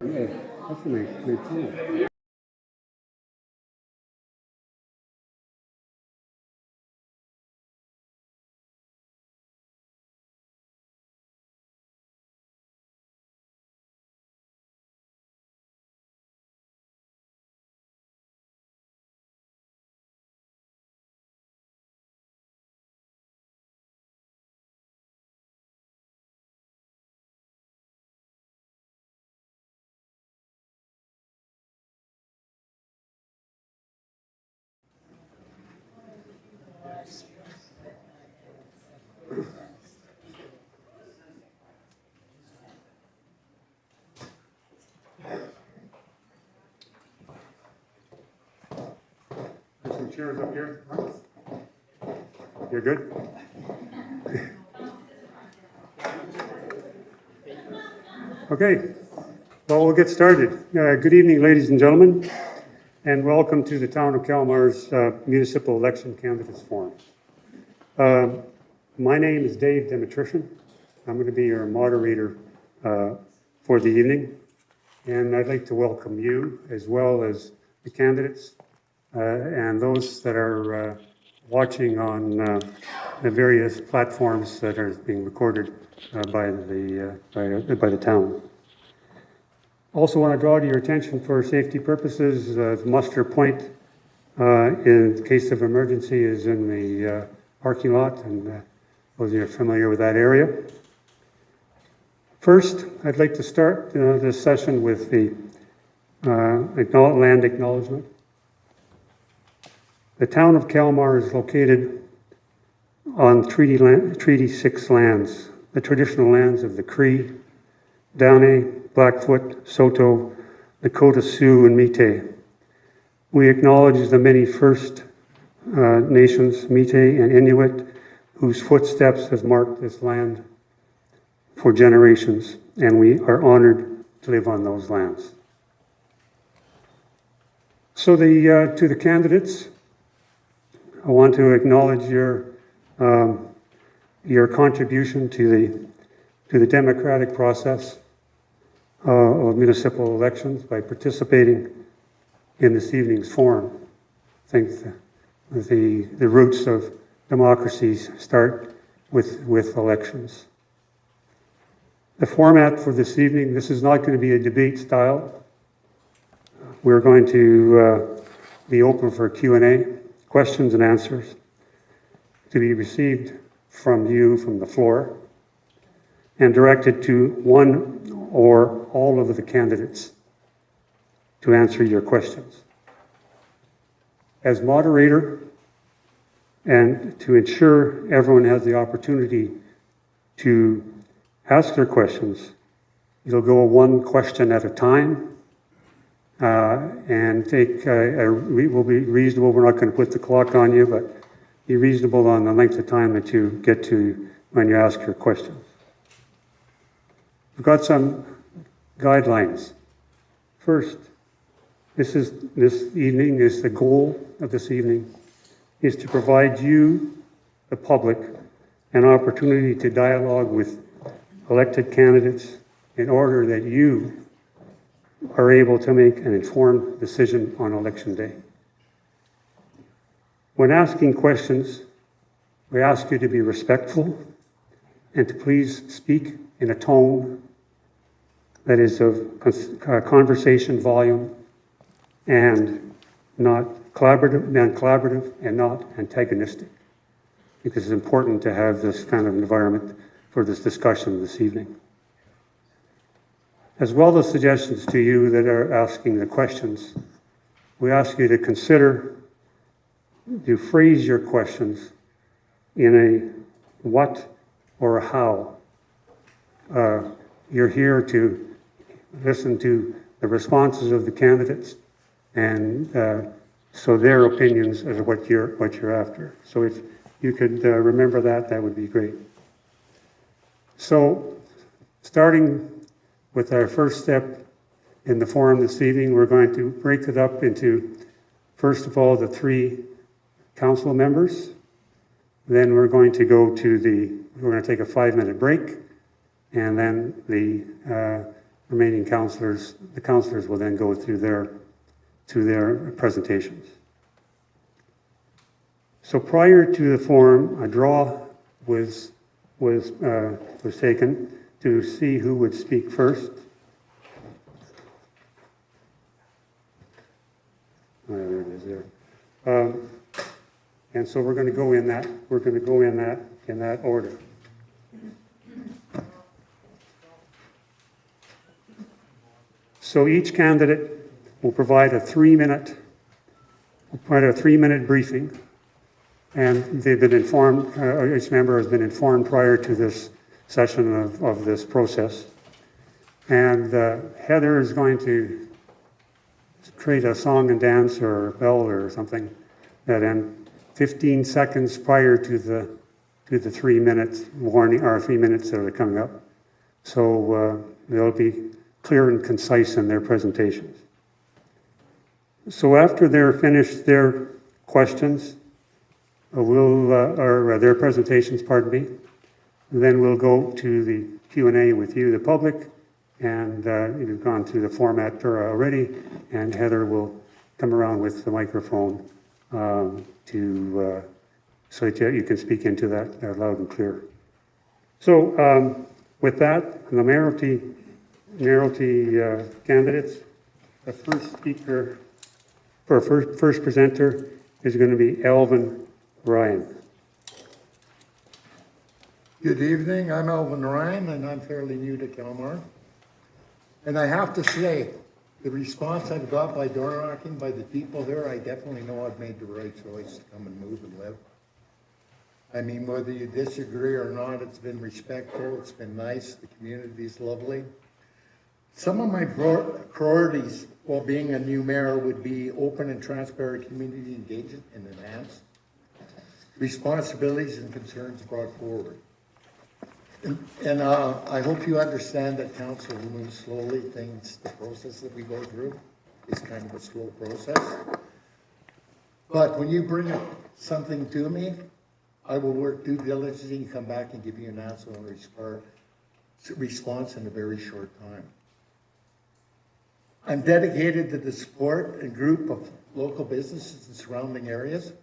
Yeah, that's a nice point. There's some chairs up here. You're good? Okay, well, we'll get started. Good evening, ladies and gentlemen, and welcome to the Town of Calmar's Municipal Election Candidates Forum. My name is Dave Dimitrition. I'm going to be your moderator for the evening, and I'd like to welcome you as well as the candidates and those that are watching on the various platforms that are being recorded by the town. Also want to draw to your attention for safety purposes, the muster point in case of emergency is in the parking lot, and those of you are familiar with that area. First, I'd like to start this session with the land acknowledgement. The town of Calmar is located on Treaty 6 lands, the traditional lands of the Cree, Downe, Blackfoot, Saulteaux, Dakota Sioux, and Métis. We acknowledge the many First Nations, Métis and Inuit, whose footsteps have marked this land for generations, and we are honored to live on those lands. So to the candidates, I want to acknowledge your contribution to the democratic process of municipal elections by participating in this evening's forum. I think the roots of democracies start with elections. The format for this evening, this is not going to be a debate style. We're going to be open for Q&A, questions and answers, to be received from you from the floor and directed to one or all of the candidates to answer your questions. As moderator, and to ensure everyone has the opportunity to ask their questions, you'll go one question at a time and we'll be reasonable. We're not going to put the clock on you, but be reasonable on the length of time that you get to when you ask your questions. We've got some guidelines. First, this evening is the goal of this evening is to provide you, the public, an opportunity to dialogue with elected candidates in order that you are able to make an informed decision on election day. When asking questions, we ask you to be respectful and to please speak in a tone that is of conversation volume and not collaborative and not antagonistic, because it's important to have this kind of environment for this discussion this evening. As well as suggestions to you that are asking the questions, we ask you to consider, to phrase your questions in a what or a how. You're here to listen to the responses of the candidates, and so their opinions is what you're after. So if you could remember that, that would be great. So starting with our first step in the forum this evening, we're going to break it up into, first of all, the 3 council members. Then we're going to we're going to take a 5-minute break, and then the remaining councillors, the councillors will then go through their presentations. So prior to the forum, a draw was taken to see who would speak first. Oh, there it is there. And so we're going to go in that. We're going to go in that order. So each candidate will provide a 3-minute briefing, and they've been informed. Each member has been informed prior to this session of this process. And Heather is going to create a song and dance or a bell or something that end 15 seconds prior to the 3 minutes warning, or 3 minutes that are coming up. So they'll be clear and concise in their presentations. So after they're finished their questions, or their presentations, pardon me, then we'll go to the Q&A with you, the public, and you've gone through the format already, and Heather will come around with the microphone so that you can speak into that loud and clear. So with that, the mayoralty candidates, the first speaker, for first presenter is going to be Alvin Ryan. Good evening, I'm Alvin Ryan and I'm fairly new to Calmar. And I have to say, the response I've got by door knocking by the people here, I definitely know I've made the right choice to come and move and live. I mean, whether you disagree or not, it's been respectful, it's been nice, the community's lovely. Some of my priorities while being a new mayor would be open and transparent community engagement and enhanced responsibilities and concerns brought forward. And I hope you understand that council moves slowly. The process that we go through is kind of a slow process. But when you bring something to me, I will work due diligently and come back and give you an answer and response in a very short time. I'm dedicated to the support and group of local businesses in surrounding areas.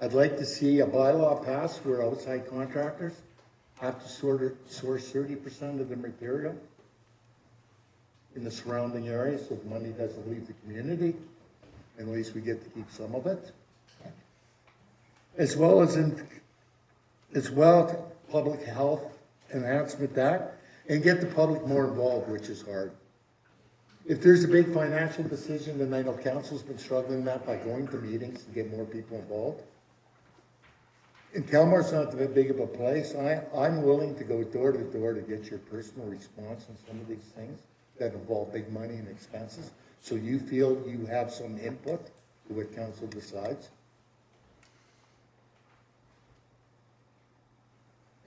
I'd like to see a bylaw passed where outside contractors have to source 30% of the material in the surrounding areas so the money doesn't leave the community, and at least we get to keep some of it. As well public health enhancement that, and get the public more involved, which is hard. If there's a big financial decision, and I know council's been struggling that by going to meetings to get more people involved. And Calmar's not that big of a place. I'm willing to go door to door to get your personal response on some of these things that involve big money and expenses, so you feel you have some input to what council decides.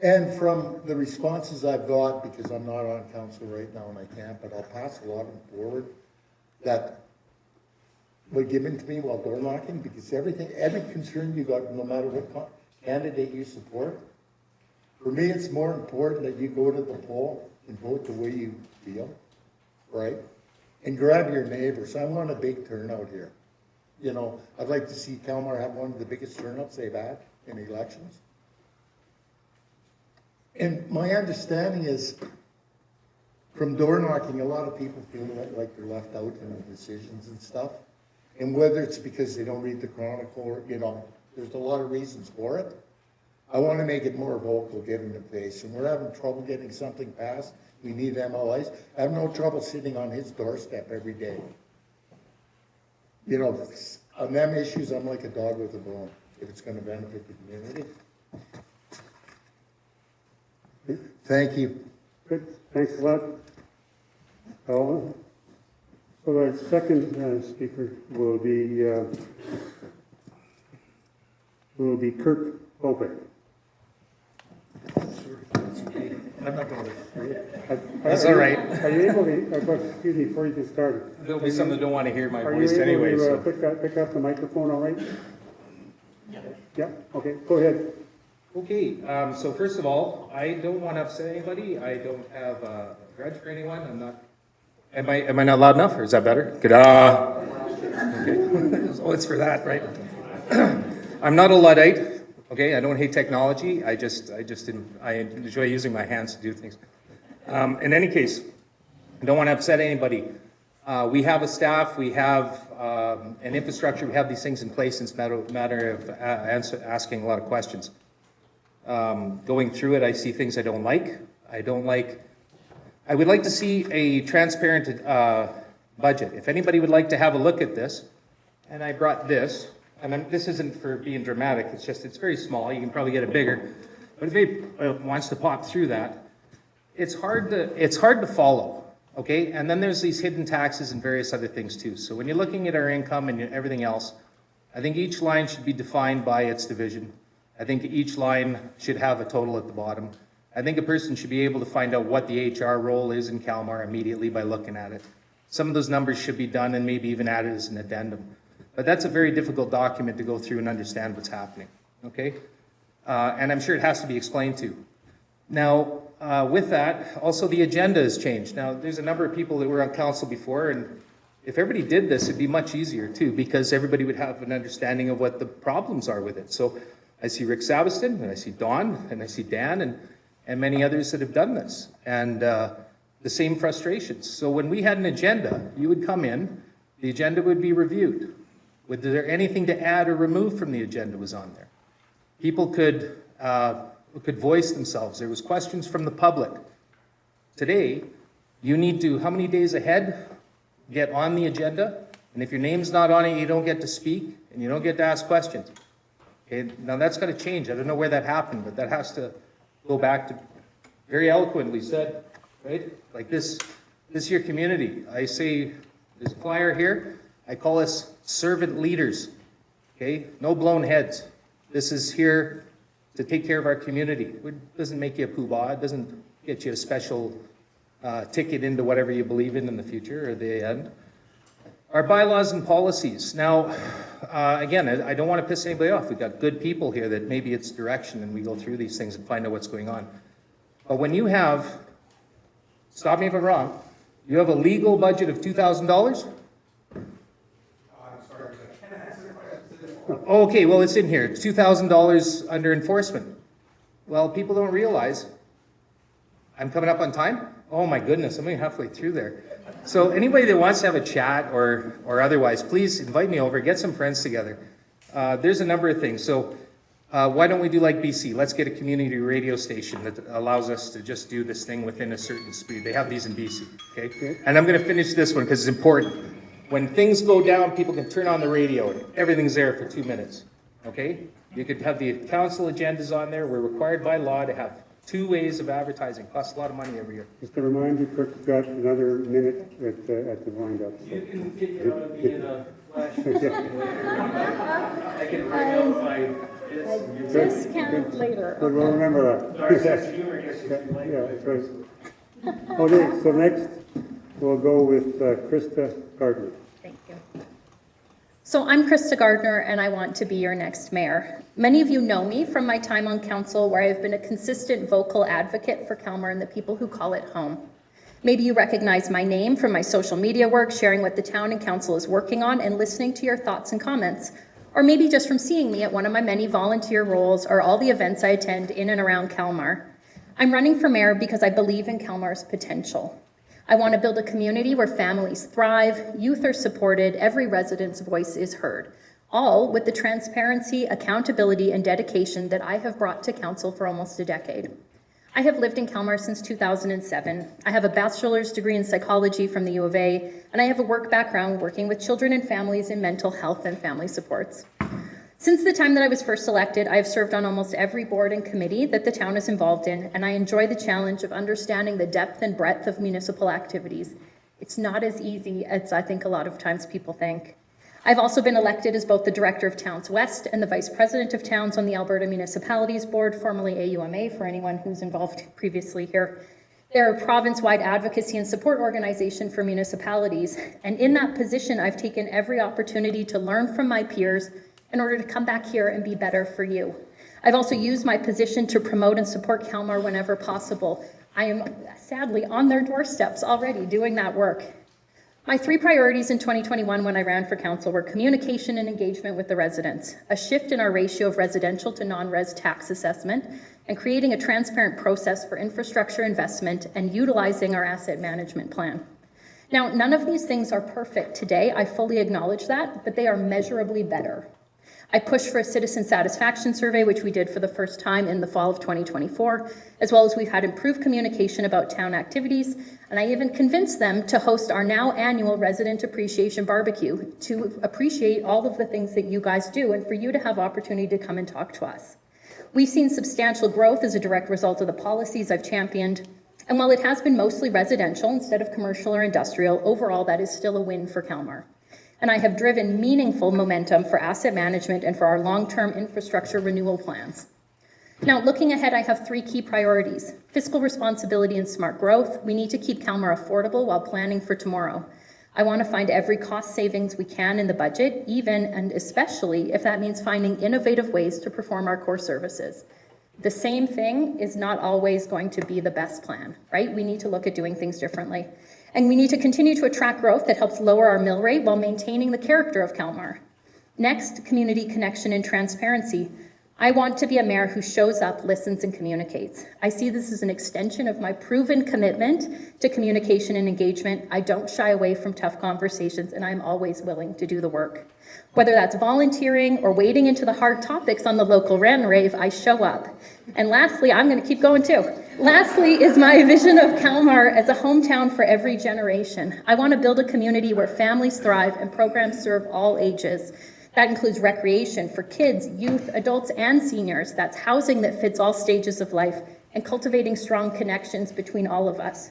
And from the responses I've got, because I'm not on council right now and I can't, but I'll pass a lot of them forward that were given to me while door knocking, because every concern you got, no matter what candidate you support, for me it's more important that you go to the poll and vote the way you feel, right? And grab your neighbors. I want a big turnout here. You know, I'd like to see Calmar have one of the biggest turnouts they've had in elections. And my understanding is, from door knocking, a lot of people feel like they're left out in the decisions and stuff. And whether it's because they don't read the Chronicle or, you know, there's a lot of reasons for it. I want to make it more vocal, giving them face. And we're having trouble getting something passed. We need MLAs. I have no trouble sitting on his doorstep every day. You know, on them issues, I'm like a dog with a bone, if it's going to benefit the community. Thank you. Good. Thanks a lot, Alvin. So our second speaker will be Kirk Bobeck. I'm not going to. That's all right. Are you able to, excuse me, before you get started. There'll be some that don't want to hear my voice Are you anyway. able to pick up the microphone all right? Yeah, okay, go ahead. Okay, so first of all, I don't want to upset anybody. I don't have a grudge for anyone. I'm not Am I not loud enough, or is that better? Good. Okay. So it's for that, right? I'm not a Luddite. Okay, I don't hate technology. I enjoy using my hands to do things. In any case, I don't want to upset anybody. We have a staff, we have an infrastructure, we have these things in place. It's a matter of asking a lot of questions. Going through it, I see things I don't like. I would like to see a transparent budget. If anybody would like to have a look at this, and I brought this, and this isn't for being dramatic, it's very small, you can probably get it bigger, but if anybody wants to pop through that, it's hard to follow, okay? And then there's these hidden taxes and various other things too. So when you're looking at our income and everything else, I think each line should be defined by its division. I think each line should have a total at the bottom. I think a person should be able to find out what the HR role is in Calmar immediately by looking at it. Some of those numbers should be done and maybe even added as an addendum. But that's a very difficult document to go through and understand what's happening, okay? And I'm sure it has to be explained to. Now, with that, also the agenda has changed. Now, there's a number of people that were on council before, and if everybody did this, it'd be much easier too, because everybody would have an understanding of what the problems are with it. So I see Rick Savaston, and I see Don, and I see Dan, and many others that have done this, and the same frustrations. So when we had an agenda, you would come in, the agenda would be reviewed. Was there anything to add or remove from the agenda was on there? People could voice themselves. There was questions from the public. Today, you need to, how many days ahead, get on the agenda, and if your name's not on it, you don't get to speak, and you don't get to ask questions. Okay, now that's got to change. I don't know where that happened, but that has to go back to, very eloquently said, right? Like this is your community. I say, there's a flyer here. I call us servant leaders, okay? No blown heads. This is here to take care of our community. It doesn't make you a poobah. It doesn't get you a special ticket into whatever you believe in the future or the end. Our bylaws and policies. Now, again, I don't want to piss anybody off. We've got good people here that maybe it's direction and we go through these things and find out what's going on. But when you have, stop me if I'm wrong, you have a legal budget of $2,000? Okay, well, it's in here. It's $2,000 under enforcement. Well, people don't realize I'm coming up on time. Oh my goodness, I'm only halfway through there. So anybody that wants to have a chat or otherwise, please invite me over, get some friends together. There's a number of things. So why don't we do like BC? Let's get a community radio station that allows us to just do this thing within a certain speed. They have these in BC, okay? And I'm gonna finish this one because it's important. When things go down, people can turn on the radio and everything's there for 2 minutes, okay? You could have the council agendas on there. We're required by law to have 2 ways of advertising. Costs a lot of money every year. Just to remind you, Kirk, you've got another minute at the wind-up. You can get it on me in a flash. I can ring out my... Discount later. But we'll remember that. Sorry, sense of humor gets you too late. Yeah, that's right. Okay, so next we'll go with Krista Gardner. Thank you. So I'm Krista Gardner, and I want to be your next mayor. Many of you know me from my time on council, where I've been a consistent vocal advocate for Calmar and the people who call it home. Maybe you recognize my name from my social media work, sharing what the town and council is working on and listening to your thoughts and comments. Or maybe just from seeing me at one of my many volunteer roles or all the events I attend in and around Calmar. I'm running for mayor because I believe in Calmar's potential. I want to build a community where families thrive, youth are supported, every resident's voice is heard, all with the transparency, accountability, and dedication that I have brought to council for almost a decade. I have lived in Calmar since 2007. I have a bachelor's degree in psychology from the U of A, and I have a work background working with children and families in mental health and family supports. Since the time that I was first elected, I have served on almost every board and committee that the town is involved in, and I enjoy the challenge of understanding the depth and breadth of municipal activities. It's not as easy as I think a lot of times people think. I've also been elected as both the Director of Towns West and the Vice President of Towns on the Alberta Municipalities Board, formerly AUMA, for anyone who's involved previously here. They're a province-wide advocacy and support organization for municipalities, and in that position, I've taken every opportunity to learn from my peers in order to come back here and be better for you. I've also used my position to promote and support Calmar whenever possible. I am sadly on their doorsteps already doing that work. My three priorities in 2021 when I ran for council were communication and engagement with the residents, a shift in our ratio of residential to non-res tax assessment, and creating a transparent process for infrastructure investment and utilizing our asset management plan. Now, none of these things are perfect today, I fully acknowledge that, but they are measurably better. I pushed for a citizen satisfaction survey, which we did for the first time in the fall of 2024, as well as we've had improved communication about town activities, and I even convinced them to host our now annual Resident Appreciation Barbecue to appreciate all of the things that you guys do and for you to have opportunity to come and talk to us. We've seen substantial growth as a direct result of the policies I've championed, and while it has been mostly residential instead of commercial or industrial, overall that is still a win for Calmar. And I have driven meaningful momentum for asset management and for our long-term infrastructure renewal plans. Now, looking ahead, I have three key priorities. Fiscal responsibility and smart growth. We need to keep Calmar affordable while planning for tomorrow. I want to find every cost savings we can in the budget, even and especially if that means finding innovative ways to perform our core services. The same thing is not always going to be the best plan, right? We need to look at doing things differently. And we need to continue to attract growth that helps lower our mill rate while maintaining the character of Calmar. Next, community connection and transparency. I want to be a mayor who shows up, listens, and communicates. I see this as an extension of my proven commitment to communication and engagement. I don't shy away from tough conversations, and I'm always willing to do the work. Whether that's volunteering or wading into the hard topics on the local rant and rave, I show up. And lastly, I'm going to keep going too. Lastly is my vision of Calmar as a hometown for every generation. I want to build a community where families thrive and programs serve all ages. That includes recreation for kids, youth, adults, and seniors. That's housing that fits all stages of life and cultivating strong connections between all of us.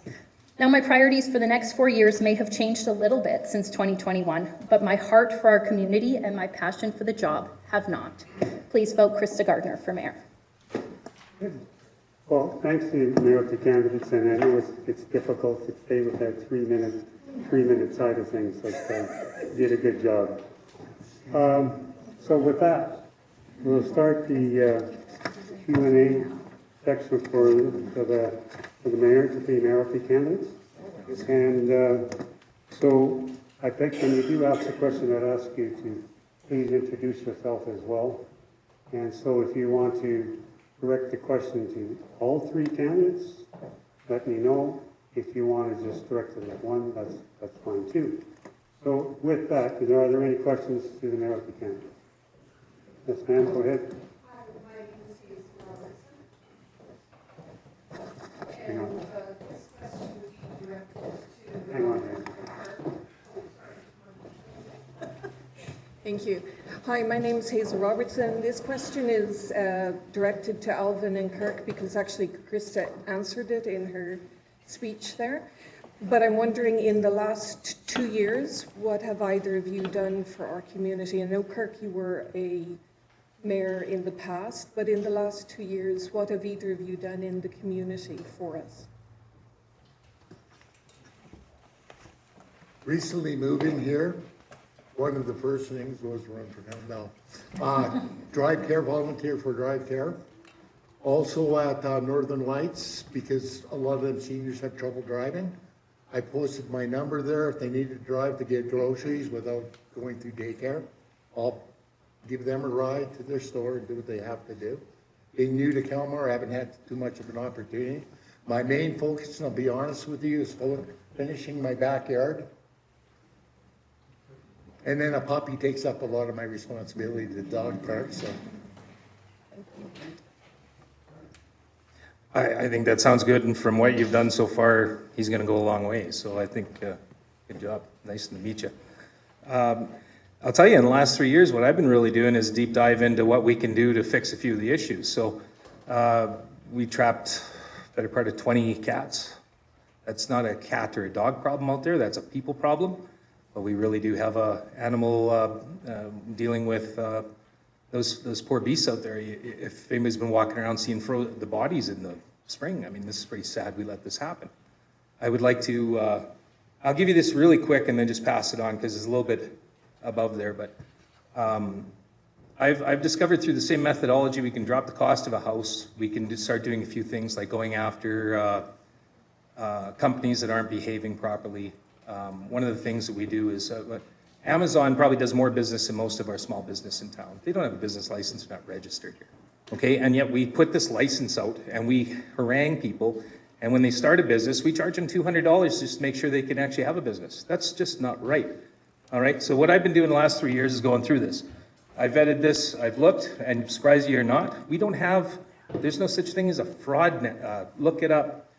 Now, my priorities for the next 4 years may have changed a little bit since 2021, but my heart for our community and my passion for the job have not. Please vote Krista Gardner for mayor. Well, thanks to the candidates, and I know it's difficult to stay with that three-minute side of things, but you did a good job. So with that, we'll start the Q&A section for the mayor to be mayoralty candidates. And so I think when you do ask a question, I'd ask you to please introduce yourself as well. And so if you want to direct the question to all three candidates, let me know. If you want to just direct it at one, that's fine too. So with that, are there any questions to the mayoralty candidate? Yes, ma'am, go ahead. Hi, my name is Hazel Robertson. Hang on. This question would be directed to... Hang on. Thank you. Hi, my name is Hazel Robertson. This question is directed to Alvin and Kirk because actually Krista answered it in her speech there. But I'm wondering, in the last 2 years, what have either of you done for our community? I know, Kirk, you were a mayor in the past, but in the last 2 years, what have either of you done in the community for us? Recently moving here, one of the first things was run for now. Drive care, volunteer for drive care. Also at Northern Lights, because a lot of them seniors have trouble driving. I posted my number there. If they need to drive to get groceries without going through daycare, I'll give them a ride to their store and do what they have to do. Being new to Calmar, I haven't had too much of an opportunity. My main focus, and I'll be honest with you, is finishing my backyard. And then a puppy takes up a lot of my responsibility, the dog park, so. I think that sounds good, and from what you've done so far, he's going to go a long way. So I think, good job. Nice to meet you. I'll tell you, in the last 3 years, what I've been really doing is deep dive into what we can do to fix a few of the issues. So we trapped better part of 20 cats. That's not a cat or a dog problem out there. That's a people problem. But we really do have a animal dealing with those poor beasts out there. If anybody's been walking around seeing the bodies in the spring, I mean, this is pretty sad we let this happen. I would like to, I'll give you this really quick and then just pass it on because it's a little bit above there, but I've discovered through the same methodology we can drop the cost of a house. We can start doing a few things like going after companies that aren't behaving properly. One of the things that we do is, Amazon probably does more business than most of our small business in town. They don't have a business license, they're not registered here. Okay, and yet we put this license out and we harangue people, and when they start a business, we charge them $200 just to make sure they can actually have a business. That's just not right. All right, so what I've been doing the last 3 years is going through this. I vetted this, I've looked, and surprised you or not, we don't have, there's no such thing as a fraud net. Look it up.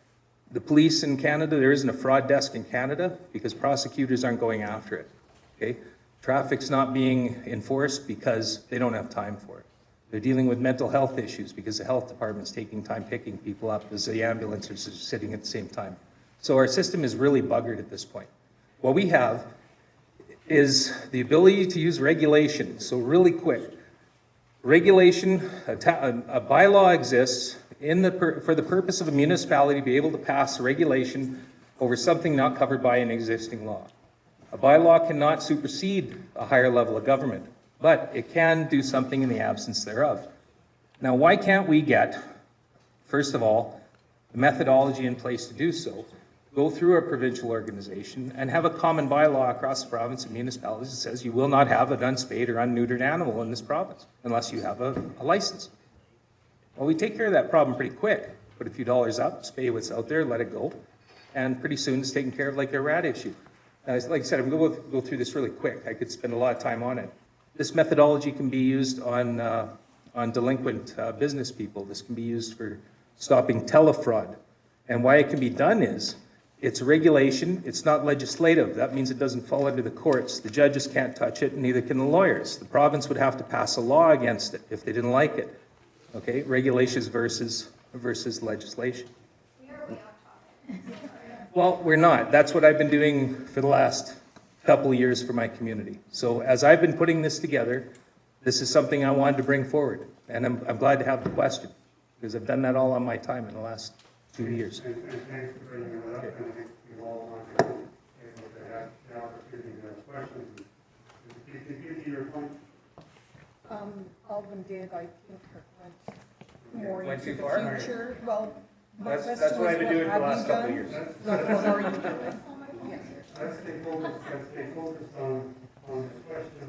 The police in Canada, there isn't a fraud desk in Canada because prosecutors aren't going after it. Okay, traffic's not being enforced because they don't have time for it. They're dealing with mental health issues because the health department's taking time picking people up as the ambulances are sitting at the same time. So our system is really buggered at this point. What we have is the ability to use regulation. So really quick, regulation, a bylaw exists for the purpose of a municipality to be able to pass regulation over something not covered by an existing law. A bylaw cannot supersede a higher level of government, but it can do something in the absence thereof. Now, why can't we get, first of all, the methodology in place to do so, go through a provincial organization and have a common bylaw across the province and municipalities that says you will not have an unspayed or unneutered animal in this province unless you have a license. Well, we take care of that problem pretty quick. Put a few dollars up, spay what's out there, let it go, and pretty soon it's taken care of like a rat issue. Like I said, I'm going to go through this really quick. I could spend a lot of time on it. This methodology can be used on delinquent business people. This can be used for stopping telefraud. And why it can be done is, it's regulation, it's not legislative. That means it doesn't fall under the courts. The judges can't touch it, neither can the lawyers. The province would have to pass a law against it if they didn't like it. Okay, regulations versus legislation. Well, we're not. That's what I've been doing for the last couple of years for my community. So as I've been putting this together, this is something I wanted to bring forward. And I'm glad to have the question, because I've done that all on my time in the last 2 years. And thanks for bringing it up, and I think we've all wanted to be able to have the opportunity to ask questions. Did you get to your point? Alvin did, I think, more Went into too the far? future. Well, my question That's what I've been was, doing for the have last you couple of done? years. Not what are you doing? Yes. Let's stay focused on the question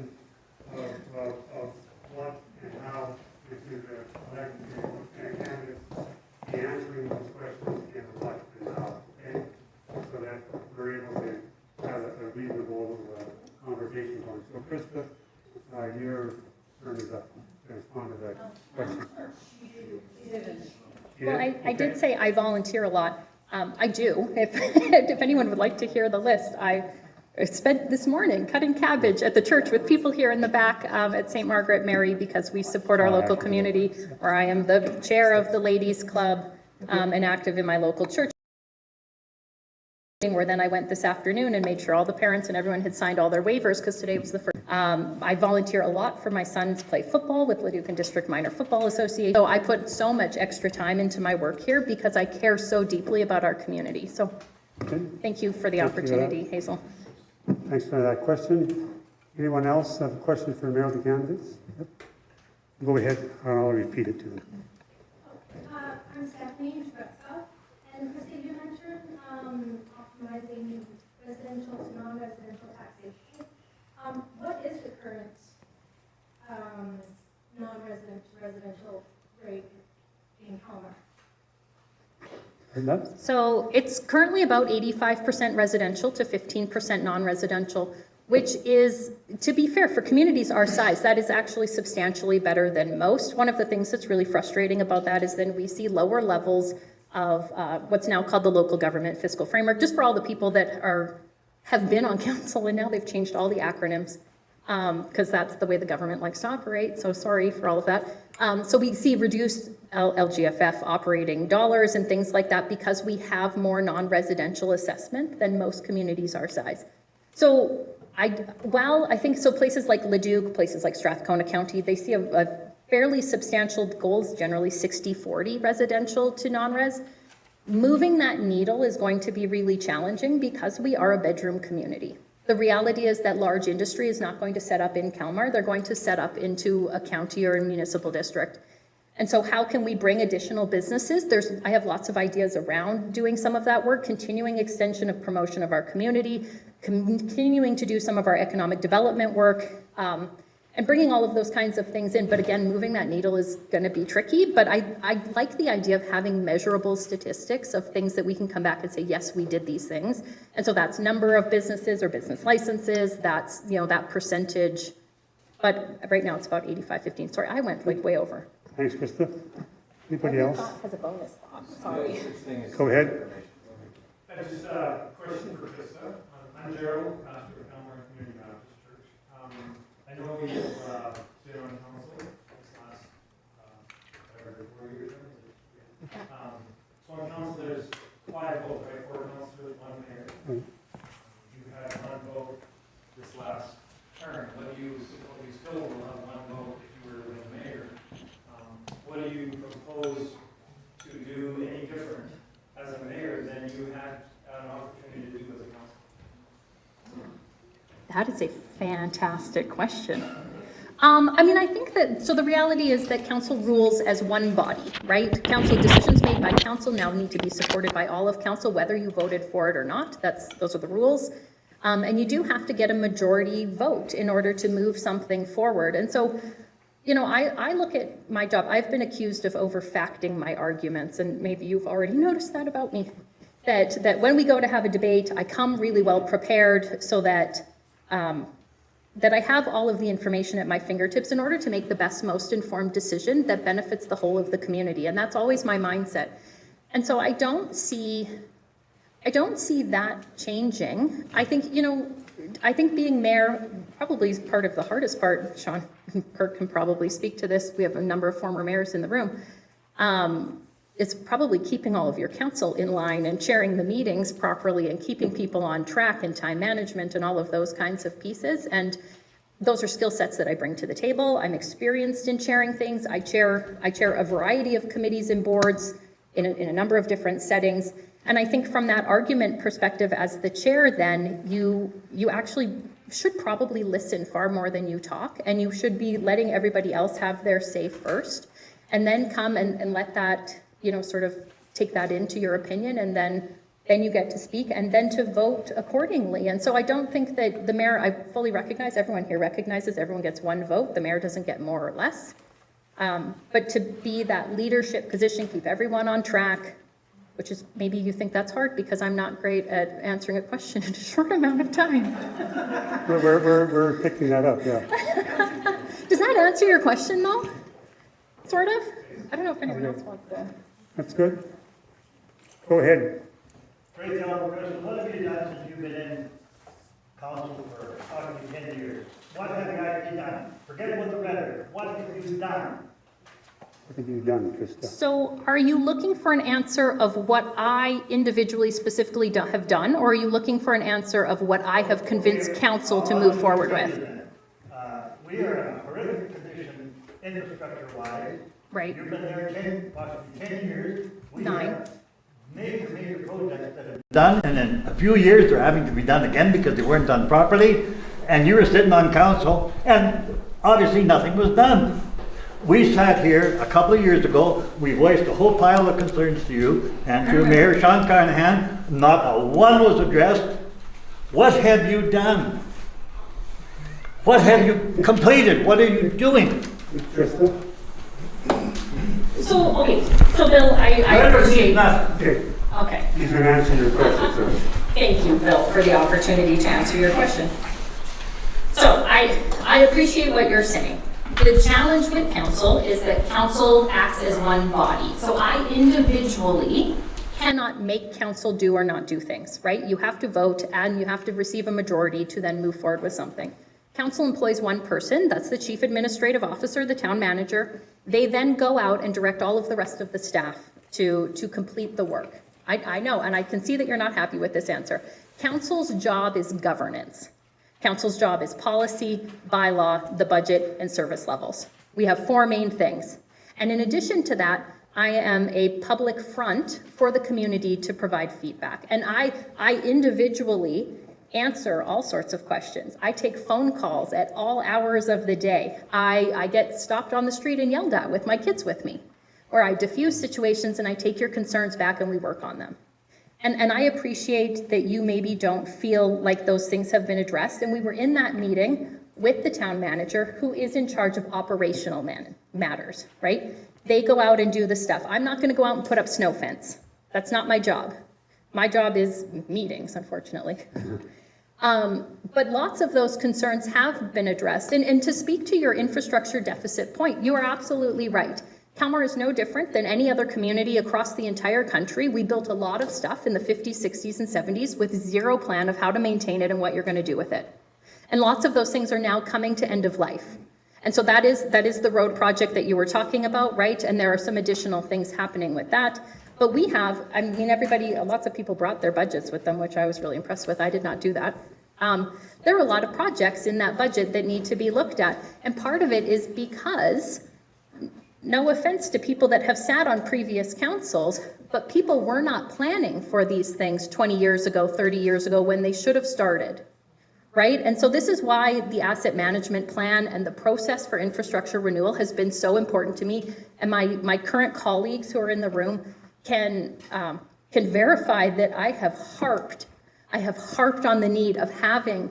of what and how we do the election candidates be answering those questions and what and how, okay? So that we're able to have a reasonable conversation going. So Krista, your turn is up to respond to that question. Well, I did say I volunteer a lot. I do. If anyone would like to hear the list, I spent this morning cutting cabbage at the church with people here in the back at St. Margaret Mary because we support our local community, where I am the chair of the ladies club and active in my local church. Where then I went this afternoon and made sure all the parents and everyone had signed all their waivers because today was the first. I volunteer a lot for my sons play football with Leduc District Minor Football Association. So I put so much extra time into my work here because I care so deeply about our community. So thank you for the opportunity, Hazel. Thanks for that question. Anyone else have a question for mayor of the candidates? Yep. Go ahead, I'll repeat it to them. I'm Stephanie Shretska, and Christy, you mentioned optimizing residential to non-residential taxation. What is the current non-residential rate in Calmar? So it's currently about 85% residential to 15% non-residential, which is, to be fair, for communities our size, that is actually substantially better than most. One of the things that's really frustrating about that is then we see lower levels of what's now called the local government fiscal framework, just for all the people that have been on council and now they've changed all the acronyms because that's the way the government likes to operate. So sorry for all of that. So we see reduced LGFF operating dollars and things like that because we have more non-residential assessment than most communities our size. So I think so places like Leduc, places like Strathcona County, they see a fairly substantial goals, generally 60-40 residential to non-res. Moving that needle is going to be really challenging because we are a bedroom community. The reality is that large industry is not going to set up in Calmar. They're going to set up into a county or a municipal district. And so how can we bring additional businesses? I have lots of ideas around doing some of that work, continuing extension of promotion of our community, continuing to do some of our economic development work, and bringing all of those kinds of things in. But again, moving that needle is going to be tricky, but I like the idea of having measurable statistics of things that we can come back and say, yes, we did these things. And so that's number of businesses or business licenses, that's, that percentage. But right now it's about 85-15. Sorry, I went way over. Thanks, Krista. Anybody else? Has a bonus thought, sorry. Go ahead. Just a question for Krista. I'm Gerald, pastor of Calmar Community Baptist Church. I know we've been on council this last, whatever, 4 years. So on council, there's 5 votes, right? 4 councilors, 1 mayor. You had 1 vote this last term. What do you still will have 1 vote if you were the mayor? What do you propose to do any different as a mayor than you had an opportunity to do as a council? That is a fantastic question. I think that, so the reality is that council rules as one body, right? Council decisions made by council now need to be supported by all of council, whether you voted for it or not. Those are the rules. And you do have to get a majority vote in order to move something forward. And so, I look at my job. I've been accused of over-facting my arguments, and maybe you've already noticed that about me, that when we go to have a debate, I come really well prepared so that I have all of the information at my fingertips in order to make the best, most informed decision that benefits the whole of the community. And that's always my mindset. And so I don't see that changing. I think being mayor probably is part of the hardest part. Sean Kirk can probably speak to this. We have a number of former mayors in the room. It's probably keeping all of your council in line and chairing the meetings properly and keeping people on track and time management and all of those kinds of pieces. And those are skill sets that I bring to the table. I'm experienced in chairing things. I chair a variety of committees and boards in a number of different settings. And I think from that argument perspective as the chair, then you actually should probably listen far more than you talk, and you should be letting everybody else have their say first, and then come and let that, sort of take that into your opinion, and then you get to speak, and then to vote accordingly. And so I don't think that the mayor, I fully recognize, everyone here recognizes everyone gets 1 vote. The mayor doesn't get more or less. But to be that leadership position, keep everyone on track, which is, maybe you think that's hard because I'm not great at answering a question in a short amount of time. We're picking that up, yeah. Does that answer your question though? Sort of? I don't know if anyone else wants to. That's good. Go ahead. Great job, President. What have you done since you've been in council for approximately 10 years? What have you actually done? Forget about the rhetoric. What have you done? What have you done, Krista? So are you looking for an answer of what I individually specifically have done, or are you looking for an answer of what I have convinced council to move forward with? We are in a horrific position infrastructure-wise. Right. You've been there approximately 10 years. We 9. have major projects that have been done, and in a few years they're having to be done again because they weren't done properly. And you were sitting on council, and obviously nothing was done. We sat here a couple of years ago, we voiced a whole pile of concerns to you and to Mayor Sean Carnahan. Not a one was addressed. What have you done? What have you completed? What are you doing? Krista? So Bill, I appreciate. Okay. Okay. He's going to answer your question, sir. Thank you, Bill, for the opportunity to answer your question. So I appreciate what you're saying. The challenge with council is that council acts as one body. So I individually cannot make council do or not do things, right? You have to vote and you have to receive a majority to then move forward with something. Council employs one person, that's the chief administrative officer, the town manager. They then go out and direct all of the rest of the staff to complete the work. I know, and I can see that you're not happy with this answer. Council's job is governance. Council's job is policy, bylaw, the budget, and service levels. We have 4 main things. And in addition to that, I am a public front for the community to provide feedback. And I individually answer all sorts of questions. I take phone calls at all hours of the day. I get stopped on the street and yelled at with my kids with me. or I diffuse situations and I take your concerns back and we work on them. And I appreciate that you maybe don't feel like those things have been addressed. And we were in that meeting with the town manager, who is in charge of operational matters, right? They go out and do the stuff. I'm not going to go out and put up snow fence. That's not my job. My job is meetings, unfortunately. But lots of those concerns have been addressed. And to speak to your infrastructure deficit point, you are absolutely right. Calmar is no different than any other community across the entire country. We built a lot of stuff in the 50s, 60s, and 70s with zero plan of how to maintain it and what you're going to do with it. And lots of those things are now coming to end of life. And so that is the road project that you were talking about, right? And there are some additional things happening with that. But we have, I mean, lots of people brought their budgets with them, which I was really impressed with. I did not do that. There are a lot of projects in that budget that need to be looked at. And part of it is because, no offense to people that have sat on previous councils, but people were not planning for these things 20 years ago, 30 years ago, when they should have started, right? And so this is why the asset management plan and the process for infrastructure renewal has been so important to me. And my current colleagues who are in the room can verify that I have harped on the need of having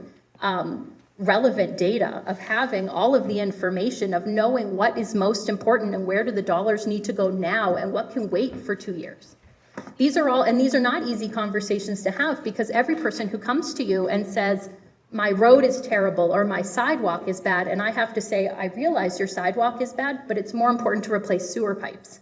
relevant data, of having all of the information, of knowing what is most important and where do the dollars need to go now and what can wait for 2 years. These are not easy conversations to have, because every person who comes to you and says, my road is terrible or my sidewalk is bad, and I have to say, I realize your sidewalk is bad, but it's more important to replace sewer pipes.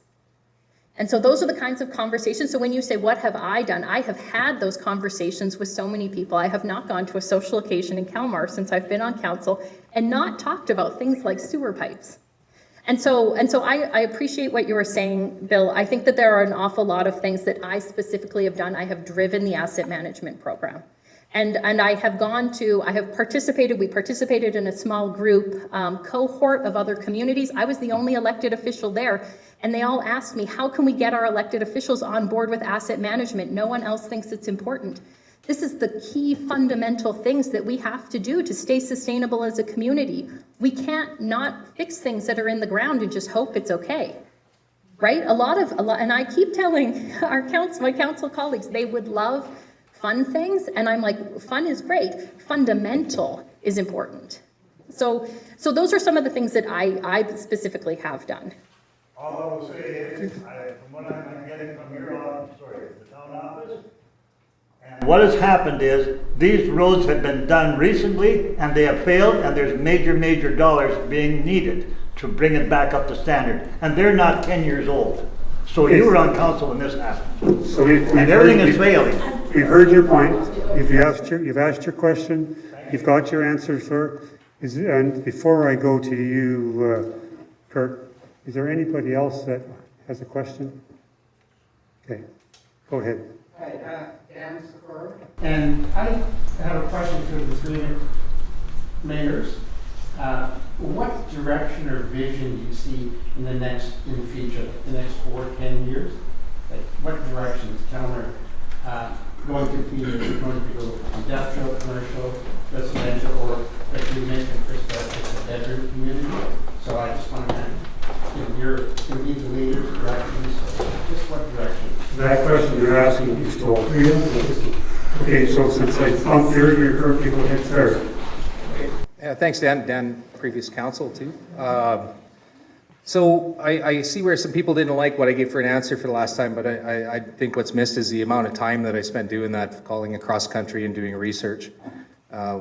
And so those are the kinds of conversations. So when you say, what have I done? I have had those conversations with so many people. I have not gone to a social occasion in Calmar since I've been on council and not talked about things like sewer pipes. And so I appreciate what you were saying, Bill. I think that there are an awful lot of things that I specifically have done. I have driven the asset management program. And I have participated, we participated in a small group cohort of other communities. I was the only elected official there. And they all asked me, how can we get our elected officials on board with asset management? No one else thinks it's important. This is the key fundamental things that we have to do to stay sustainable as a community. We can't not fix things that are in the ground and just hope it's okay, right? And I keep telling my council colleagues, they would love fun things. And I'm like, fun is great. Fundamental is important. So those are some of the things that I specifically have done. All I will say is, from what I'm getting from your the town office, and what has happened is, these roads have been done recently, and they have failed, and there's major dollars being needed to bring it back up to standard, and they're not 10 years old. So you were on council when this happened. So and everything is failing. We've heard your point. You've asked your question. You've got your answer, sir. And before I go to you, Kirk, is there anybody else that has a question? Okay, go ahead. Hi, Dan Sikora. And I have a question for the three mayors. What direction or vision do you see in the future, the next 4-10 years? Like, what direction is Calmar going to be? Is it going to go industrial, commercial, residential, or like you mentioned, Krista, it's a bedroom community? So I just want to you're going to be the leader direction, so just what direction? That question you're asking is to all three of them? Okay, so since I thumped your Kirk, you go ahead first. Yeah, thanks, Dan, previous council too. So I see where some people didn't like what I gave for an answer for the last time, but I think what's missed is the amount of time that I spent doing that, calling across country and doing research.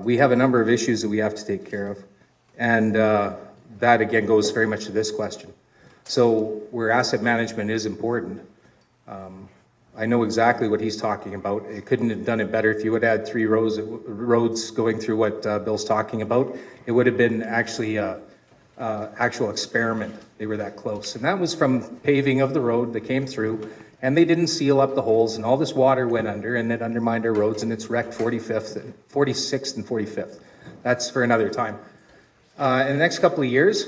We have a number of issues that we have to take care of. And that again goes very much to this question. So where asset management is important, I know exactly what he's talking about. It couldn't have done it better if you would add 3 roads going through what Bill's talking about. It would have been actually actual experiment. They were that close. And that was from paving of the road that came through, and they didn't seal up the holes, and all this water went under, and it undermined our roads, and it's wrecked 46th and 45th. That's for another time. In the next couple of years,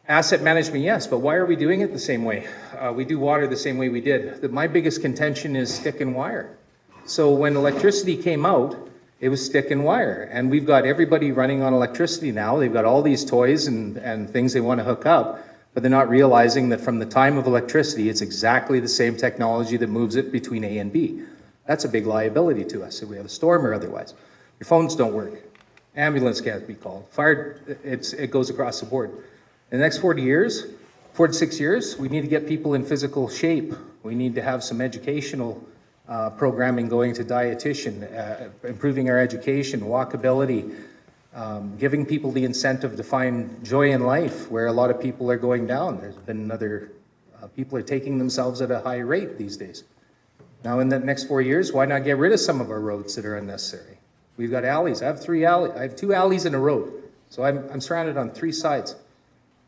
asset management, yes, but why are we doing it the same way? We do water the same way we did. My biggest contention is stick and wire. So when electricity came out, it was stick and wire. And we've got everybody running on electricity now. They've got all these toys and things they want to hook up. but they're not realizing that from the time of electricity, it's exactly the same technology that moves it between A and B. That's a big liability to us if we have a storm or otherwise. Your phones don't work. Ambulance can't be called. Fire, it goes across the board. In the next 4 to 6 years, we need to get people in physical shape. We need to have some educational programming going to dietitian, improving our education, walkability, giving people the incentive to find joy in life where a lot of people are going down. There's been people are taking themselves at a high rate these days. Now in the next 4 years, why not get rid of some of our roads that are unnecessary? We've got alleys. I have 2 alleys in a road. So I'm surrounded on 3 sides.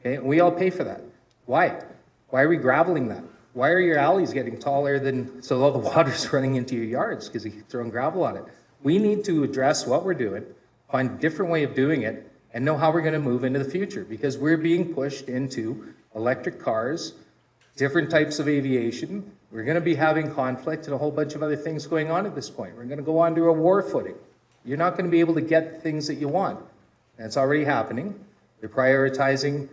Okay, and we all pay for that. Why? Why are we graveling that? Why are your alleys getting taller so all the water's running into your yards because you keep throwing gravel on it? We need to address what we're doing, find a different way of doing it, and know how we're going to move into the future, because we're being pushed into electric cars, different types of aviation. We're going to be having conflict and a whole bunch of other things going on at this point. We're going to go on to a war footing. You're not going to be able to get the things that you want. And it's already happening. They're prioritizing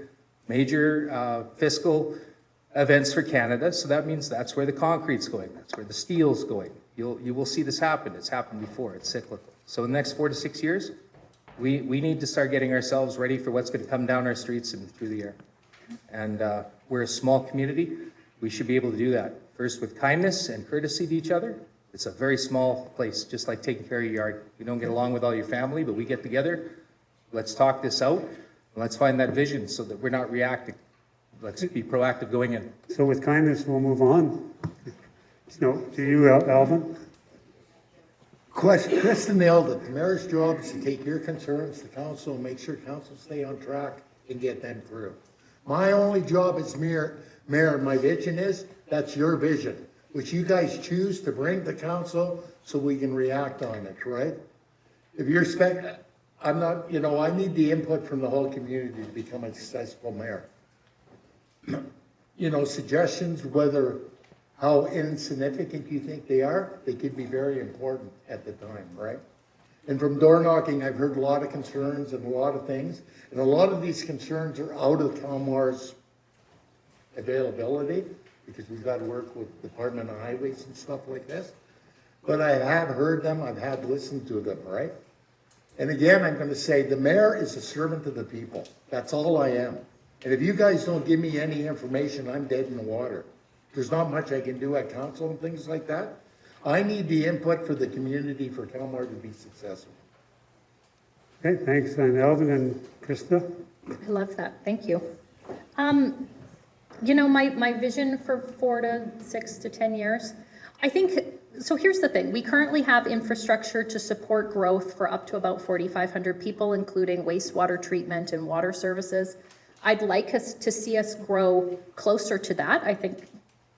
major fiscal events for Canada, so that means that's where the concrete's going, that's where the steel's going. You will see this happen. It's happened before. It's cyclical. So in the next 4 to 6 years, we need to start getting ourselves ready for what's going to come down our streets and through the air. And we're a small community. We should be able to do that. First, with kindness and courtesy to each other. It's a very small place, just like taking care of your yard. You don't get along with all your family, but we get together. Let's talk this out. And let's find that vision so that we're not reacting. Let's be proactive going in. So with kindness, we'll move on. No, to you, Alvin. Krista nailed it. The mayor's job is to take your concerns to council and make sure council stay on track and get them through. My only job as mayor, my vision is, that's your vision, which you guys choose to bring to council so we can react on it, right? If you're I'm not, I need the input from the whole community to become a successful mayor. Suggestions, how insignificant you think they are, they could be very important at the time, right? And from door knocking, I've heard a lot of concerns and a lot of things, and a lot of these concerns are out of Calmar's availability, because we've got to work with Department of Highways and stuff like this. But I have heard them, I've had listened to them, right? And again, I'm going to say the mayor is a servant of the people. That's all I am. And if you guys don't give me any information, I'm dead in the water. There's not much I can do at council and things like that. I need the input for the community for Calmar to be successful. Okay, thanks, and Alvin and Krista. I love that. Thank you. My vision for 4 to 6 to 10 years, I think, so here's the thing. We currently have infrastructure to support growth for up to about 4,500 people, including wastewater treatment and water services. I'd like us to see us grow closer to that. I think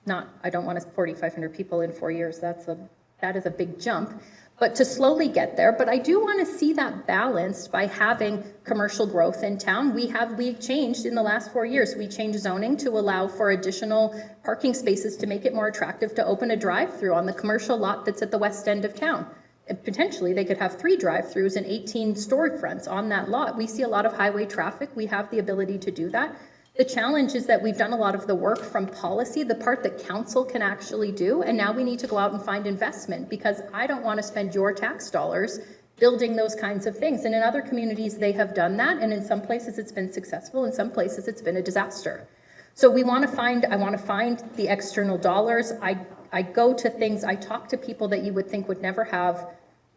I don't want 4,500 people in 4 years. That is a big jump, but to slowly get there. But I do want to see that balanced by having commercial growth in town. We changed in the last 4 years. We changed zoning to allow for additional parking spaces to make it more attractive to open a drive-through on the commercial lot that's at the west end of town. And potentially, they could have 3 drive-throughs and 18 storefronts on that lot. We see a lot of highway traffic. We have the ability to do that. The challenge is that we've done a lot of the work from policy, the part that council can actually do, and now we need to go out and find investment, because I don't want to spend your tax dollars building those kinds of things. And in other communities, they have done that, and in some places it's been successful, in some places it's been a disaster. So I want to find the external dollars. I go to things, I talk to people that you would think would never have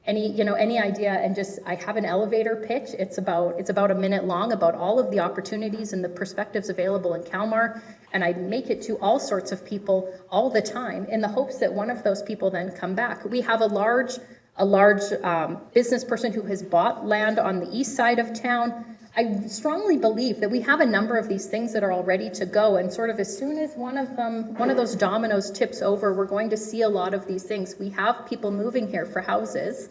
any idea, and I have an elevator pitch. It's about a minute long, about all of the opportunities and the perspectives available in Calmar, and I make it to all sorts of people all the time in the hopes that one of those people then come back. We have a large business person who has bought land on the east side of town. I strongly believe that we have a number of these things that are all ready to go, and sort of as soon as one of those dominoes tips over, we're going to see a lot of these things. We have people moving here for houses.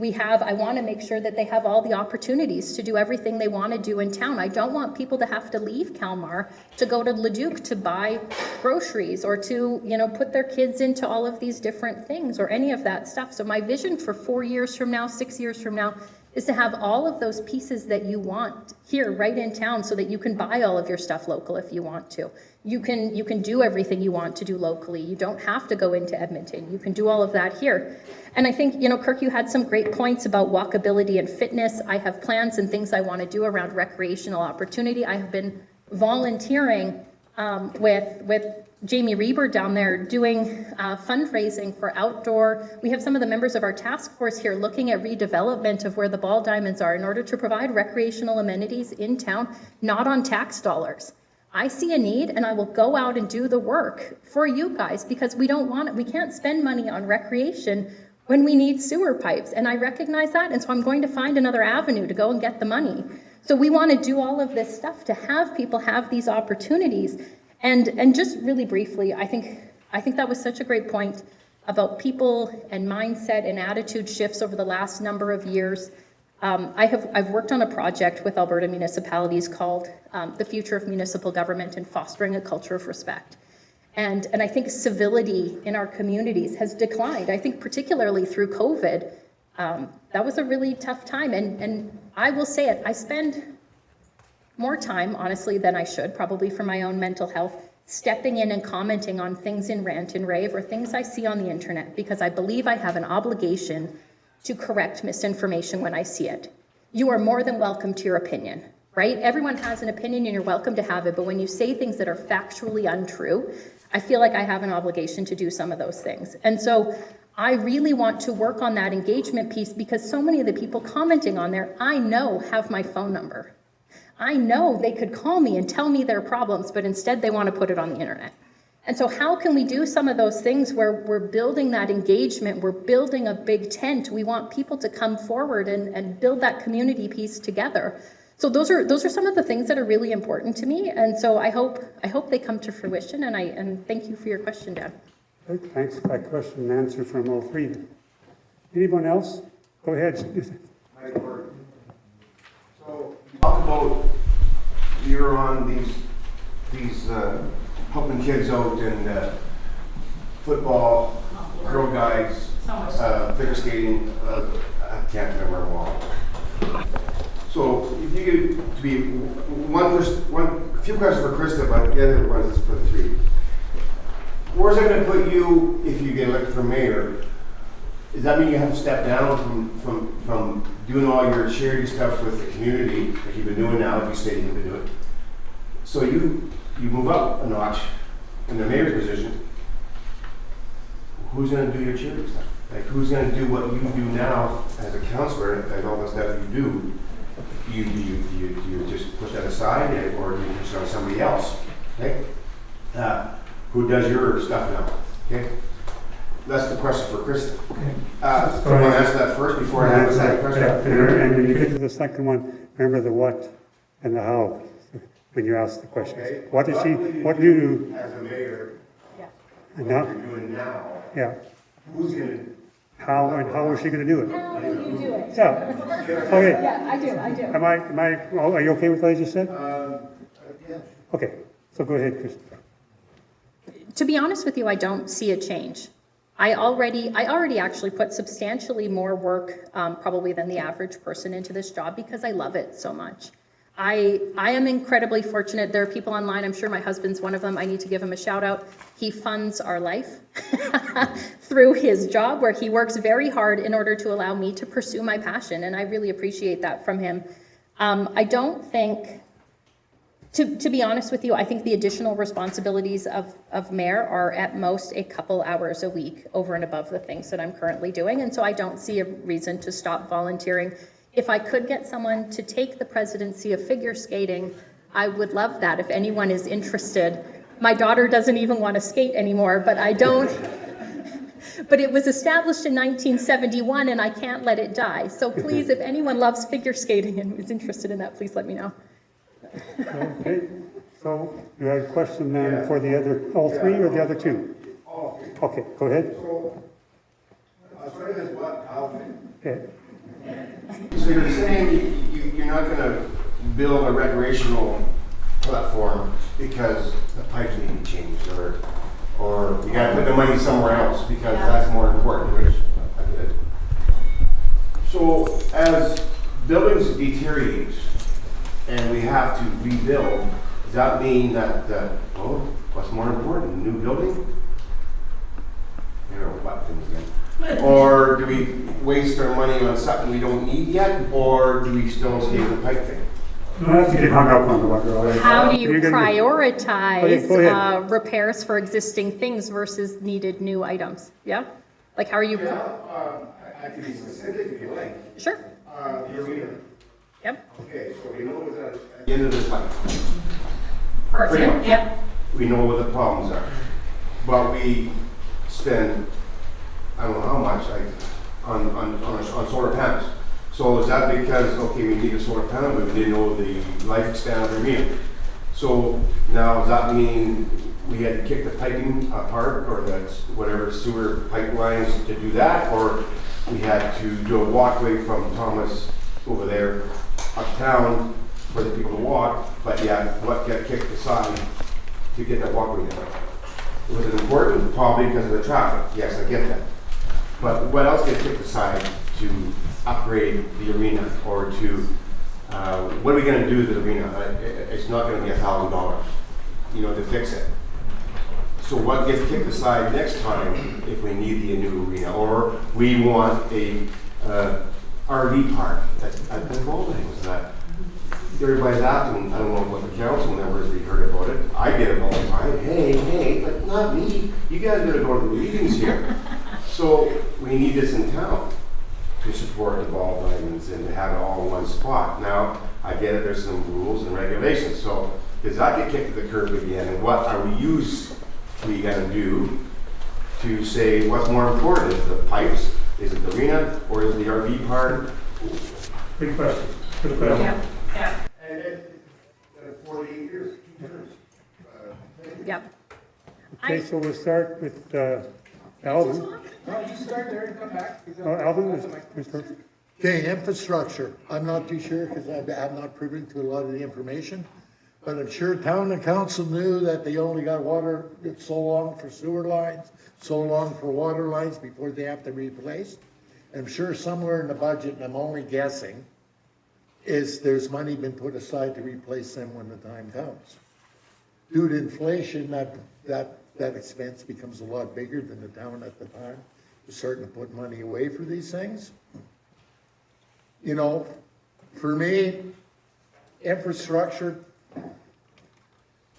I want to make sure that they have all the opportunities to do everything they want to do in town. I don't want people to have to leave Calmar to go to Leduc to buy groceries, or to, put their kids into all of these different things, or any of that stuff. So my vision for 4 years from now, 6 years from now, is to have all of those pieces that you want here right in town so that you can buy all of your stuff local if you want to. You can do everything you want to do locally. You don't have to go into Edmonton. You can do all of that here. And I think, Kirk, you had some great points about walkability and fitness. I have plans and things I want to do around recreational opportunity. I have been volunteering with Jamie Reber down there doing fundraising for outdoor. We have some of the members of our task force here looking at redevelopment of where the ball diamonds are in order to provide recreational amenities in town, not on tax dollars. I see a need and I will go out and do the work for you guys because we can't spend money on recreation when we need sewer pipes. And I recognize that. And so I'm going to find another avenue to go and get the money. So we want to do all of this stuff to have people have these opportunities. And just really briefly, I think that was such a great point about people and mindset and attitude shifts over the last number of years. I've worked on a project with Alberta municipalities called The Future of Municipal Government and Fostering a Culture of Respect. And I think civility in our communities has declined. I think particularly through COVID, that was a really tough time. And I will say it, I spend more time, honestly, than I should, probably for my own mental health, stepping in and commenting on things in rant and rave or things I see on the internet, because I believe I have an obligation to correct misinformation when I see it. You are more than welcome to your opinion, right? Everyone has an opinion and you're welcome to have it, but when you say things that are factually untrue, I feel like I have an obligation to do some of those things. And so I really want to work on that engagement piece because so many of the people commenting on there, I know have my phone number. I know they could call me and tell me their problems, but instead they want to put it on the internet. And so how can we do some of those things where we're building that engagement, we're building a big tent, we want people to come forward and build that community piece together. So those are some of the things that are really important to me. And so I hope they come to fruition, and thank you for your question, Dan. Great, thanks for that question and answer from all three. Anyone else? Go ahead. So talk about you're on these helping kids out in football, girl guides, figure skating. I can't remember them all. So if you could to be a few questions for Krista, but the other ones is for the three. Where's that going to put you if you get elected for mayor? Does that mean you have to step down from doing all your charity stuff with the community like you've been doing now, like you stated you've been doing? So you move up a notch in the mayor's position. Who's going to do your charity stuff? Like who's going to do what you do now as a councillor and all the stuff you do? Do you just push that aside, or do you push it on somebody else? Okay, who does your stuff now? Okay. That's the question for Krista. Okay. So I want to answer that first before I have the second question. Yeah, and when you get to the second one, remember the what and the how when you ask the questions. Okay. What do you do? As a mayor, and what you're doing now, yeah. Who's going to how is she going to do it? How will you do it? Yeah. Okay. Yeah, I do. Are you okay with what I just said? yeah. Okay. So go ahead, Krista. To be honest with you, I don't see a change. I already actually put substantially more work probably than the average person into this job because I love it so much. I am incredibly fortunate. There are people online, I'm sure my husband's one of them. I need to give him a shout out. He funds our life through his job where he works very hard in order to allow me to pursue my passion. And I really appreciate that from him. I don't think, to be honest with you, I think the additional responsibilities of mayor are at most a couple hours a week over and above the things that I'm currently doing. And so I don't see a reason to stop volunteering. If I could get someone to take the presidency of figure skating, I would love that if anyone is interested. My daughter doesn't even want to skate anymore, but I don't. But it was established in 1971 and I can't let it die. So please, if anyone loves figure skating and is interested in that, please let me know. Okay. So you had a question then for the other, all three or the other two? All three. Okay, go ahead. So, I was wondering is what Alvin. Okay. So you're saying you're not going to build a recreational platform because the pipes need to be changed, or you got to put the money somewhere else because that's more important, which I get it. So as buildings deteriorate and we have to rebuild, does that mean that, well, what's more important, a new building? There are what things again. Or do we waste our money on something we don't need yet, or do we still stay with the pipe thing? Don't have to get hung up on the water. How do you You're gonna- prioritize Go ahead. repairs for existing things versus needed new items? Yeah? Like how are you? I can be specific if you like. Sure. The arena. Yep. Okay, so we know what's at the end of the pipe. Pretty much. Yep. We know what the problems are. But we spend, I don't know how much, on solar panels. So is that because, okay, we need a solar panel, but we didn't know the lifespan of the arena? So now does that mean we had to kick the piping apart, or the whatever sewer pipelines to do that, or we had to do a walkway from Thomas over there uptown for the people to walk, but yeah, what got kicked aside to get that walkway done? Was it important? Probably because of the traffic. Yes, I get that. But what else gets kicked aside to upgrade the arena, or to what are we going to do to the arena? It's not going to be $1,000, you know, to fix it. So what gets kicked aside next time if we need the new arena, or we want a RV park? I've been involved in that. Everybody's asking, I don't know what the council members we heard about it. I get it all the time. Hey, but not me. You guys got to go to the meetings here. So we need this in town to support the ball diamonds and to have it all in one spot. Now, I get it, there's some rules and regulations. So does that get kicked to the curb again? And what are we going to do to say what's more important? Is it the pipes? Is it the arena? Or is it the RV park? Good question. Good question. Yeah. And then 48 years, 2 terms. Yep. Okay, so we'll start with Alvin. No, you start there and come back. Alvin is first. Okay, infrastructure. I'm not too sure because I'm not privy to a lot of the information. But I'm sure town and council knew that they only got water so long for sewer lines, so long for water lines before they have to replace. I'm sure somewhere in the budget, and I'm only guessing, is there's money been put aside to replace them when the time comes. Due to inflation, that expense becomes a lot bigger than the town at the time. We're starting to put money away for these things. You know, for me, infrastructure,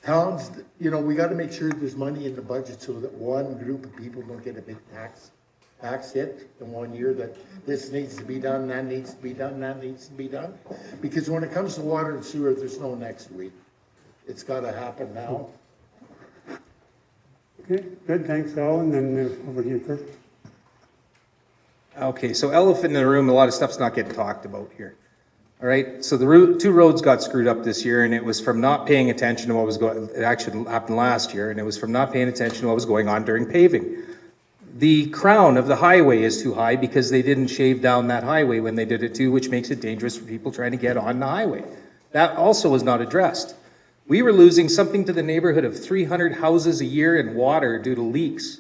towns, you know, we got to make sure there's money in the budget so that one group of people don't get a big tax hit in 1 year, that this needs to be done, that needs to be done, that needs to be done. Because when it comes to water and sewer, there's no next week. It's got to happen now. Okay, good, thanks, Alan, and over to you, Kirk. Okay, so elephant in the room, a lot of stuff's not getting talked about here. All right, so the two roads got screwed up this year, and it was from not paying attention to what was going, it actually happened last year, and it was from not paying attention to what was going on during paving. The crown of the highway is too high because they didn't shave down that highway when they did it too, which makes it dangerous for people trying to get on the highway. That also was not addressed. We were losing something to the neighborhood of 300 houses a year in water due to leaks,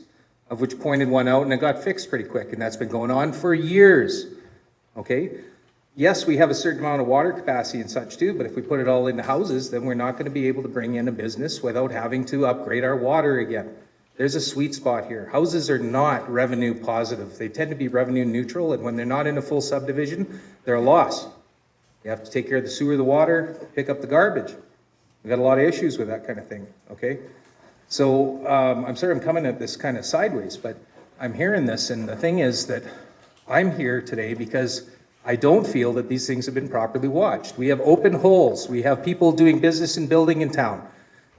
of which pointed one out, and it got fixed pretty quick, and that's been going on for years, okay? Yes, we have a certain amount of water capacity and such too, but if we put it all into houses, then we're not going to be able to bring in a business without having to upgrade our water again. There's a sweet spot here. Houses are not revenue positive. They tend to be revenue neutral, and when they're not in a full subdivision, they're a loss. You have to take care of the sewer, the water, pick up the garbage. We've got a lot of issues with that kind of thing, okay? So I'm sorry I'm coming at this kind of sideways, but I'm hearing this, and the thing is that I'm here today because I don't feel that these things have been properly watched. We have open holes. We have people doing business and building in town.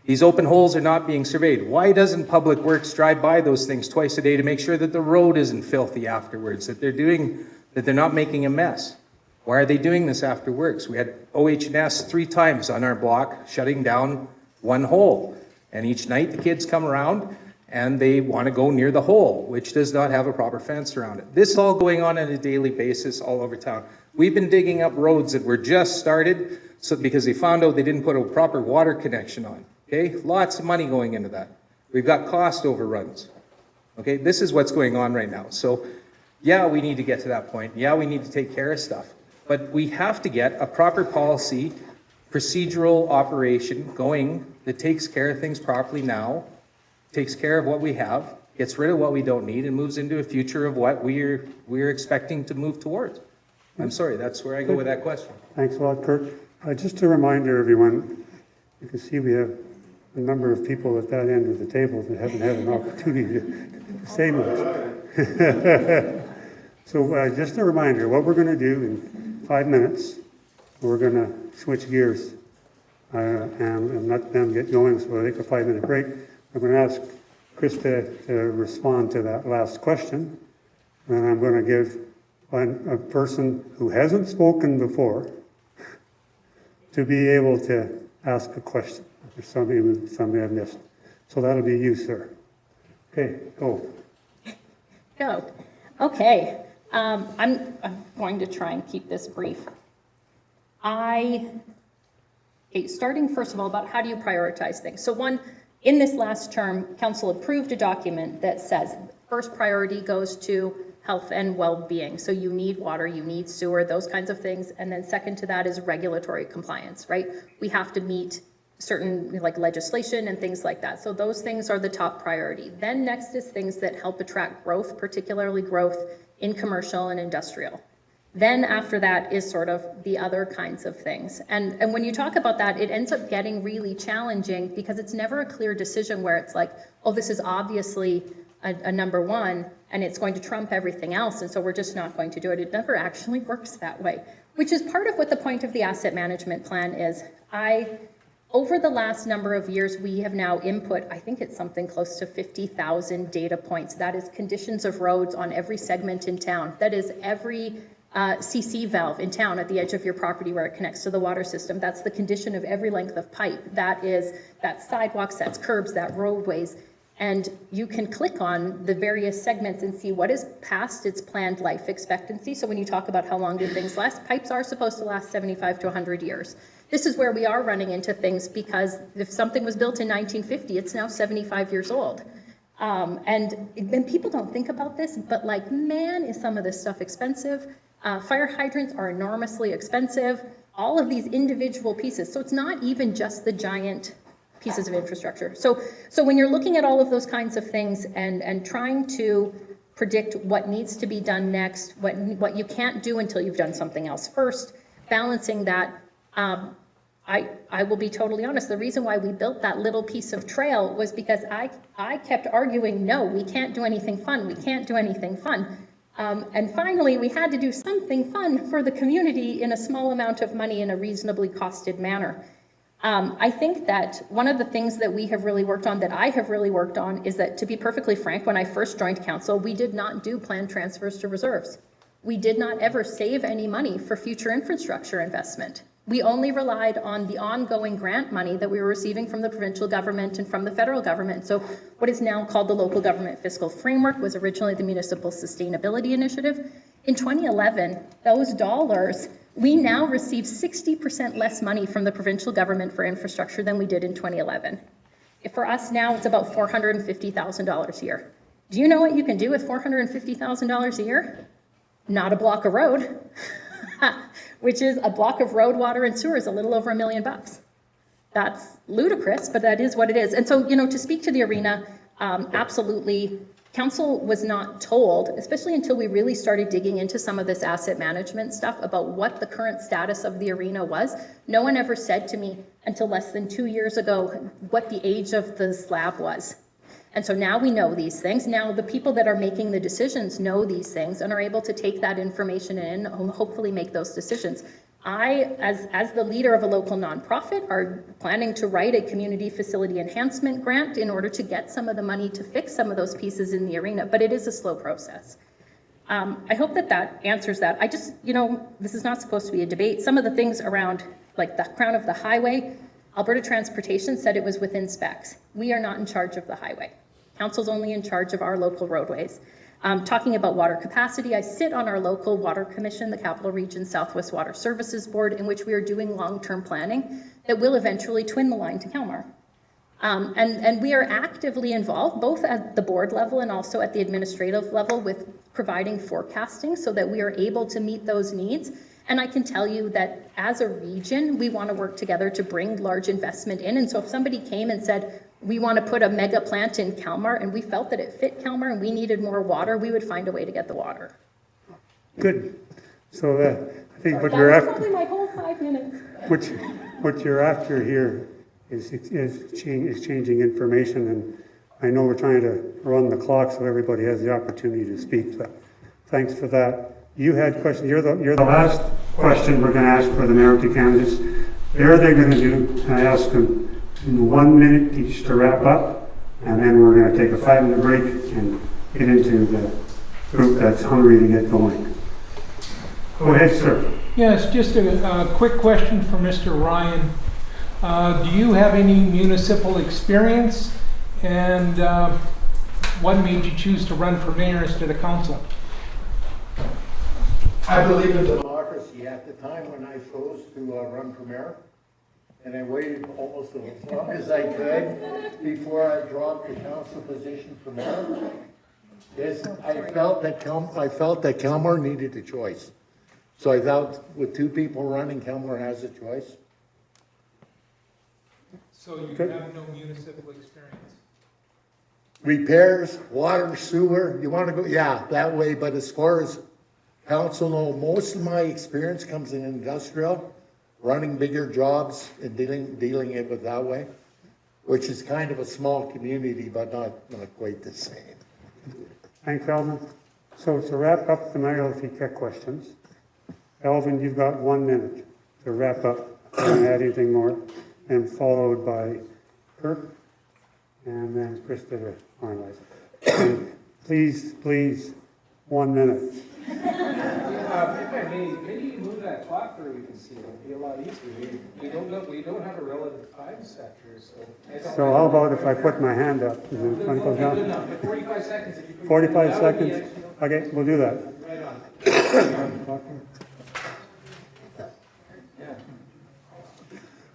These open holes are not being surveyed. Why doesn't Public Works drive by those things twice a day to make sure that the road isn't filthy afterwards, that they're not making a mess? Why are they doing this after works? We had OH&S 3 times on our block shutting down one hole. And each night the kids come around and they want to go near the hole, which does not have a proper fence around it. This is all going on a daily basis all over town. We've been digging up roads that were just started because they found out they didn't put a proper water connection on. Okay, lots of money going into that. We've got cost overruns. Okay, this is what's going on right now. So yeah, we need to get to that point. Yeah, we need to take care of stuff. but we have to get a proper policy, procedural operation going that takes care of things properly now, takes care of what we have, gets rid of what we don't need, and moves into a future of what we're expecting to move towards. I'm sorry, that's where I go with that question. Thanks a lot, Kirk. Just a reminder, everyone, you can see we have a number of people at that end of the table that haven't had an opportunity to say much. So just a reminder, what we're going to do in 5 minutes, we're going to switch gears and let them get going, so we'll take a 5-minute break. I'm going to ask Krista to respond to that last question, and I'm going to give a person who hasn't spoken before to be able to ask a question. There's something I've missed. So that'll be you, sir. Okay, go. Go. Okay. I'm going to try and keep this brief. Starting first of all about how do you prioritize things. So one, in this last term, council approved a document that says first priority goes to health and well-being. So you need water, you need sewer, those kinds of things. And then second to that is regulatory compliance, right? We have to meet certain like legislation and things like that. So those things are the top priority. Then next is things that help attract growth, particularly growth in commercial and industrial. Then after that is sort of the other kinds of things. And when you talk about that, it ends up getting really challenging because it's never a clear decision where it's like, oh, this is obviously a number one and it's going to trump everything else, and so we're just not going to do it. It never actually works that way, which is part of what the point of the asset management plan is. Over the last number of years, we have now input, I think it's something close to 50,000 data points. That is conditions of roads on every segment in town. That is every CC valve in town at the edge of your property where it connects to the water system. That's the condition of every length of pipe. That's sidewalks, that's curbs, that roadways. And you can click on the various segments and see what is past its planned life expectancy. So when you talk about how long do things last, pipes are supposed to last 75 to 100 years. This is where we are running into things because if something was built in 1950, it's now 75 years old. And people don't think about this, but like, man, is some of this stuff expensive. Fire hydrants are enormously expensive. All of these individual pieces. So it's not even just the giant pieces of infrastructure. So when you're looking at all of those kinds of things and trying to predict what needs to be done next, what you can't do until you've done something else first, balancing that, I will be totally honest, the reason why we built that little piece of trail was because I kept arguing, no, we can't do anything fun, we can't do anything fun. And finally, we had to do something fun for the community in a small amount of money in a reasonably costed manner. I think that one of the things that we have really worked on, that I have really worked on, is that, to be perfectly frank, when I first joined council, we did not do planned transfers to reserves. We did not ever save any money for future infrastructure investment. We only relied on the ongoing grant money that we were receiving from the provincial government and from the federal government. So what is now called the Local Government Fiscal Framework was originally the Municipal Sustainability Initiative. In 2011, those dollars, we now receive 60% less money from the provincial government for infrastructure than we did in 2011. For us now, it's about $450,000 a year. Do you know what you can do with $450,000 a year? Not a block of road. Which is a block of road, water, and sewer is a little over $1 million. That's ludicrous, but that is what it is. And so, to speak to the arena, absolutely, council was not told, especially until we really started digging into some of this asset management stuff about what the current status of the arena was. No one ever said to me until less than 2 years ago what the age of the slab was. And so now we know these things. Now the people that are making the decisions know these things and are able to take that information in and hopefully make those decisions. I, as the leader of a local nonprofit, are planning to write a community facility enhancement grant in order to get some of the money to fix some of those pieces in the arena, but it is a slow process. I hope that answers that. I just, this is not supposed to be a debate. Some of the things around, like the crown of the highway, Alberta Transportation said it was within specs. We are not in charge of the highway. Council's only in charge of our local roadways. Talking about water capacity, I sit on our local water commission, the Capital Region Southwest Water Services Board, in which we are doing long-term planning that will eventually twin the line to Calmar. And we are actively involved, both at the board level and also at the administrative level, with providing forecasting so that we are able to meet those needs And I can tell you that as a region, we want to work together to bring large investment in. And so if somebody came and said, we want to put a mega plant in Calmar, and we felt that it fit Calmar and we needed more water, we would find a way to get the water. Good. So I think what That you're was after, probably my whole 5 minutes. what you're after here is changing information, and I know we're trying to run the clock so everybody has the opportunity to speak, but thanks for that. You had questions. You're the last question we're going to ask for the mayoralty candidates. They're going to do, I ask them in 1 minute each to wrap up, and then we're going to take a 5-minute break and get into the group that's hungry to get going. Go ahead, sir. Yes, just a quick question for Mr. Ryan. Do you have any municipal experience, and what made you choose to run for mayor instead of council? I believe in democracy. At the time when I chose to run for mayor, and I waited almost as long as I could before I dropped the council position for mayor, I felt that Calmar needed a choice. So I thought with 2 people running, Calmar has a choice. So you have no municipal experience? Repairs, water, sewer, you want to go, yeah, that way, but as far as council, no, most of my experience comes in industrial, running bigger jobs and dealing it with that way, which is kind of a small community, but not quite the same. Thanks, Alvin. So to wrap up the mayoralty questions, Alvin, you've got 1 minute to wrap up. Don't add anything more, and followed by Kirk, and then Krista to finalize. And please, 1 minute. If I may, maybe move that clock where we can see it. It'd be a lot easier. We don't have a relative time sector, so. So how about if I put my hand up? Is it going to go Good down? enough. 45 seconds. If you put 45 that would be seconds? excellent. Okay, we'll do that. Right on. Yeah.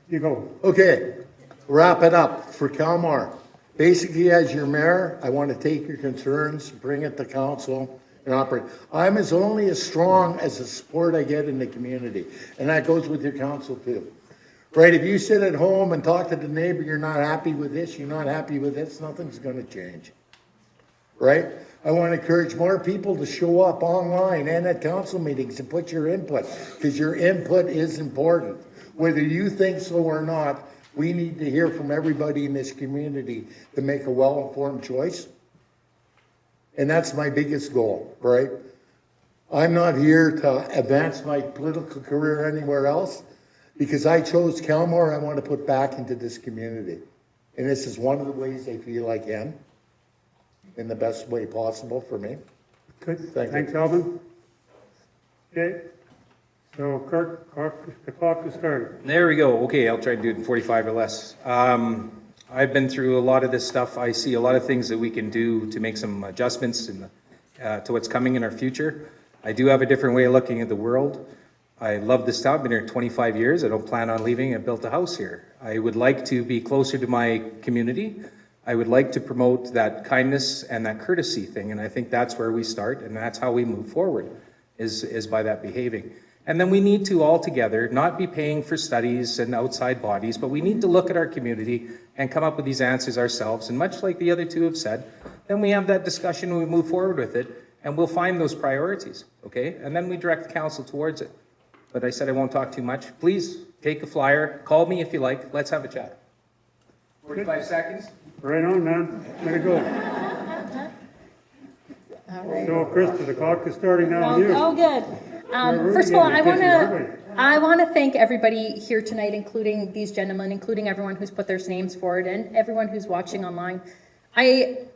You go. Okay, wrap it up for Calmar. Basically, as your mayor, I want to take your concerns, bring it to council, and operate. I'm only as strong as the support I get in the community, and that goes with your council too. Right, if you sit at home and talk to the neighbor, you're not happy with this, you're not happy with this, nothing's gonna change. Right? I want to encourage more people to show up online and at council meetings and put your input, because your input is important. Whether you think so or not, we need to hear from everybody in this community to make a well-informed choice. And that's my biggest goal, right? I'm not here to advance my political career anywhere else, because I chose Calmar. I want to put back into this community. And this is one of the ways I feel I can, in the best way possible for me. Good. Thank you. Thanks, Alvin. Okay. So Kirk, the clock is started. There we go. Okay, I'll try to do it in 45 or less. I've been through a lot of this stuff. I see a lot of things that we can do to make some adjustments to what's coming in our future. I do have a different way of looking at the world. I love this town. I've been here 25 years. I don't plan on leaving. I built a house here. I would like to be closer to my community. I would like to promote that kindness and that courtesy thing, and I think that's where we start, and that's how we move forward, is by that behaving. And then we need to all together not be paying for studies and outside bodies, but we need to look at our community and come up with these answers ourselves. And much like the other two have said, then we have that discussion and we move forward with it, and we'll find those priorities, okay? And then we direct the council towards it. But I said I won't talk too much. Please take a flyer, call me if you like, let's have a chat. 45 seconds. Right on, man. Way to go. So, Krista, the clock is starting now on you. Oh, good. First of all, I want to thank everybody here tonight, including these gentlemen, including everyone who's put their names forward, and everyone who's watching online.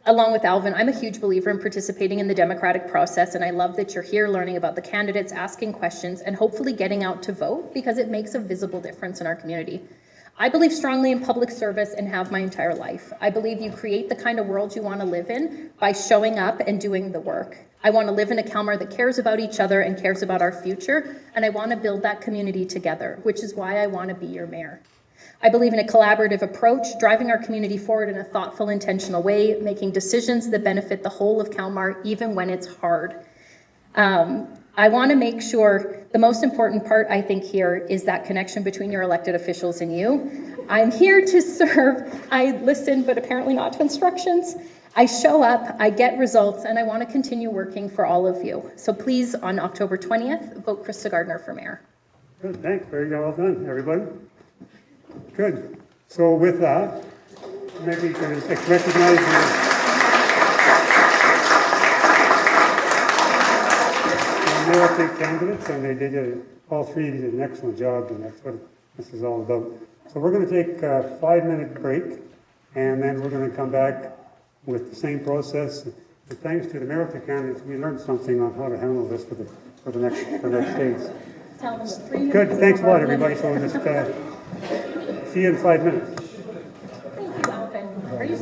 Along with Alvin, I'm a huge believer in participating in the democratic process, and I love that you're here learning about the candidates, asking questions, and hopefully getting out to vote, because it makes a visible difference in our community. I believe strongly in public service and have my entire life. I believe you create the kind of world you want to live in by showing up and doing the work. I want to live in a Calmar that cares about each other and cares about our future, and I want to build that community together, which is why I want to be your mayor. I believe in a collaborative approach, driving our community forward in a thoughtful, intentional way, making decisions that benefit the whole of Calmar, even when it's hard. I want to make sure, the most important part, I think, here is that connection between your elected officials and you. I'm here to serve. I listen, but apparently not to instructions. I show up, I get results, and I want to continue working for all of you. So please, on October 20th, vote Krista Gardner for mayor. Good, thanks, very well done, everybody. Good, so with that, maybe you can recognize the mayoral candidates, and they did, all three did an excellent job, and that's what this is all about. So we're going to take a 5-minute break, and then we're going to come back with the same process. And thanks to the mayoral candidates, we learned something on how to handle this for the next days. Tell them 3 minutes. Good, thanks a lot, everybody. So just see you in 5 minutes. Thank you, Alvin. Are you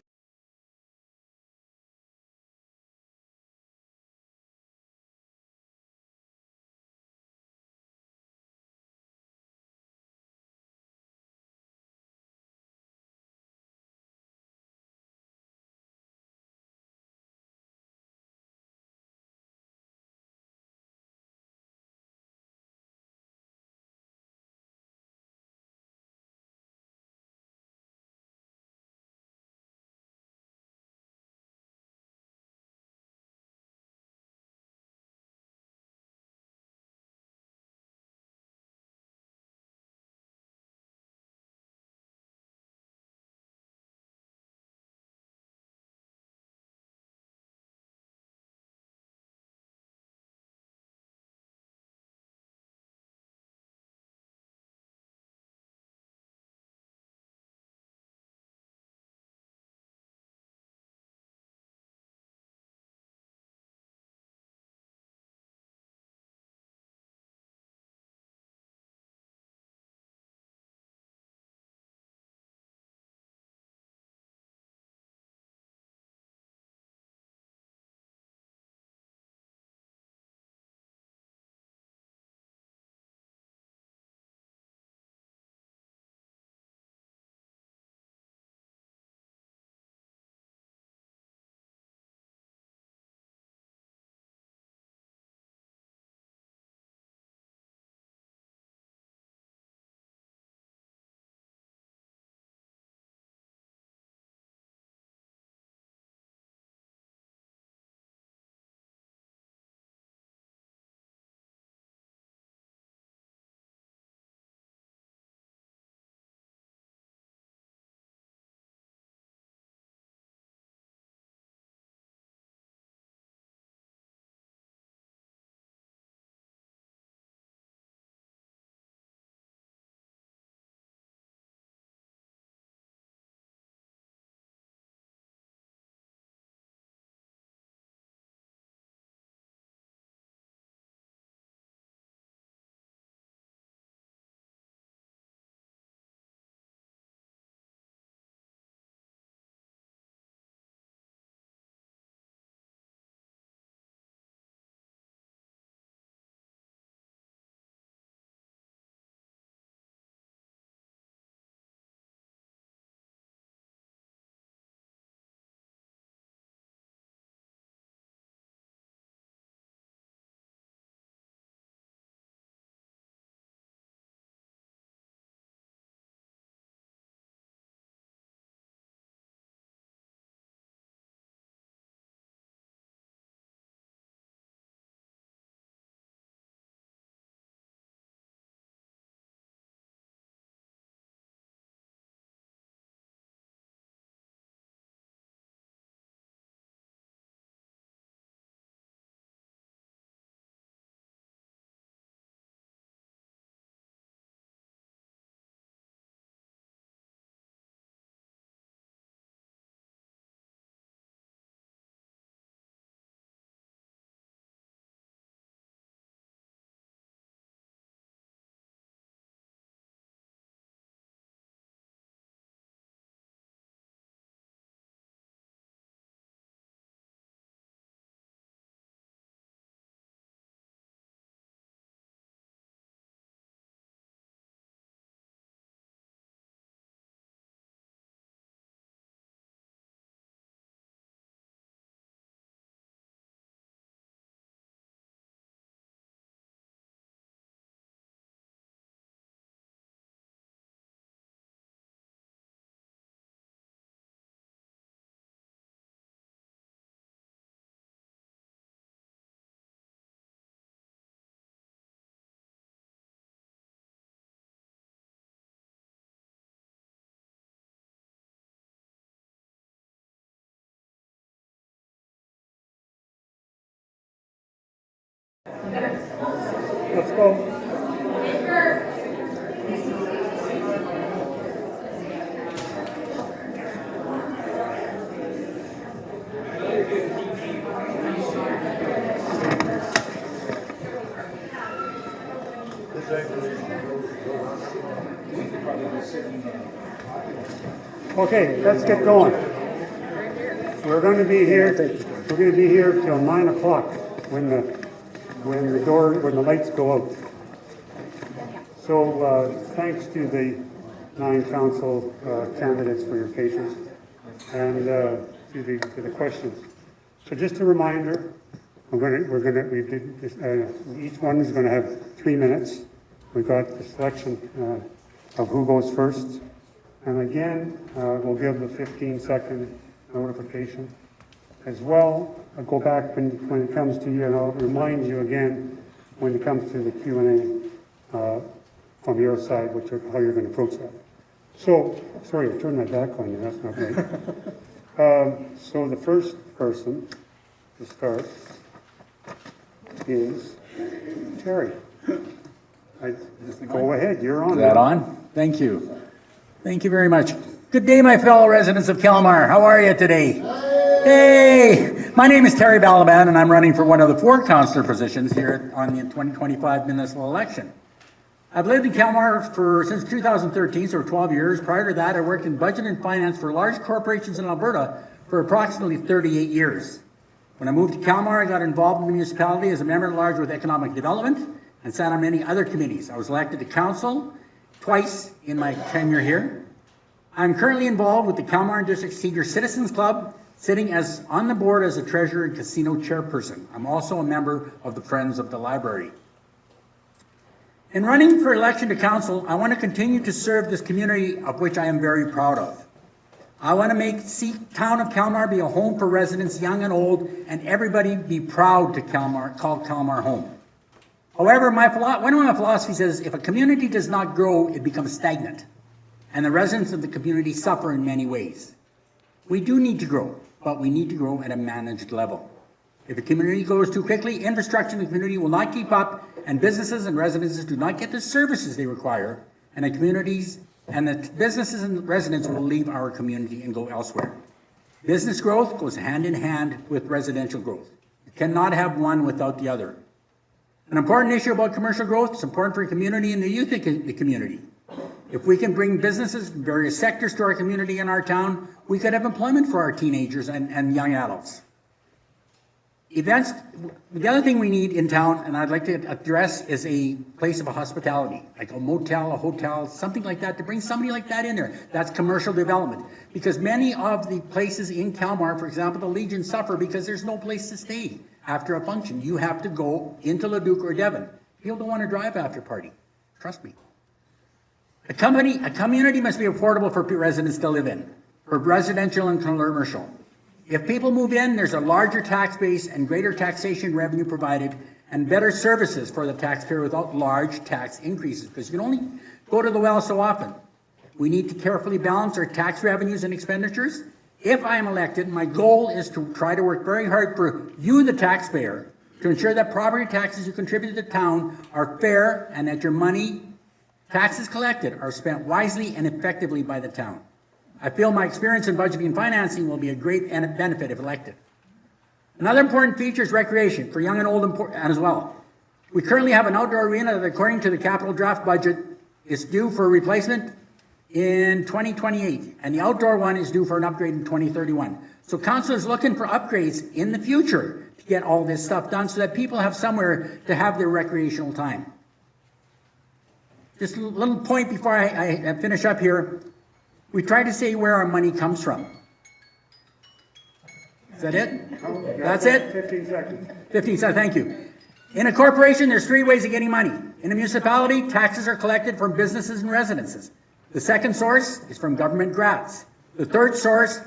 Let's go. Okay, let's get going. We're going to be here till 9 o'clock when the lights go out. So thanks to the 9 council candidates for your patience and to the questions. So just a reminder, each one is going to have 3 minutes. We got the selection of who goes first. And again, we'll give the 15-second notification. As well, I'll go back when it comes to you, and I'll remind you again when it comes to the Q&A from your side, how you're going to approach that. So, sorry, I turned my back on you, that's not right. So the first person to start is Terry. Go ahead, you're on. Is that on? Thank you. Thank you very much. Good day, my fellow residents of Calmar. How are you today? Hey! My name is Terry Balaban, and I'm running for one of the 4 councillor positions here on the 2025 municipal election. I've lived in Calmar since 2013, so 12 years. Prior to that, I worked in budget and finance for large corporations in Alberta for approximately 38 years. When I moved to Calmar, I got involved in the municipality as a member at large with economic development and sat on many other committees. I was elected to council twice in my tenure here. I'm currently involved with the Calmar District Senior Citizens Club, sitting on the board as a treasurer and casino chairperson. I'm also a member of the Friends of the Library. In running for election to council, I want to continue to serve this community of which I am very proud of. I want to see Town of Calmar be a home for residents young and old, and everybody be proud to call Calmar home. However, one of my philosophies is if a community does not grow, it becomes stagnant, and the residents of the community suffer in many ways. We do need to grow, but we need to grow at a managed level. If a community grows too quickly, infrastructure in the community will not keep up, and businesses and residences do not get the services they require, and the businesses and residents will leave our community and go elsewhere. Business growth goes hand in hand with residential growth. You cannot have one without the other. An important issue about commercial growth is important for the community and the youth in the community. If we can bring businesses from various sectors to our community and our town, we could have employment for our teenagers and young adults. The other thing we need in town, and I'd like to address, is a place of hospitality, like a motel, a hotel, something like that, to bring somebody like that in there. That's commercial development. Because many of the places in Calmar, for example, the Legion, suffer because there's no place to stay after a function. You have to go into Leduc or Devon. People don't want to drive after a party. Trust me. A community must be affordable for residents to live in, for residential and commercial. If people move in, there's a larger tax base and greater taxation revenue provided and better services for the taxpayer without large tax increases, because you can only go to the well so often. We need to carefully balance our tax revenues and expenditures. If I am elected, my goal is to try to work very hard for you, the taxpayer, to ensure that property taxes you contribute to the town are fair and that your money, taxes collected, are spent wisely and effectively by the town. I feel my experience in budgeting and financing will be a great benefit if elected. Another important feature is recreation for young and old as well. We currently have an outdoor arena that, according to the capital draft budget, is due for replacement in 2028, and the outdoor one is due for an upgrade in 2031. So council is looking for upgrades in the future to get all this stuff done so that people have somewhere to have their recreational time. Just a little point before I finish up here. We try to say where our money comes from. Is that it? That's it? 15 seconds. 15 seconds, thank you. In a corporation, there's 3 ways of getting money. In a municipality, taxes are collected from businesses and residences. The second source is from government grants. The third source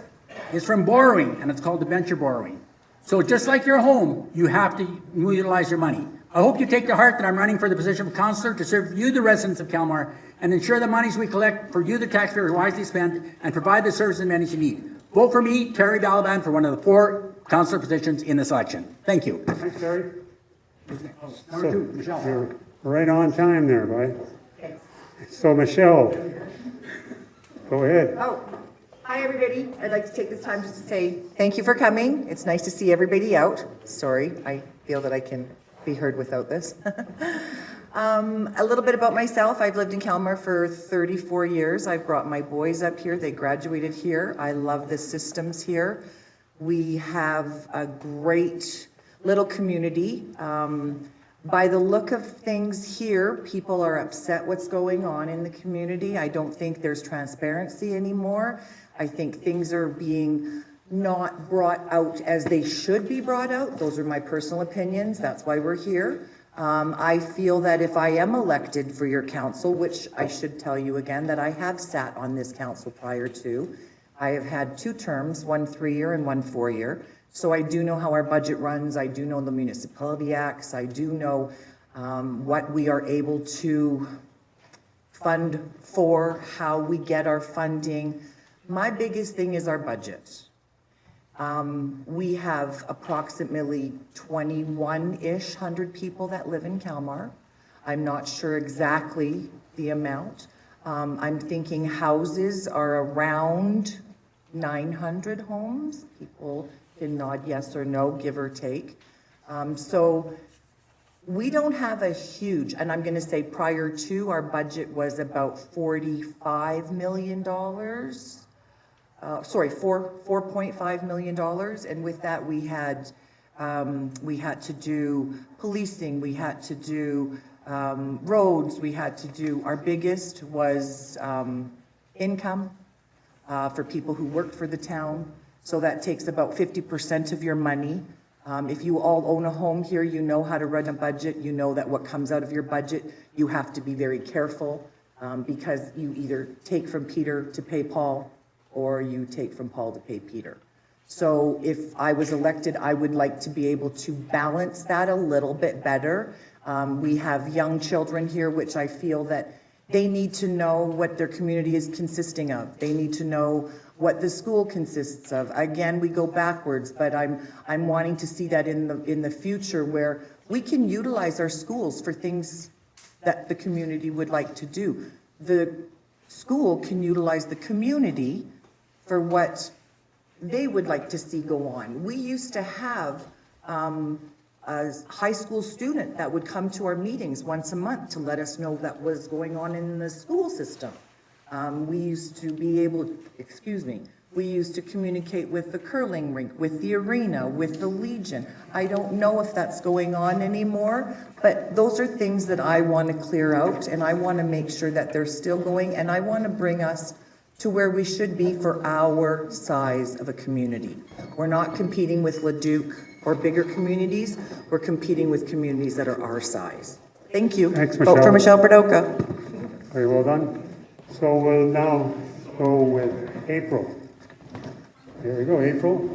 is from borrowing, and it's called debenture borrowing. So just like your home, you have to utilize your money. I hope you take to heart that I'm running for the position of councillor to serve you, the residents of Calmar, and ensure the monies we collect for you, the taxpayer, are wisely spent and provide the services and amenities you need. Vote for me, Terry Balaban, for one of the 4 councillor positions in this election. Thank you. Thanks, Terry. Number 2, Michelle. Right on time there, bud. So Michelle, go ahead. Oh, hi, everybody. I'd like to take this time just to say thank you for coming. It's nice to see everybody out. Sorry, I feel that I can be heard without this. A little bit about myself. I've lived in Calmar for 34 years. I've brought my boys up here. They graduated here. I love the systems here. We have a great little community. By the look of things here, people are upset what's going on in the community. I don't think there's transparency anymore. I think things are being not brought out as they should be brought out. Those are my personal opinions. That's why we're here. I feel that if I am elected for your council, which I should tell you again, that I have sat on this council prior to, I have had 2 terms, one 3-year and one 4-year. So I do know how our budget runs. I do know the municipality acts. I do know what we are able to fund for, how we get our funding. My biggest thing is our budget. We have approximately 21-ish hundred people that live in Calmar. I'm not sure exactly the amount. I'm thinking houses are around 900 homes. People can nod yes or no, give or take. So we don't have a huge, and I'm going to say prior to, our budget was about $45 million. $4.5 million. And with that, we had to do policing, we had to do roads, we had to do, our biggest was income for people who worked for the town. So that takes about 50% of your money. If you all own a home here, you know how to run a budget. You know that what comes out of your budget, you have to be very careful because you either take from Peter to pay Paul or you take from Paul to pay Peter. So if I was elected, I would like to be able to balance that a little bit better. We have young children here, which I feel that they need to know what their community is consisting of. They need to know what the school consists of. Again, we go backwards, but I'm wanting to see that in the future where we can utilize our schools for things that the community would like to do. The school can utilize the community for what they would like to see go on. We used to have a high school student that would come to our meetings once a month to let us know what was going on in the school system. We used to be able, we used to communicate with the curling rink, with the arena, with the Legion. I don't know if that's going on anymore, but those are things that I want to clear out, and I want to make sure that they're still going, and I want to bring us to where we should be for our size of a community. We're not competing with Leduc or bigger communities. We're competing with communities that are our size. Thank you. Thanks, Michelle. Vote for Michelle Perdoka. Very well done. So we'll now go with April. Here we go, April.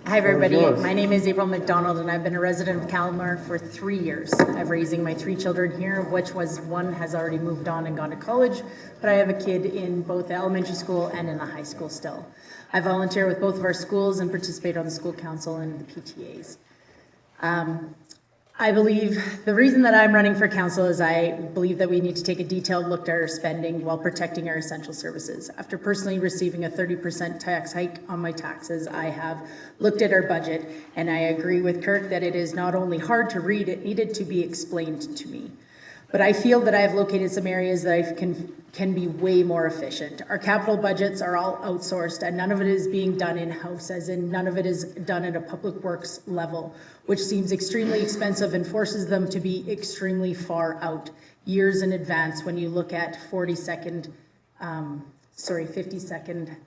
Hi, everybody. My name is April McDonald, and I've been a resident of Calmar for 3 years. I'm raising my 3 children here, of which one has already moved on and gone to college, but I have a kid in both the elementary school and in the high school still. I volunteer with both of our schools and participate on the school council and the PTAs. I believe the reason that I'm running for council is I believe that we need to take a detailed look at our spending while protecting our essential services. After personally receiving a 30% tax hike on my taxes, I have looked at our budget, and I agree with Kirk that it is not only hard to read, it needed to be explained to me. But I feel that I have located some areas that I can be way more efficient. Our capital budgets are all outsourced, and none of it is being done in-house, as in none of it is done at a public works level, which seems extremely expensive and forces them to be extremely far out, years in advance. When you look at 52nd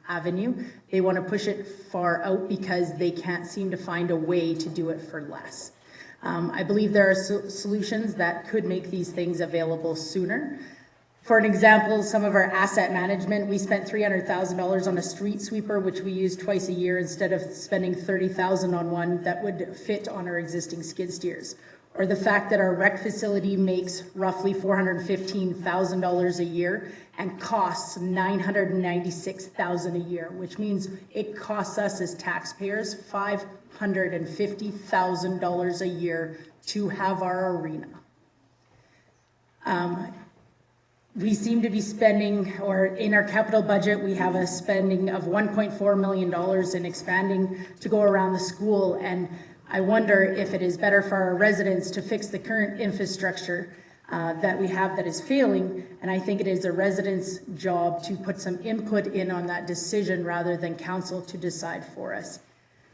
Avenue, they want to push it far out because they can't seem to find a way to do it for less. I believe there are solutions that could make these things available sooner. For an example, some of our asset management, we spent $300,000 on a street sweeper, which we use twice a year instead of spending $30,000 on one that would fit on our existing skid steers. Or the fact that our rec facility makes roughly $415,000 a year and costs $996,000 a year, which means it costs us as taxpayers $550,000 a year to have our arena. We seem to be spending, or in our capital budget, we have a spending of $1.4 million in expanding to go around the school. And I wonder if it is better for our residents to fix the current infrastructure that we have that is failing. And I think it is a resident's job to put some input in on that decision rather than council to decide for us.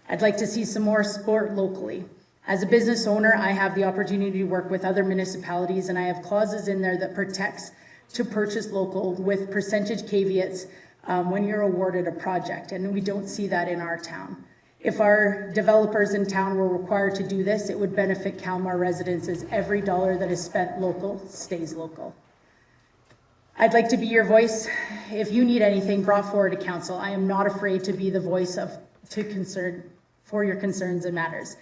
I'd like to see some more sport locally. As a business owner, I have the opportunity to work with other municipalities, and I have clauses in there that protects to purchase local with percentage caveats when you're awarded a project, and we don't see that in our town. If our developers in town were required to do this, it would benefit Calmar residents, as every dollar that is spent local stays local. I'd like to be your voice. If you need anything brought forward to council, I am not afraid to be the voice for your concerns and matters.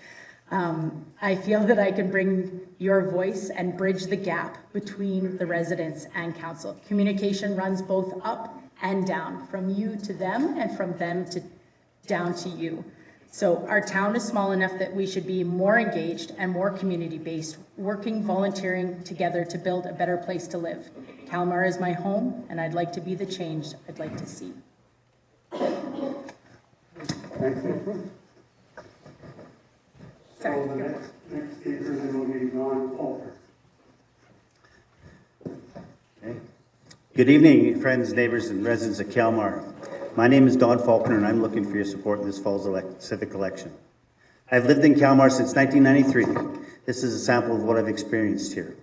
I feel that I can bring your voice and bridge the gap between the residents and council. Communication runs both up and down, from you to them and from them to down to you. So our town is small enough that we should be more engaged and more community-based, working, volunteering together to build a better place to live. Calmar is my home, and I'd like to be the change I'd like to see. Thank you. Sorry. So the next speaker then will be Don Falter. Okay. Good evening, friends, neighbors, and residents of Calmar. My name is Don Faulkner, and I'm looking for your support in this fall's civic election. I've lived in Calmar since 1993. This is a sample of what I've experienced here.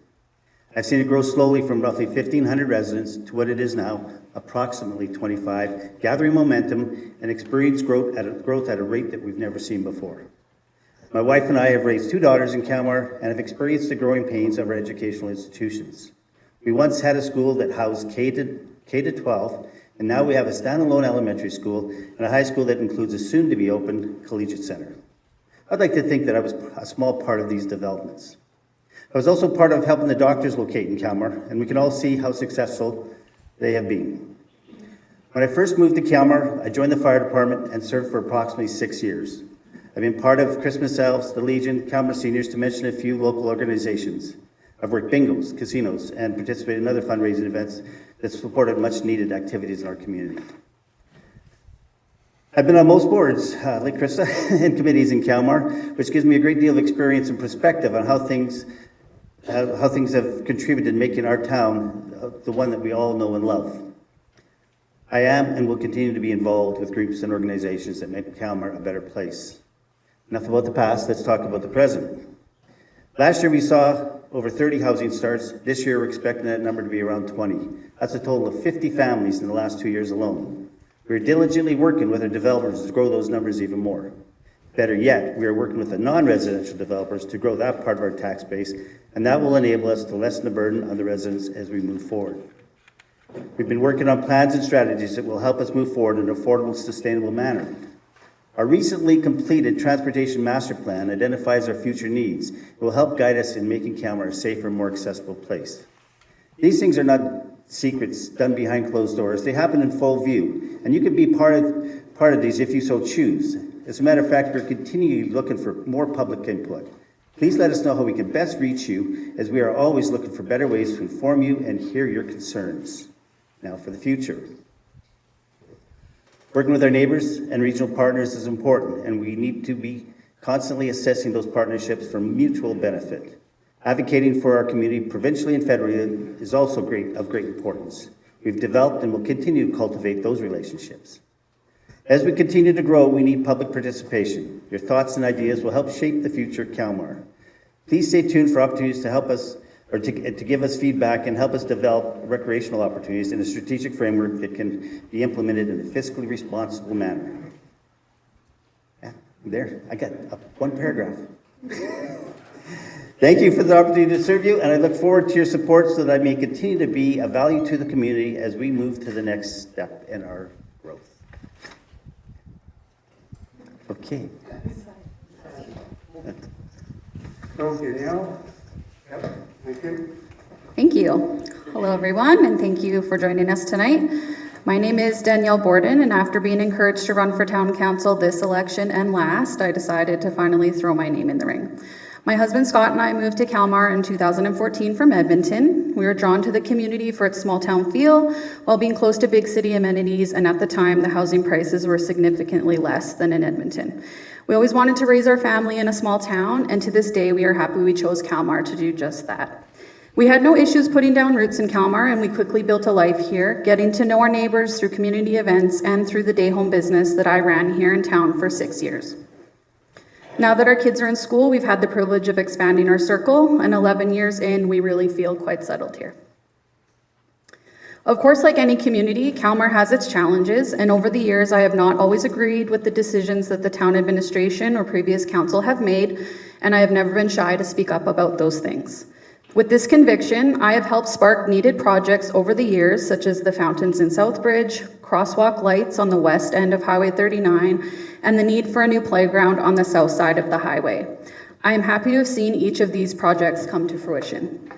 I've seen it grow slowly from roughly 1,500 residents to what it is now, approximately 25, gathering momentum and experience growth at a rate that we've never seen before. My wife and I have raised 2 daughters in Calmar and have experienced the growing pains of our educational institutions. We once had a school that housed K to 12, and now we have a standalone elementary school and a high school that includes a soon-to-be opened collegiate center. I'd like to think that I was a small part of these developments. I was also part of helping the doctors locate in Calmar, and we can all see how successful they have been. When I first moved to Calmar, I joined the fire department and served for approximately 6 years. I've been part of Christmas Elves, the Legion, Calmar Seniors, to mention a few local organizations. I've worked bingos, casinos, and participated in other fundraising events that supported much needed activities in our community. I've been on most boards, like Krista, and committees in Calmar, which gives me a great deal of experience and perspective on how things have contributed in making our town the one that we all know and love. I am and will continue to be involved with groups and organizations that make Calmar a better place. Enough about the past, let's talk about the present. Last year we saw over 30 housing starts. This year we're expecting that number to be around 20. That's a total of 50 families in the last 2 years alone. We're diligently working with our developers to grow those numbers even more. Better yet, we are working with the non-residential developers to grow that part of our tax base, and that will enable us to lessen the burden on the residents as we move forward. We've been working on plans and strategies that will help us move forward in an affordable, sustainable manner. Our recently completed Transportation Master Plan identifies our future needs. It will help guide us in making Calmar a safer, more accessible place. These things are not secrets done behind closed doors. They happen in full view, and you can be part of these if you so choose. As a matter of fact, we're continually looking for more public input. Please let us know how we can best reach you, as we are always looking for better ways to inform you and hear your concerns. Now for the future. Working with our neighbors and regional partners is important, and we need to be constantly assessing those partnerships for mutual benefit. Advocating for our community provincially and federally is also of great importance. We've developed and will continue to cultivate those relationships. As we continue to grow, we need public participation. Your thoughts and ideas will help shape the future of Calmar. Please stay tuned for opportunities to help us, or to give us feedback and help us develop recreational opportunities in a strategic framework that can be implemented in a fiscally responsible manner. Yeah, there, I got one paragraph. Thank you for the opportunity to serve you, and I look forward to your support so that I may continue to be of value to the community as we move to the next step in our growth. Okay. Okay, now. Yep. Thank you. Thank you. Hello, everyone, and thank you for joining us tonight. My name is Danielle Borden, and after being encouraged to run for town council this election and last, I decided to finally throw my name in the ring. My husband Scott and I moved to Calmar in 2014 from Edmonton. We were drawn to the community for its small town feel, while being close to big city amenities, and at the time, the housing prices were significantly less than in Edmonton. We always wanted to raise our family in a small town, and to this day, we are happy we chose Calmar to do just that. We had no issues putting down roots in Calmar, and we quickly built a life here, getting to know our neighbors through community events and through the day home business that I ran here in town for 6 years. Now that our kids are in school, we've had the privilege of expanding our circle, and 11 years in, we really feel quite settled here. Of course, like any community, Calmar has its challenges, and over the years, I have not always agreed with the decisions that the town administration or previous council have made, and I have never been shy to speak up about those things. With this conviction, I have helped spark needed projects over the years, such as the fountains in Southbridge, crosswalk lights on the west end of Highway 39, and the need for a new playground on the south side of the highway. I am happy to have seen each of these projects come to fruition.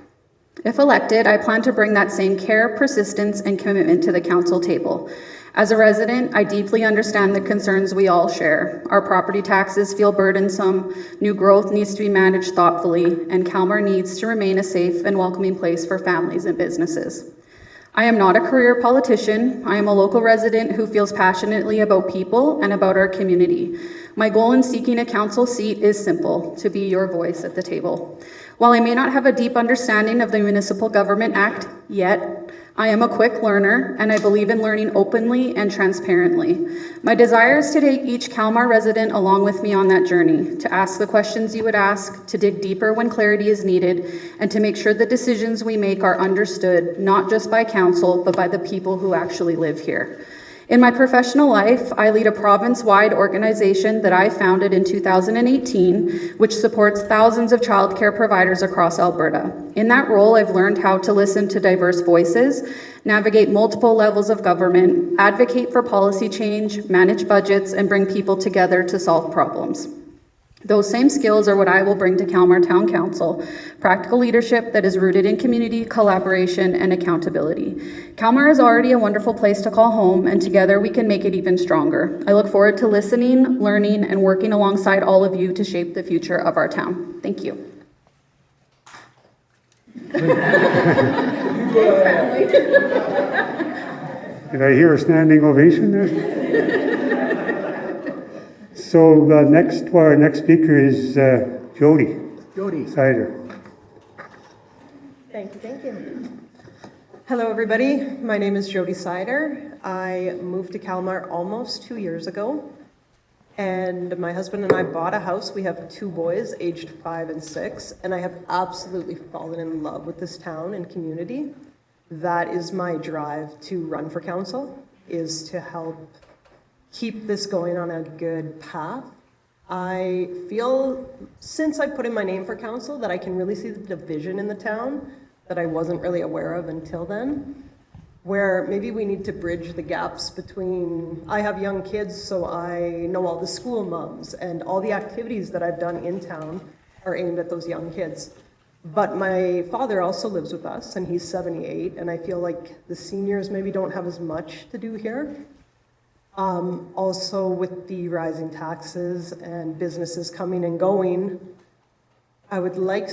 If elected, I plan to bring that same care, persistence, and commitment to the council table. As a resident, I deeply understand the concerns we all share. Our property taxes feel burdensome, new growth needs to be managed thoughtfully, and Calmar needs to remain a safe and welcoming place for families and businesses. I am not a career politician. I am a local resident who feels passionately about people and about our community. My goal in seeking a council seat is simple: to be your voice at the table. While I may not have a deep understanding of the Municipal Government Act yet, I am a quick learner, and I believe in learning openly and transparently. My desire is to take each Calmar resident along with me on that journey, to ask the questions you would ask, to dig deeper when clarity is needed, and to make sure the decisions we make are understood, not just by council, but by the people who actually live here. In my professional life, I lead a province-wide organization that I founded in 2018, which supports thousands of childcare providers across Alberta. In that role, I've learned how to listen to diverse voices, navigate multiple levels of government, advocate for policy change, manage budgets, and bring people together to solve problems. Those same skills are what I will bring to Calmar Town Council: practical leadership that is rooted in community, collaboration, and accountability. Calmar is already a wonderful place to call home, and together we can make it even stronger. I look forward to listening, learning, and working alongside all of you to shape the future of our town. Thank you. Did I hear a standing ovation there? So our next speaker is Jody Sider. Thank you. Hello, everybody. My name is Jody Sider. I moved to Calmar almost 2 years ago, and my husband and I bought a house. We have 2 boys, aged 5 and 6, and I have absolutely fallen in love with this town and community. That is my drive to run for council, is to help keep this going on a good path. I feel, since I put in my name for council, that I can really see the division in the town that I wasn't really aware of until then, where maybe we need to bridge the gaps between, I have young kids, so I know all the school moms, and all the activities that I've done in town are aimed at those young kids. But my father also lives with us, and he's 78, and I feel like the seniors maybe don't have as much to do here. Also, with the rising taxes and businesses coming and going, I would like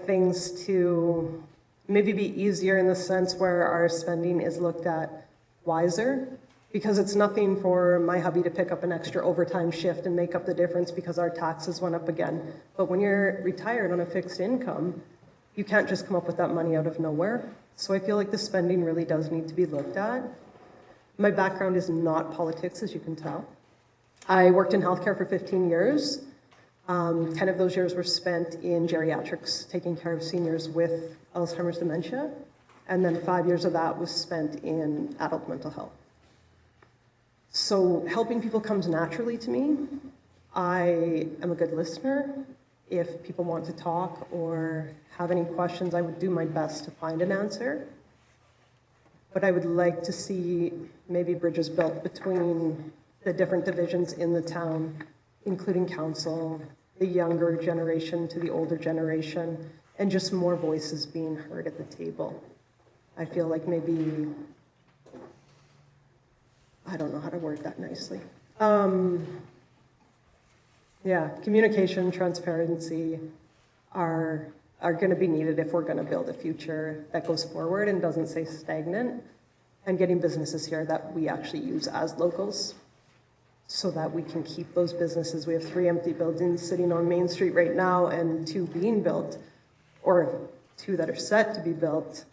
things to maybe be easier in the sense where our spending is looked at wiser, because it's nothing for my hubby to pick up an extra overtime shift and make up the difference because our taxes went up again. But when you're retired on a fixed income, you can't just come up with that money out of nowhere. So I feel like the spending really does need to be looked at. My background is not politics, as you can tell. I worked in healthcare for 15 years. 10 of those years were spent in geriatrics, taking care of seniors with Alzheimer's dementia. And then 5 years of that was spent in adult mental health. So helping people comes naturally to me. I am a good listener. If people want to talk or have any questions, I would do my best to find an answer. But I would like to see maybe bridges built between the different divisions in the town, including council, the younger generation to the older generation, and just more voices being heard at the table. I feel like maybe, I don't know how to word that nicely. Yeah, communication, transparency are going to be needed if we're going to build a future that goes forward and doesn't stay stagnant, and getting businesses here that we actually use as locals so that we can keep those businesses. We have 3 empty buildings sitting on Main Street right now and 2 being built, or 2 that are set to be built.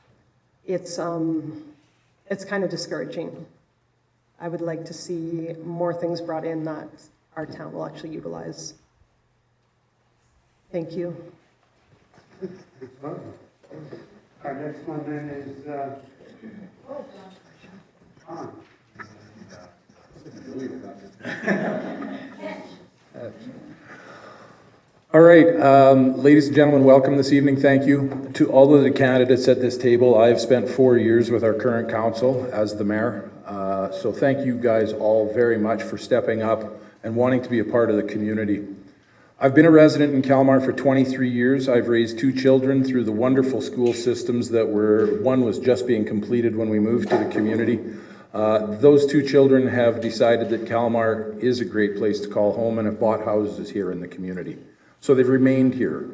It's kind of discouraging. I would like to see more things brought in that our town will actually utilize. Thank you. Our next one then is, All right, ladies and gentlemen, welcome this evening. Thank you to all of the candidates at this table. I've spent 4 years with our current council as the mayor. So thank you guys all very much for stepping up and wanting to be a part of the community. I've been a resident in Calmar for 23 years. I've raised 2 children through the wonderful school systems one was just being completed when we moved to the community. Those 2 children have decided that Calmar is a great place to call home and have bought houses here in the community. So they've remained here.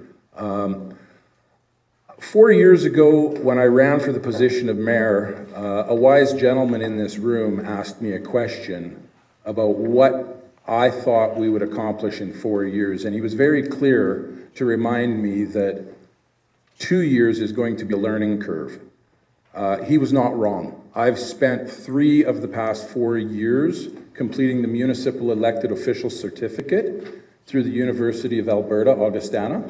4 years ago, when I ran for the position of mayor, a wise gentleman in this room asked me a question about what I thought we would accomplish in 4 years. And he was very clear to remind me that 2 years is going to be a learning curve. He was not wrong. I've spent 3 of the past 4 years completing the Municipal Elected Official Certificate through the University of Alberta, Augustana.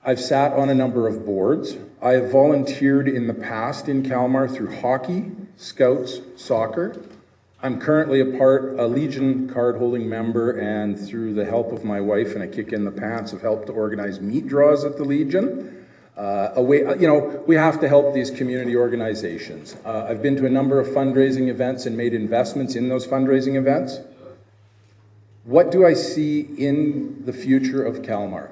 I've sat on a number of boards. I have volunteered in the past in Calmar through hockey, scouts, soccer. I'm currently a Legion card-holding member, and through the help of my wife and a kick in the pants, have helped to organize meat draws at the Legion. We have to help these community organizations. I've been to a number of fundraising events and made investments in those fundraising events. What do I see in the future of Calmar?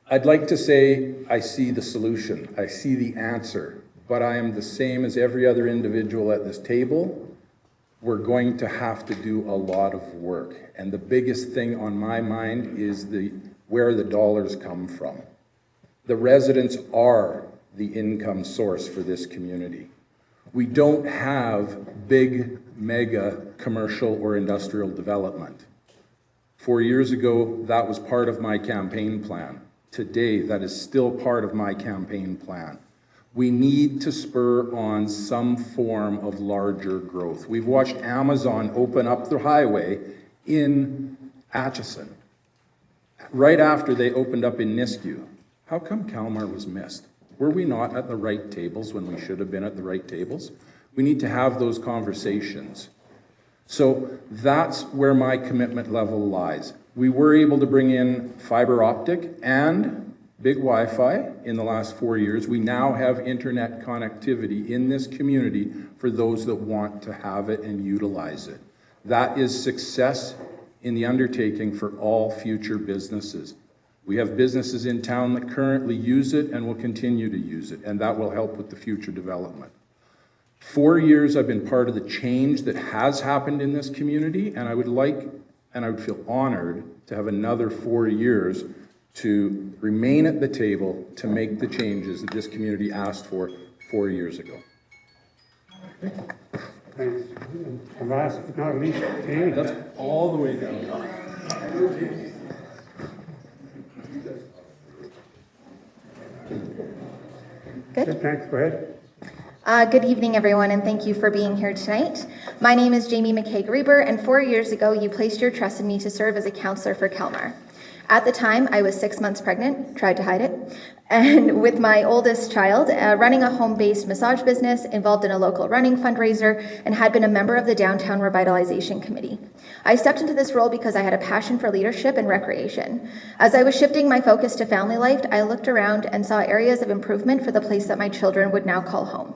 I'd like to say I see the solution, I see the answer, but I am the same as every other individual at this table. We're going to have to do a lot of work. And the biggest thing on my mind is where the dollars come from. The residents are the income source for this community. We don't have big, mega commercial or industrial development. 4 years ago, that was part of my campaign plan. Today, that is still part of my campaign plan. We need to spur on some form of larger growth. We've watched Amazon open up the highway in Atchison, right after they opened up in Nisku. How come Calmar was missed? Were we not at the right tables when we should have been at the right tables? We need to have those conversations. So that's where my commitment level lies. We were able to bring in fiber optic and big Wi-Fi in the last 4 years. We now have internet connectivity in this community for those that want to have it and utilize it. That is success in the undertaking for all future businesses. We have businesses in town that currently use it and will continue to use it, and that will help with the future development. 4 years I've been part of the change that has happened in this community, and I would feel honored to have another 4 years to remain at the table to make the changes that this community asked for 4 years ago. thanks. And last but not least, Jamie. That's all the way down. Good. Thanks, go ahead. Good evening, everyone, and thank you for being here tonight. My name is Jamie McKay-Gruber, and 4 years ago, you placed your trust in me to serve as a counselor for Calmar. At the time, I was 6 months pregnant, tried to hide it, and with my oldest child, running a home-based massage business, involved in a local running fundraiser, and had been a member of the Downtown Revitalization Committee. I stepped into this role because I had a passion for leadership and recreation. As I was shifting my focus to family life, I looked around and saw areas of improvement for the place that my children would now call home.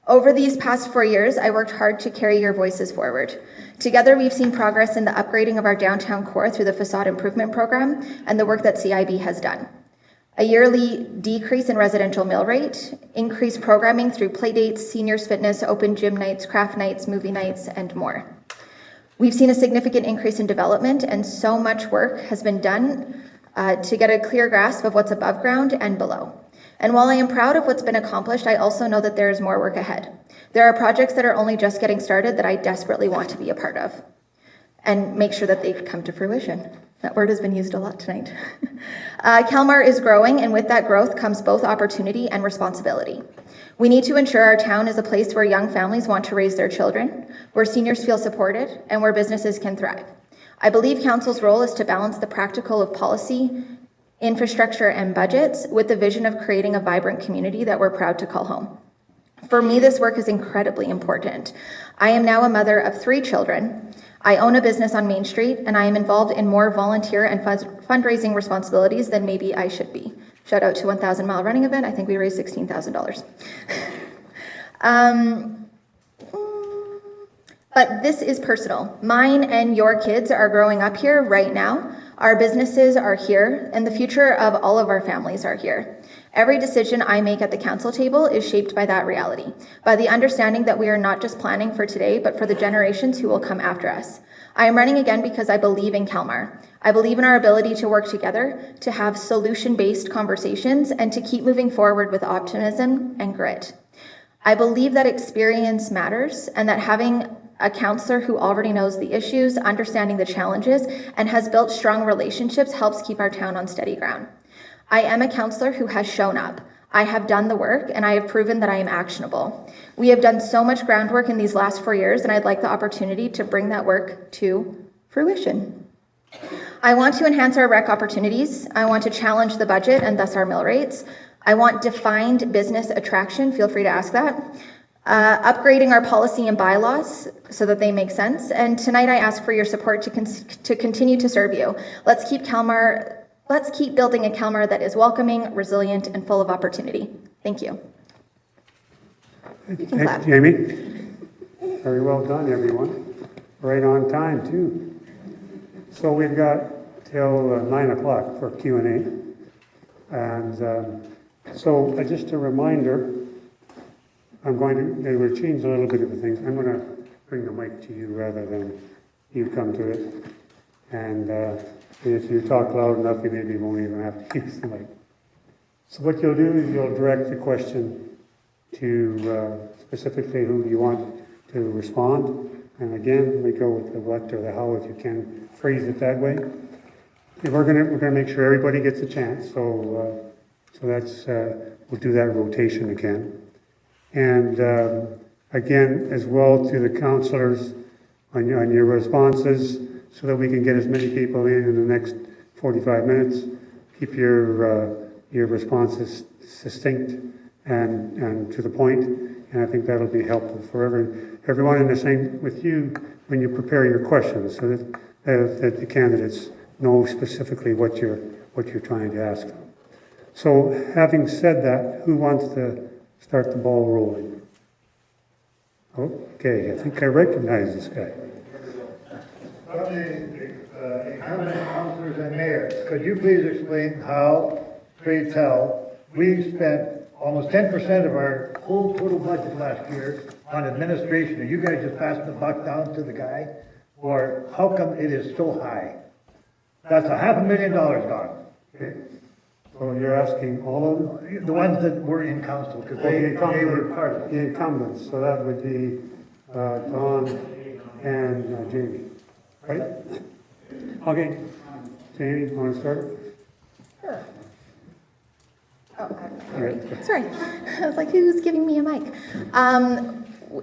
Over these past 4 years, I worked hard to carry your voices forward. Together, we've seen progress in the upgrading of our downtown core through the facade improvement program and the work that CIB has done. A yearly decrease in residential mill rate, increased programming through playdates, seniors fitness, open gym nights, craft nights, movie nights, and more. We've seen a significant increase in development, and so much work has been done to get a clear grasp of what's above ground and below. And while I am proud of what's been accomplished, I also know that there is more work ahead. There are projects that are only just getting started that I desperately want to be a part of and make sure that they come to fruition. That word has been used a lot tonight. Calmar is growing, and with that growth comes both opportunity and responsibility. We need to ensure our town is a place where young families want to raise their children, where seniors feel supported, and where businesses can thrive. I believe council's role is to balance the practical of policy, infrastructure, and budgets with the vision of creating a vibrant community that we're proud to call home. For me, this work is incredibly important. I am now a mother of 3 children. I own a business on Main Street, and I am involved in more volunteer and fundraising responsibilities than maybe I should be. Shout out to 1,000 Mile Running Event. I think we raised $16,000. But this is personal. Mine and your kids are growing up here right now. Our businesses are here, and the future of all of our families are here. Every decision I make at the council table is shaped by that reality, by the understanding that we are not just planning for today, but for the generations who will come after us. I am running again because I believe in Calmar. I believe in our ability to work together, to have solution-based conversations, and to keep moving forward with optimism and grit. I believe that experience matters, and that having a counselor who already knows the issues, understanding the challenges, and has built strong relationships helps keep our town on steady ground. I am a counselor who has shown up. I have done the work, and I have proven that I am actionable. We have done so much groundwork in these last 4 years, and I'd like the opportunity to bring that work to fruition. I want to enhance our rec opportunities. I want to challenge the budget and thus our mill rates. I want defined business attraction. Feel free to ask that. Upgrading our policy and bylaws so that they make sense. And tonight I ask for your support to continue to serve you. Let's keep building a Calmar that is welcoming, resilient, and full of opportunity. Thank you. You can clap. Thanks, Jamie. Very well done, everyone. Right on time, too. So we've got till 9 o'clock for Q&A. And so just a reminder, they will change a little bit of the things. I'm going to bring the mic to you rather than you come to it. And if you talk loud enough, you maybe won't even have to use the mic. So what you'll do is you'll direct the question to specifically who you want to respond. And again, we go with the what or the how, if you can phrase it that way. And we're gonna make sure everybody gets a chance. So that's we'll do that rotation again. And again, as well to the councillors on your responses, so that we can get as many people in the next 45 minutes. Keep your responses succinct and to the point, and I think that'll be helpful for everyone. And the same with you when you prepare your questions, so that the candidates know specifically what you're trying to ask them. So, having said that, who wants to start the ball rolling? Okay, I think I recognize this guy. From the incumbent councillors and mayors, could you please explain how, pray tell, we spent almost 10% of our whole total budget last year on administration, and you guys just passed the buck down to the guy? Or how come it is so high? That's $500,000 gone. Okay. So you're asking all of them? The ones that were in council, because they were part of it. The incumbents, so that would be Don and Jamie, right? Okay. Jamie, you want to start? Sure. Oh, sorry. I was like, who's giving me a mic?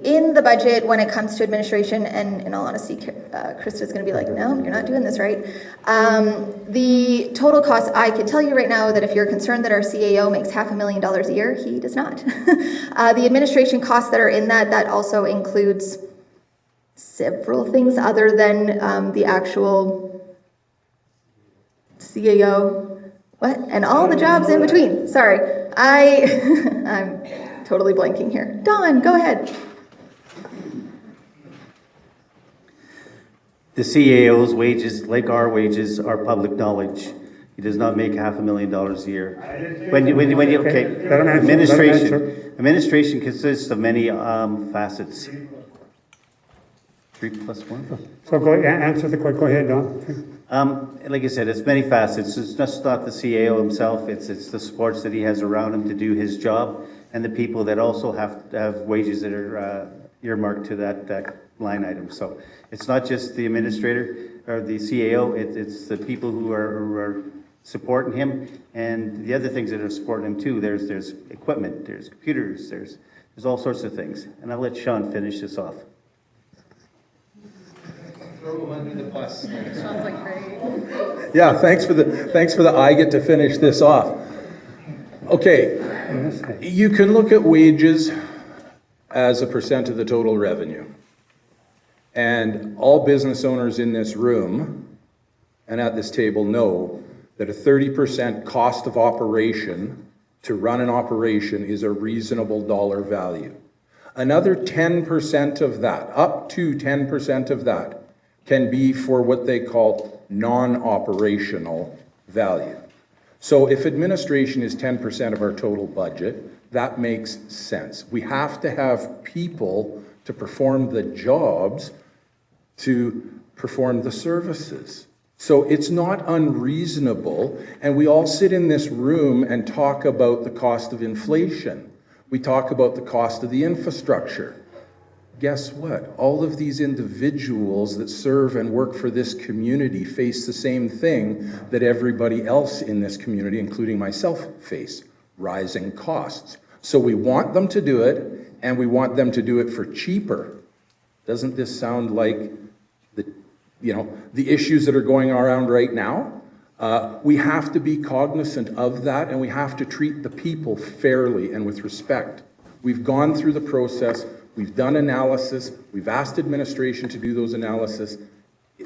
In the budget, when it comes to administration, and in all honesty, Krista's going to be like, no, you're not doing this right. The total cost, I can tell you right now that if you're concerned that our CAO makes $500,000 a year, he does not. The administration costs that are in that also includes several things other than the actual CAO. What? And all the jobs in between. Sorry. I'm totally blanking here. Dawn, go ahead. The CAO's wages, like our wages, are public knowledge. He does not make $500,000 a year. When you okay, administration consists of many facets. 3+1. So answer the question. Go ahead, Don. Like I said, it's many facets. It's just not the CAO himself. It's the supports that he has around him to do his job, and the people that also have to have wages that are earmarked to that line item. So it's not just the administrator or the CAO. It's the people who are supporting him, and the other things that are supporting him too. There's equipment, there's computers, there's all sorts of things. And I'll let Sean finish this off. Throw him under the bus. Sounds like great. Yeah, thanks for the I get to finish this off. Okay, you can look at wages as a percent of the total revenue. And all business owners in this room and at this table know that a 30% cost of operation to run an operation is a reasonable dollar value. Another 10% of that, up to 10% of that, can be for what they call non-operational value. So if administration is 10% of our total budget, that makes sense. We have to have people to perform the jobs, to perform the services. So it's not unreasonable, and we all sit in this room and talk about the cost of inflation. We talk about the cost of the infrastructure. Guess what? All of these individuals that serve and work for this community face the same thing that everybody else in this community, including myself, face: rising costs. So we want them to do it, and we want them to do it for cheaper. Doesn't this sound like the issues that are going around right now? We have to be cognizant of that, and we have to treat the people fairly and with respect. We've gone through the process. We've done analysis. We've asked administration to do those analysis.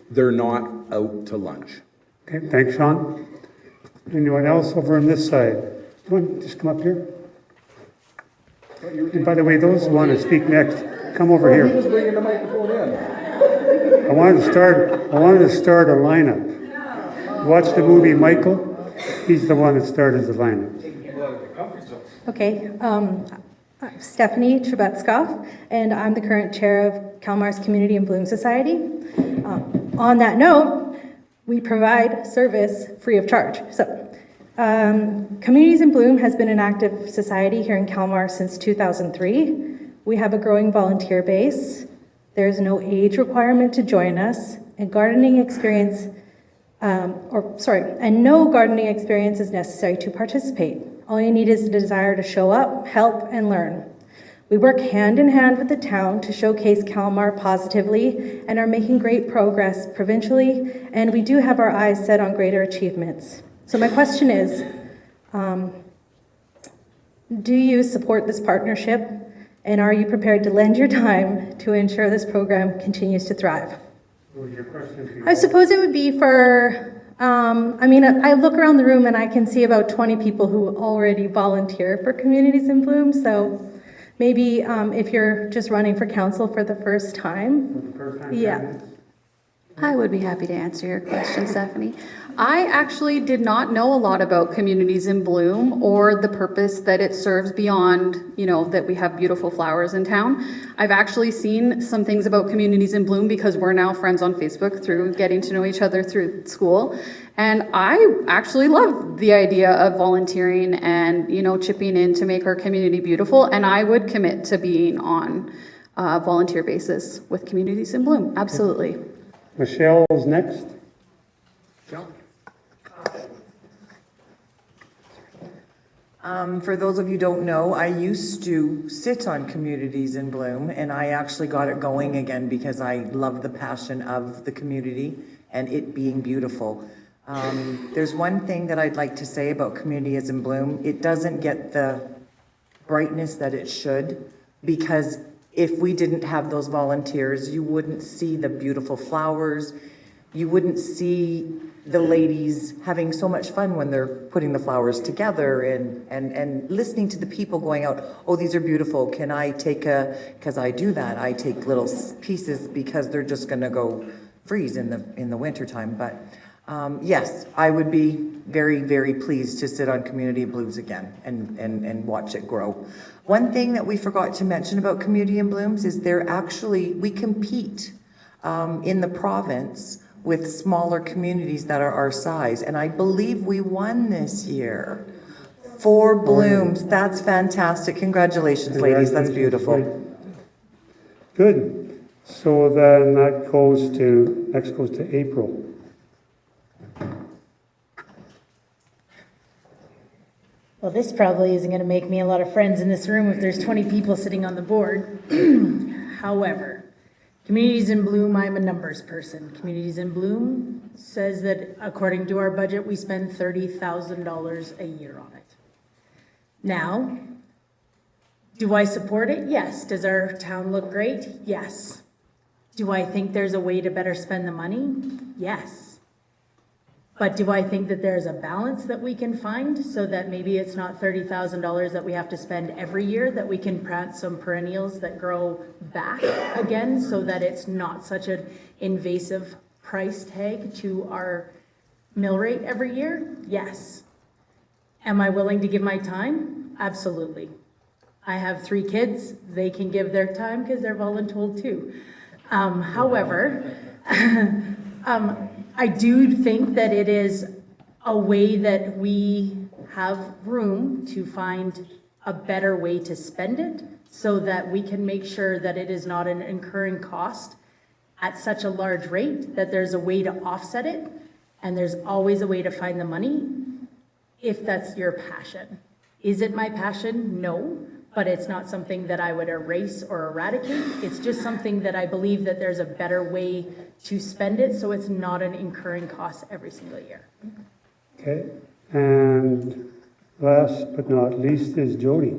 They're not out to lunch. Okay, thanks, Sean. Anyone else over on this side? Do you want to just come up here? And by the way, those who want to speak next, come over here. Who's bringing the microphone in? I wanted to start a lineup. Watch the movie Michael. He's the one that started the lineup. Okay, I'm Stephanie Trebetskoff, and I'm the current chair of Calmar's Community in Bloom Society. On that note, we provide service free of charge. So, Communities in Bloom has been an active society here in Calmar since 2003. We have a growing volunteer base. There's no age requirement to join us, and gardening experience, and no gardening experience is necessary to participate. All you need is a desire to show up, help, and learn. We work hand in hand with the town to showcase Calmar positively and are making great progress provincially, and we do have our eyes set on greater achievements. So my question is, do you support this partnership, and are you prepared to lend your time to ensure this program continues to thrive? I suppose it would be for, I look around the room and I can see about 20 people who already volunteer for Communities in Bloom, so maybe if you're just running for council for the first time. Yeah. I would be happy to answer your question, Stephanie. I actually did not know a lot about Communities in Bloom or the purpose that it serves beyond, that we have beautiful flowers in town. I've actually seen some things about Communities in Bloom because we're now friends on Facebook through getting to know each other through school. And I actually love the idea of volunteering and, chipping in to make our community beautiful. And I would commit to being on a volunteer basis with Communities in Bloom. Absolutely. Michelle's next. For those of you who don't know, I used to sit on Communities in Bloom, and I actually got it going again because I love the passion of the community and it being beautiful. There's one thing that I'd like to say about Communities in Bloom. It doesn't get the brightness that it should, because if we didn't have those volunteers, you wouldn't see the beautiful flowers. You wouldn't see the ladies having so much fun when they're putting the flowers together and listening to the people going out, oh, these are beautiful. Can I take because I do that. I take little pieces because they're just going to go freeze in the wintertime. But yes, I would be very, very pleased to sit on Community in Blooms again and watch it grow. One thing that we forgot to mention about Community in Blooms is we compete in the province with smaller communities that are our size. And I believe we won this year. 4 blooms. That's fantastic. Congratulations, ladies. That's beautiful. Good. So then next goes to April. Well, this probably isn't going to make me a lot of friends in this room if there's 20 people sitting on the board. However, Communities in Bloom, I'm a numbers person. Communities in Bloom says that according to our budget, we spend $30,000 a year on it. Now, do I support it? Yes. Does our town look great? Yes. Do I think there's a way to better spend the money? Yes. But do I think that there's a balance that we can find so that maybe it's not $30,000 that we have to spend every year, that we can plant some perennials that grow back again so that it's not such an invasive price tag to our mill rate every year? Yes. Am I willing to give my time? Absolutely. I have 3 kids. They can give their time because they're voluntold too. However, I do think that it is a way that we have room to find a better way to spend it so that we can make sure that it is not an incurring cost at such a large rate, that there's a way to offset it, and there's always a way to find the money if that's your passion. Is it my passion? No, but it's not something that I would erase or eradicate. It's just something that I believe that there's a better way to spend it so it's not an incurring cost every single year. Okay, and last but not least is Jody.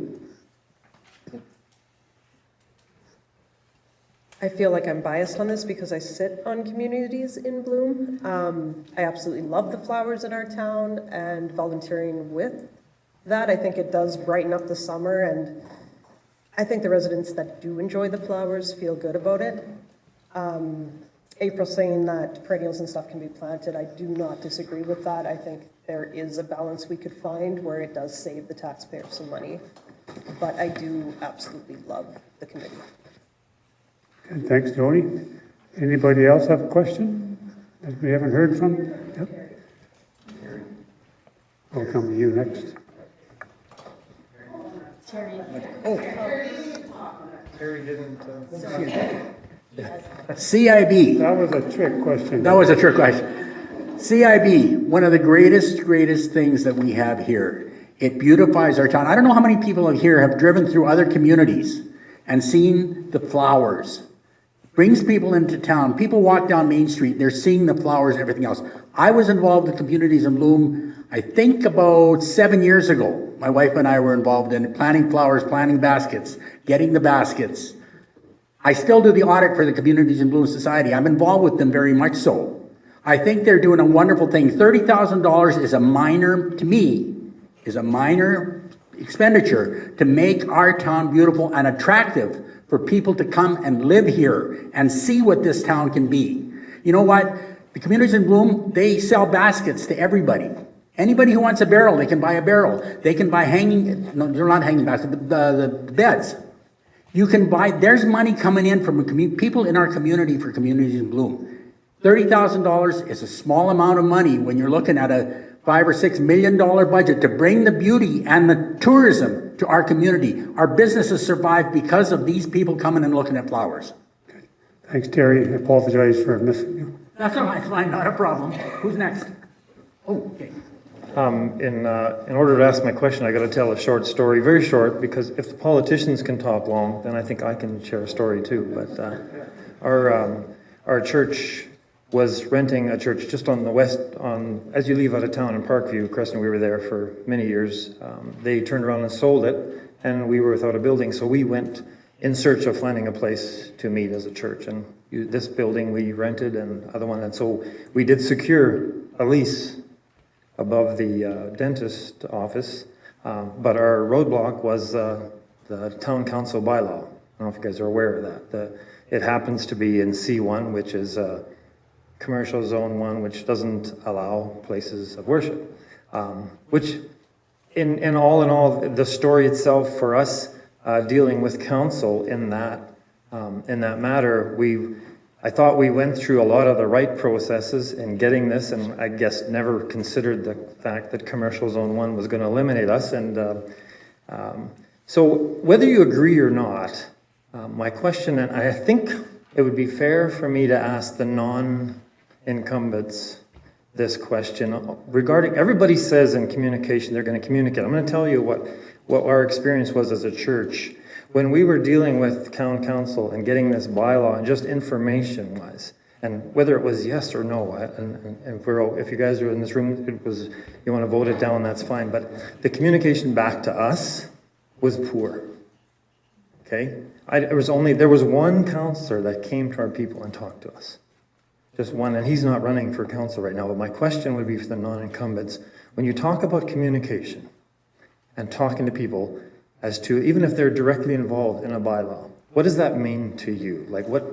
I feel like I'm biased on this because I sit on Communities in Bloom. I absolutely love the flowers in our town and volunteering with that. I think it does brighten up the summer, and I think the residents that do enjoy the flowers feel good about it. April saying that perennials and stuff can be planted, I do not disagree with that. I think there is a balance we could find where it does save the taxpayer some money, but I do absolutely love the committee. Okay, thanks, Jody. Anybody else have a question that we haven't heard from? Yep. I'll come to you next. Terry didn't. CIB. That was a trick question. That was a trick question. CIB, one of the greatest things that we have here. It beautifies our town. I don't know how many people here have driven through other communities and seen the flowers. Brings people into town. People walk down Main Street, they're seeing the flowers and everything else. I was involved in Communities in Bloom, I think about 7 years ago. My wife and I were involved in planting flowers, planting baskets, getting the baskets. I still do the audit for the Communities in Bloom Society. I'm involved with them very much so. I think they're doing a wonderful thing. $30,000 is a minor, to me, is a minor expenditure to make our town beautiful and attractive for people to come and live here and see what this town can be. You know what? The Communities in Bloom, they sell baskets to everybody. Anybody who wants a barrel, they can buy a barrel. They can buy no, they're not hanging baskets, the beds. You can buy, there's money coming in from people in our community for Communities in Bloom. $30,000 is a small amount of money when you're looking at a $5 or $6 million budget to bring the beauty and the tourism to our community. Our businesses survive because of these people coming and looking at flowers. Thanks, Terry. I apologize for missing you. That's all right, fine, not a problem. Who's next? Oh, okay. In order to ask my question, I got to tell a short story, very short, because if the politicians can talk long, then I think I can share a story too. But our church was renting a church just on the west, as you leave out of town in Parkview, Creston. We were there for many years. They turned around and sold it, and we were without a building, so we went in search of finding a place to meet as a church. And this building we rented, and other one, and so we did secure a lease above the dentist office, but our roadblock was the town council bylaw. I don't know if you guys are aware of that. It happens to be in C1, which is commercial zone 1, which doesn't allow places of worship. Which, in all, the story itself for us dealing with council in that matter, I thought we went through a lot of the right processes in getting this, and I guess never considered the fact that Commercial Zone 1 was going to eliminate us. And so whether you agree or not, my question, and I think it would be fair for me to ask the non-incumbents this question regarding, everybody says in communication they're going to communicate. I'm going to tell you what our experience was as a church when we were dealing with town council and getting this bylaw and just information wise, and whether it was yes or no, and if you guys are in this room, it was, you want to vote it down, that's fine, but the communication back to us was poor. Okay, there was one counselor that came to our people and talked to us. Just one, and he's not running for council right now, but my question would be for the non-incumbents. When you talk about communication and talking to people as to, even if they're directly involved in a bylaw, what does that mean to you? Like what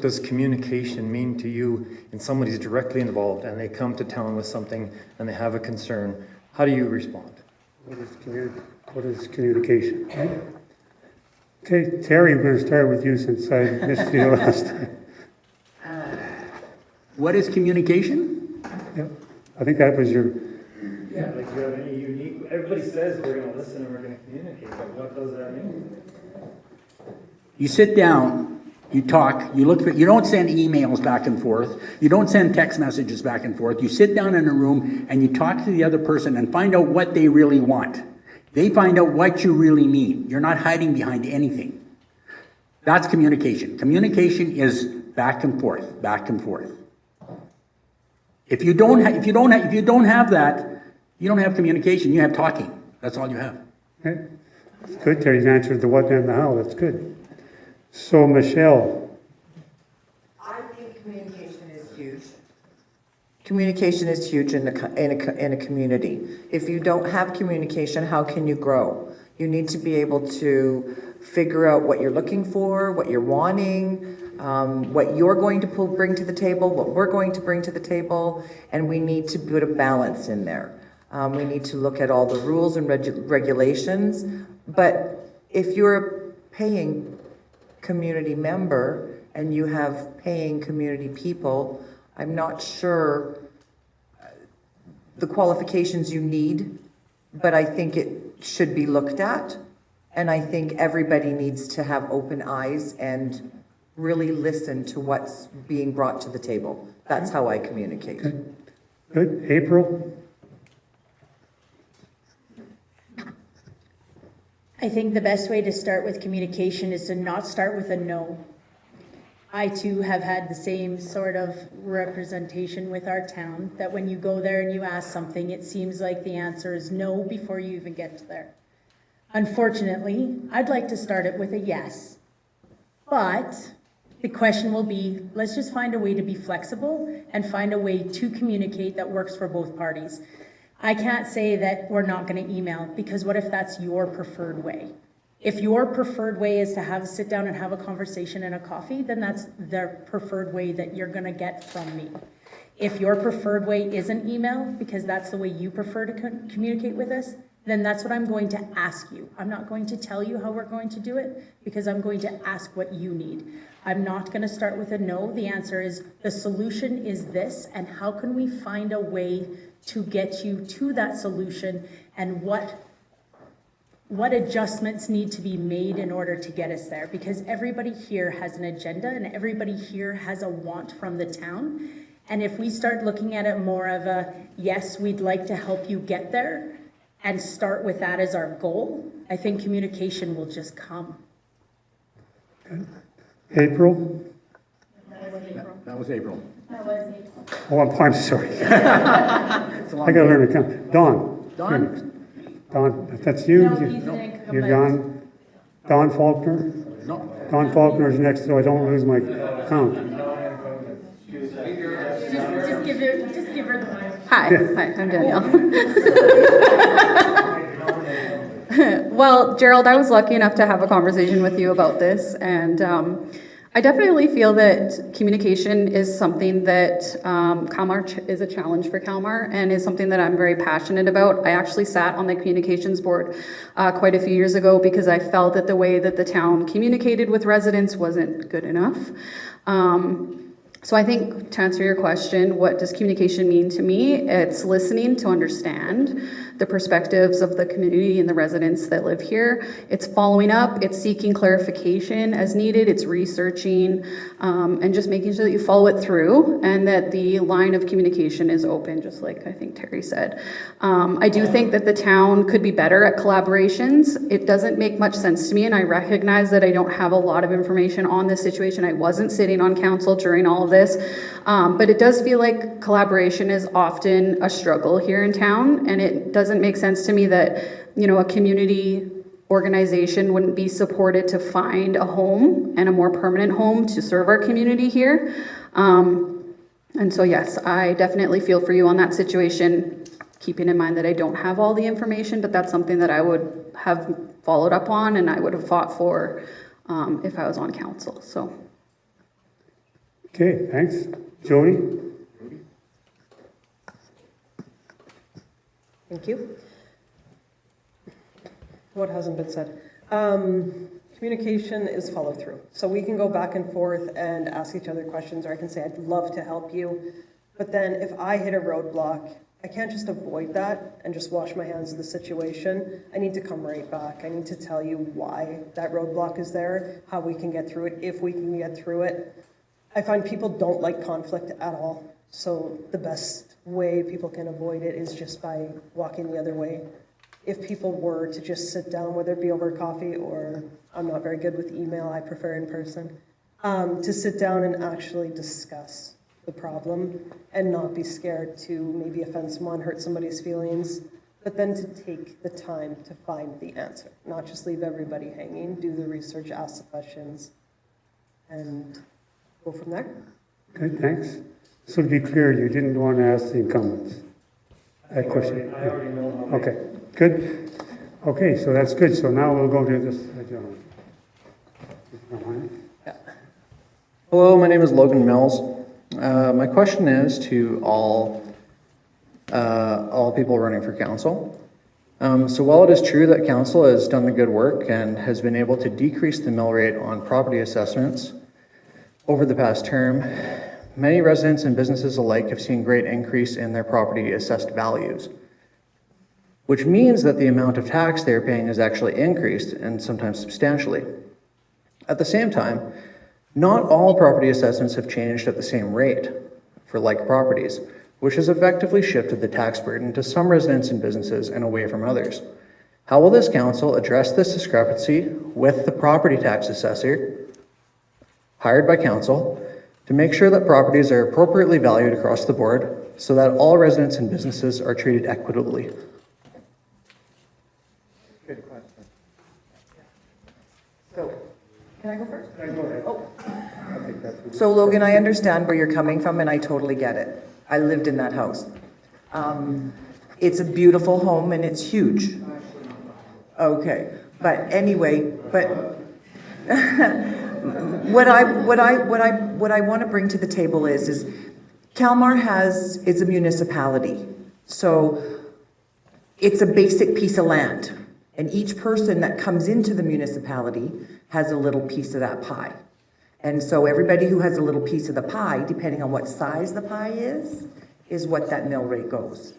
does communication mean to you in somebody's directly involved and they come to town with something and they have a concern? How do you respond? What is communication? Okay, Terry, I'm going to start with you since I missed you last time. What is communication? Yeah, I think that was your... Yeah, like you have any unique, everybody says we're going to listen and we're going to communicate, but what does that mean? You sit down, you talk, you don't send emails back and forth, you don't send text messages back and forth, you sit down in a room and you talk to the other person and find out what they really want. They find out what you really mean. You're not hiding behind anything. That's communication. Communication is back and forth, back and forth. If you don't have that, you don't have communication. You have talking. That's all you have. Okay. That's good. Terry's answered the what and the how. That's good. So Michelle. I think communication is huge. Communication is huge in a community. If you don't have communication, how can you grow? You need to be able to figure out what you're looking for, what you're wanting, what you're going to bring to the table, what we're going to bring to the table, and we need to put a balance in there. We need to look at all the rules and regulations, but if you're a paying community member and you have paying community people, I'm not sure the qualifications you need, but I think it should be looked at, and I think everybody needs to have open eyes and really listen to what's being brought to the table. That's how I communicate. Good. April? I think the best way to start with communication is to not start with a no. I too have had the same sort of representation with our town, that when you go there and you ask something, it seems like the answer is no before you even get to there. Unfortunately, I'd like to start it with a yes. But the question will be, let's just find a way to be flexible and find a way to communicate that works for both parties. I can't say that we're not going to email, because what if that's your preferred way? If your preferred way is to sit down and have a conversation and a coffee, then that's the preferred way that you're going to get from me. If your preferred way isn't email, because that's the way you prefer to communicate with us, then that's what I'm going to ask you. I'm not going to tell you how we're going to do it, because I'm going to ask what you need. I'm not going to start with a no. The answer is, the solution is this, and how can we find a way to get you to that solution, and what adjustments need to be made in order to get us there, because everybody here has an agenda and everybody here has a want from the town. And if we start looking at it more of a, yes, we'd like to help you get there, and start with that as our goal, I think communication will just come. April? That was April. Oh, I'm sorry. I got to learn to count. Dawn. Dawn, if that's you, you're gone. Dawn Faulkner? No. Dawn Faulkner is next, so I don't lose my count. Just give her the mic. Hi, I'm Danielle. Well, Gerald, I was lucky enough to have a conversation with you about this, and I definitely feel that communication is something that Calmar is a challenge for Calmar and is something that I'm very passionate about. I actually sat on the communications board quite a few years ago because I felt that the way that the town communicated with residents wasn't good enough. So I think to answer your question, what does communication mean to me? It's listening to understand the perspectives of the community and the residents that live here. It's following up, it's seeking clarification as needed, it's researching, and just making sure that you follow it through and that the line of communication is open, just like I think Terry said. I do think that the town could be better at collaborations. It doesn't make much sense to me, and I recognize that I don't have a lot of information on this situation. I wasn't sitting on council during all of this, but it does feel like collaboration is often a struggle here in town, and it doesn't make sense to me that, you know, a community organization wouldn't be supported to find a home and a more permanent home to serve our community here. And so yes, I definitely feel for you on that situation, keeping in mind that I don't have all the information, but that's something that I would have followed up on and I would have fought for if I was on council. So. Okay, thanks. Jody? Thank you. What hasn't been said? Communication is follow through. So we can go back and forth and ask each other questions, or I can say, I'd love to help you. But then if I hit a roadblock, I can't just avoid that and just wash my hands of the situation. I need to come right back. I need to tell you why that roadblock is there, how we can get through it, if we can get through it. I find people don't like conflict at all. So the best way people can avoid it is just by walking the other way. If people were to just sit down, whether it be over coffee or I'm not very good with email, I prefer in person, to sit down and actually discuss the problem and not be scared to maybe offend someone, hurt somebody's feelings, but then to take the time to find the answer, not just leave everybody hanging, do the research, ask the questions, and go from there. Good, thanks. So to be clear, you didn't want to ask the incumbents that question? I already know. Okay, good. Okay, so that's good. So now we'll go to this gentleman. Hello, my name is Logan Mills. My question is to all people running for council. So while it is true that council has done the good work and has been able to decrease the mill rate on property assessments over the past term, many residents and businesses alike have seen great increase in their property assessed values, which means that the amount of tax they're paying has actually increased, and sometimes substantially. At the same time, not all property assessments have changed at the same rate for like properties, which has effectively shifted the tax burden to some residents and businesses and away from others. How will this council address this discrepancy with the property tax assessor hired by council to make sure that properties are appropriately valued across the board so that all residents and businesses are treated equitably? Good question. So, can I go first? Go ahead. Oh. So Logan, I understand where you're coming from and I totally get it. I lived in that house. It's a beautiful home and it's huge. Okay, but anyway, what I want to bring to the table is Calmar is a municipality. So it's a basic piece of land. And each person that comes into the municipality has a little piece of that pie. And so everybody who has a little piece of the pie, depending on what size the pie is what that mill rate goes.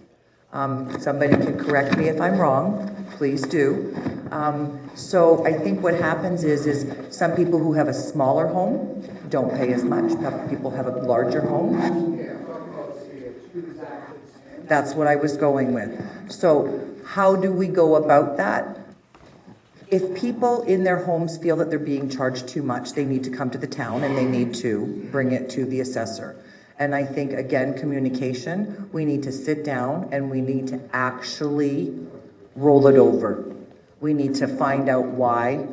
Somebody can correct me if I'm wrong, please do. So I think what happens is some people who have a smaller home don't pay as much. People have a larger home. That's what I was going with. So how do we go about that? If people in their homes feel that they're being charged too much, they need to come to the town and they need to bring it to the assessor. And I think, again, communication, we need to sit down and we need to actually roll it over. We need to find out why,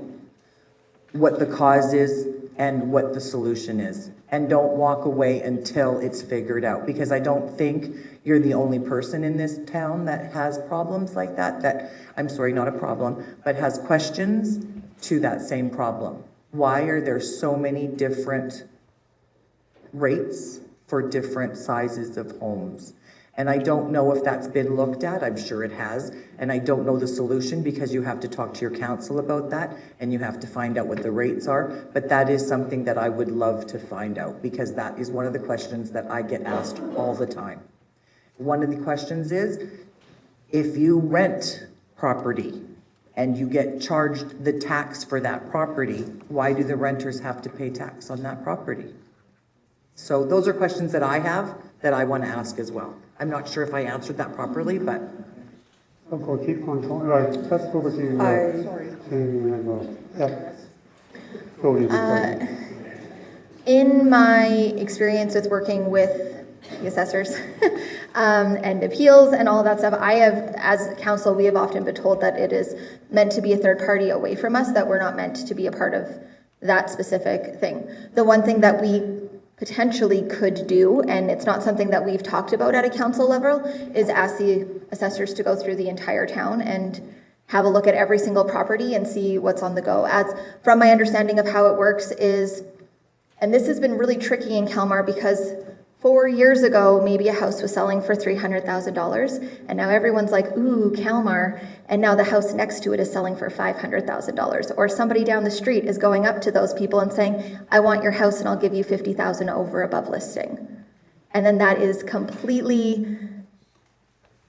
what the cause is, and what the solution is. And don't walk away until it's figured out, because I don't think you're the only person in this town that has problems like that, I'm sorry, not a problem, but has questions to that same problem. Why are there so many different rates for different sizes of homes? And I don't know if that's been looked at. I'm sure it has. And I don't know the solution, because you have to talk to your council about that and you have to find out what the rates are. But that is something that I would love to find out, because that is one of the questions that I get asked all the time. One of the questions is, if you rent property and you get charged the tax for that property, why do the renters have to pay tax on that property? So those are questions that I have that I want to ask as well. I'm not sure if I answered that properly, but. Okay, keep on going. Right, let's go over to Jamie and, yeah. Go with your In my experience with working with the assessors and appeals and all of that stuff, I have, as council, we have often been told that it is meant to be a third party away from us, that we're not meant to be a part of that specific thing. The one thing that we potentially could do, and it's not something that we've talked about at a council level, is ask the assessors to go through the entire town and have a look at every single property and see what's on the go. As from my understanding of how it works is, and this has been really tricky in Calmar, because 4 years ago, maybe a house was selling for $300,000, and now everyone's like, ooh, Calmar, and now the house next to it is selling for $500,000. Or somebody down the street is going up to those people and saying, I want your house and I'll give you $50,000 over above listing. And then that is completely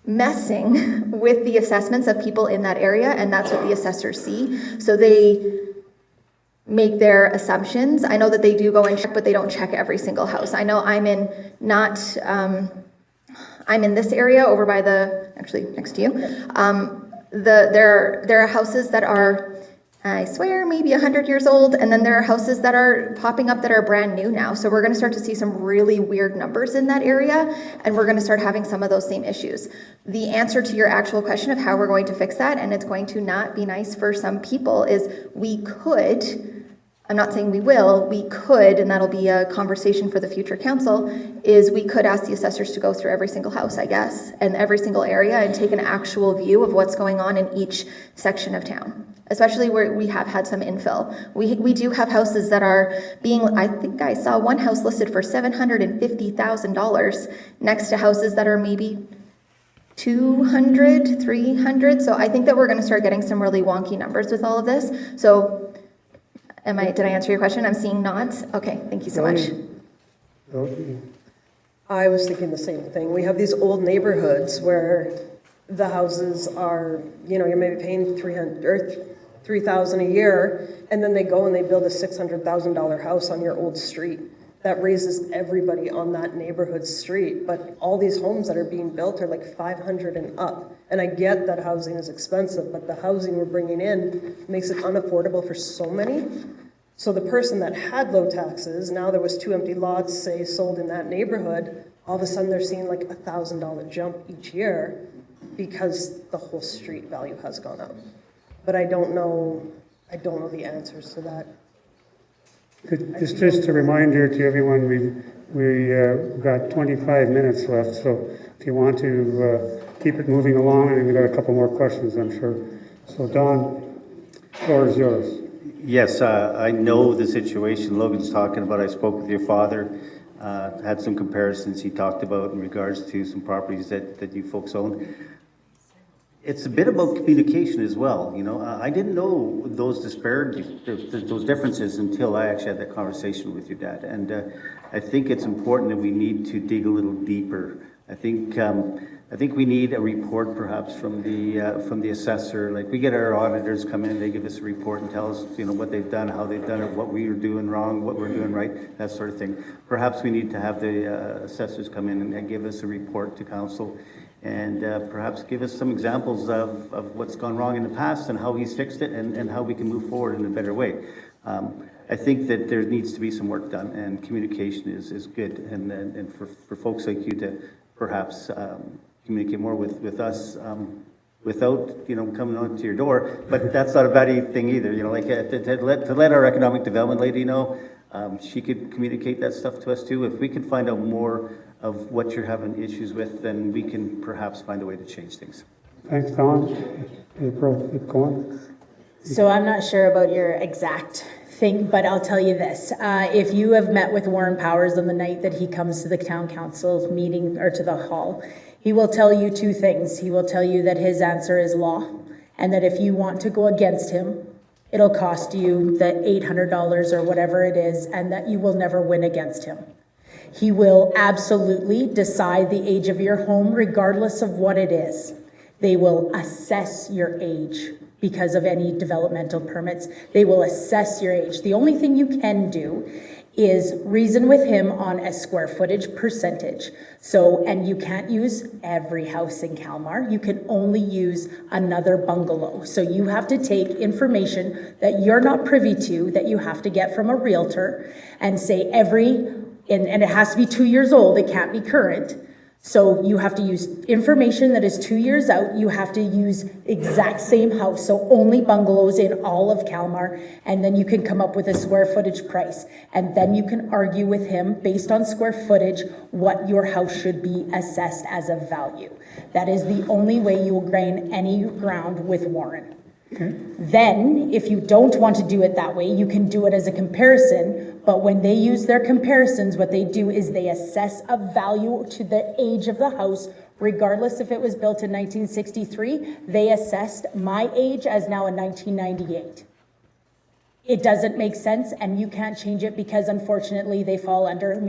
messing with the assessments of people in that area, and that's what the assessors see. So they make their assumptions. I know that they do go and check, but they don't check every single house. I know I'm in this area over by actually next to you. There are houses that are, I swear, maybe 100 years old, and then there are houses that are popping up that are brand new now. So we're going to start to see some really weird numbers in that area, and we're going to start having some of those same issues. The answer to your actual question of how we're going to fix that, and it's going to not be nice for some people, is we could, I'm not saying we will, we could, and that'll be a conversation for the future council, is we could ask the assessors to go through every single house, I guess, and every single area, and take an actual view of what's going on in each section of town. Especially where we have had some infill. We do have houses that are being, I think I saw one house listed for $750,000 next to houses that are maybe 200, 300. So I think that we're going to start getting some really wonky numbers with all of this. So did I answer your question? I'm seeing nods. Okay, thank you so much. I was thinking the same thing. We have these old neighborhoods where the houses are, you're maybe paying $3,000 a year, and then they go and they build a $600,000 house on your old street. That raises everybody on that neighborhood street. But all these homes that are being built are like 500 and up. And I get that housing is expensive, but the housing we're bringing in makes it unaffordable for so many. So the person that had low taxes, now there was 2 empty lots, say, sold in that neighborhood, all of a sudden they're seeing like $1,000 jump each year because the whole street value has gone up. But I don't know the answers to that. Just a reminder to everyone, we've got 25 minutes left, so if you want to keep it moving along, and we've got a couple more questions, I'm sure. So Don, the floor is yours. Yes, I know the situation Logan's talking about. I spoke with your father, had some comparisons he talked about in regards to some properties that you folks own. It's a bit about communication as well. I didn't know those disparities, those differences, until I actually had that conversation with your dad. And I think it's important that we need to dig a little deeper. I think we need a report perhaps from the assessor. Like, we get our auditors come in, they give us a report and tell us, what they've done, how they've done it, what we are doing wrong, what we're doing right, that sort of thing. Perhaps we need to have the assessors come in and give us a report to council, and perhaps give us some examples of what's gone wrong in the past and how he's fixed it, and how we can move forward in a better way. I think that there needs to be some work done, and communication is good, and for folks like you to perhaps communicate more with us without coming out to your door. But that's not a bad thing either. To let our economic development lady know, she could communicate that stuff to us too. If we could find out more of what you're having issues with, then we can perhaps find a way to change things. Thanks, Don. April, keep going. So I'm not sure about your exact but I'll tell you this, if you have met with Warren Powers on the night that he comes to the town council meeting or to the hall, he will tell you two things. He will tell you that his answer is law, and that if you want to go against him, it'll cost you the $800 or whatever it is, and that you will never win against him. He will absolutely decide the age of your home regardless of what it is. They will assess your age because of any developmental permits. They will assess your age. The only thing you can do is reason with him on a square footage percentage. So, and you can't use every house in Calmar. You can only use another bungalow. So you have to take information that you're not privy to, that you have to get from a realtor, and say and it has to be 2 years old, it can't be current. So you have to use information that is 2 years out. You have to use exact same house, so only bungalows in all of Calmar, and then you can come up with a square footage price. And then you can argue with him based on square footage what your house should be assessed as a value. That is the only way you will gain any ground with Warren. Okay. Then, if you don't want to do it that way, you can do it as a comparison, but when they use their comparisons, what they do is they assess a value to the age of the house, regardless if it was built in 1963, they assessed my age as now in 1998. It doesn't make sense, and you can't change it because unfortunately they fall under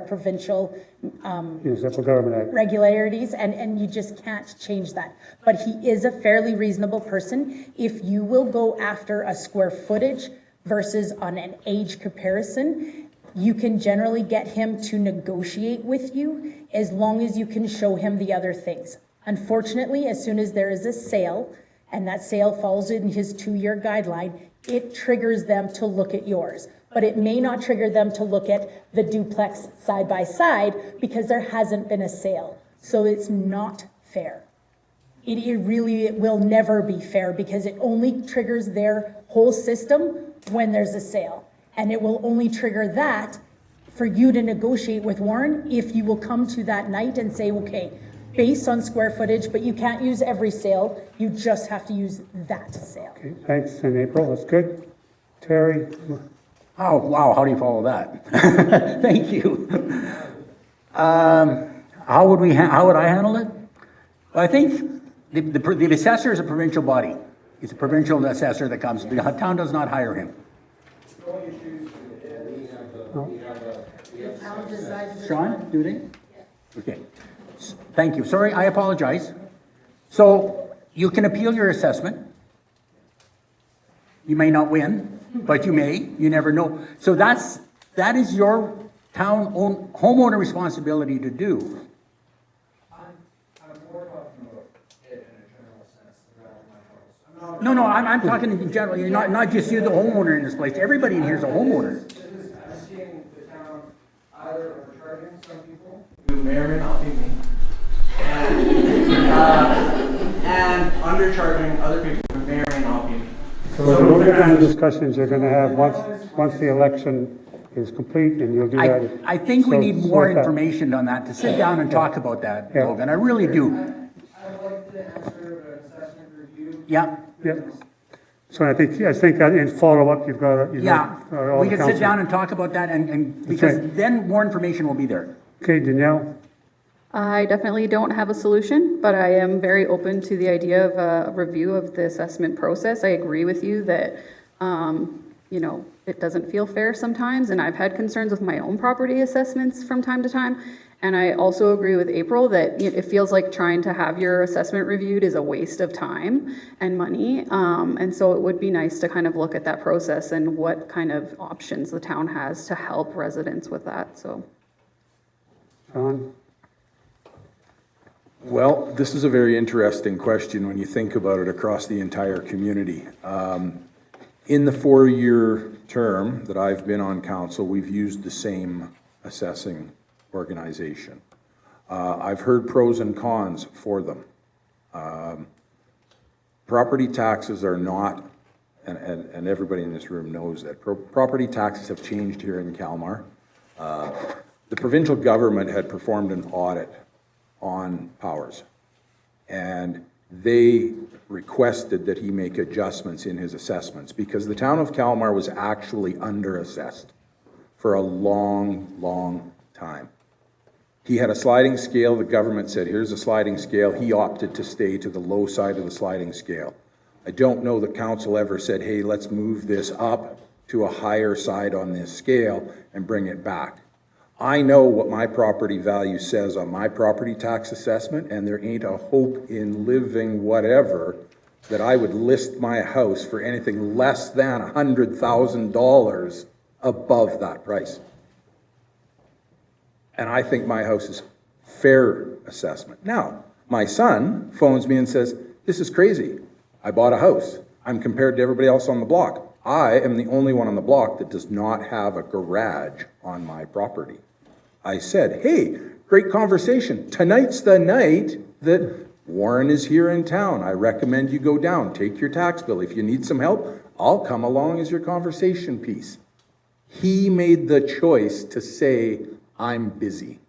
provincial Municipal Government Act. regularities, and you just can't change that. But he is a fairly reasonable person. If you will go after a square footage versus on an age comparison, you can generally get him to negotiate with you as long as you can show him the other things. Unfortunately, as soon as there is a sale, and that sale falls in his 2-year guideline, it triggers them to look at yours. But it may not trigger them to look at the duplex side by side because there hasn't been a sale. So it's not fair. It will never be fair because it only triggers their whole system when there's a sale. And it will only trigger that for you to negotiate with Warren if you will come to that night and say, okay, based on square footage, but you can't use every sale, you just have to use that sale. Okay, thanks, in April, that's good. Terry? Oh, wow, how do you follow that? Thank you. How would I handle it? Well, I think the assessor is a provincial body. It's a provincial assessor that comes, the town does not hire him. Sean, do they? Okay. Thank you. Sorry, I apologize. So you can appeal your assessment. You may not win, but you may. You never know. So that is your town homeowner responsibility to do. No, I'm talking in general. You're not just you, the homeowner in this place. Everybody in here is a homeowner. I'm seeing the town either overcharging some people who may or may not be me, and undercharging other people who may or may not be me. So those are the kind of discussions you're going to have once the election is complete, and you'll do that. I think we need more information on that, to sit down and talk about that, Logan. I really do. I'd like to answer an assessment review. Yeah. So I think that in follow-up, you've got all We the can sit council. down and talk about that, and because then more information will be there. Okay, Danielle? I definitely don't have a solution, but I am very open to the idea of a review of the assessment process. I agree with you that, it doesn't feel fair sometimes, and I've had concerns with my own property assessments from time to time. And I also agree with April that it feels like trying to have your assessment reviewed is a waste of time and money. And so it would be nice to kind of look at that process and what kind of options the town has to help residents with that, so. John? Well, this is a very interesting question when you think about it across the entire community. In the 4-year term that I've been on council, we've used the same assessing organization. I've heard pros and cons for them. Property taxes are not, and everybody in this room knows that, property taxes have changed here in Calmar. The provincial government had performed an audit on Powers, and they requested that he make adjustments in his assessments because the town of Calmar was actually under-assessed for a long, long time. He had a sliding scale. The government said, here's a sliding scale. He opted to stay to the low side of the sliding scale. I don't know that council ever said, hey, let's move this up to a higher side on this scale and bring it back. I know what my property value says on my property tax assessment, and there ain't a hope in living whatever that I would list my house for anything less than $100,000 above that price. And I think my house is fair assessment. Now, my son phones me and says, this is crazy. I bought a house. I'm compared to everybody else on the block. I am the only one on the block that does not have a garage on my property. I said, hey, great conversation. Tonight's the night that Warren is here in town. I recommend you go down, take your tax bill. If you need some help, I'll come along as your conversation piece. He made the choice to say, I'm busy.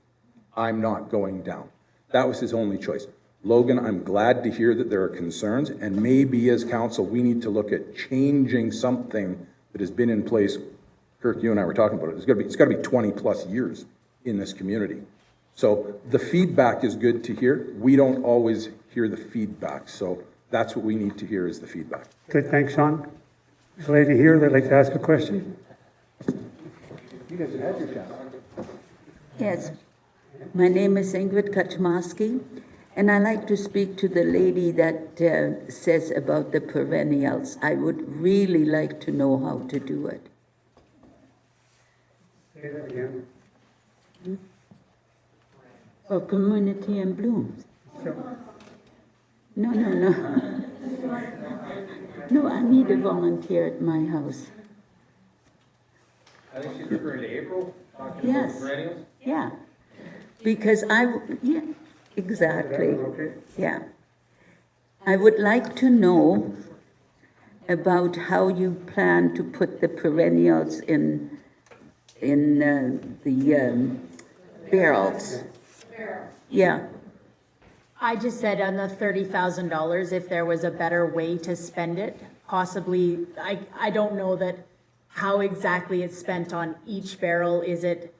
I'm not going down. That was his only choice. Logan, I'm glad to hear that there are concerns, and maybe as council, we need to look at changing something that has been in place. Kirk, you and I were talking about it. It's got to be 20 plus years in this community. So the feedback is good to hear. We don't always hear the feedback. So that's what we need to hear is the feedback. Good, thanks, Sean. There's a lady here that'd like to ask a question. You guys have had your chance. Yes, my name is Ingrid Kaczmarski, and I'd like to speak to the lady that says about the perennials. I would really like to know how to do it. Say that again. For community and blooms. No. No, I need a volunteer at my house. I think she's referring to April, talking Yes. about perennials. Yeah, because yeah, exactly. Okay. Yeah. I would like to know about how you plan to put the perennials in the barrels. Yeah. I just said on the $30,000, if there was a better way to spend it, possibly, I don't know that how exactly it's spent on each barrel. Is it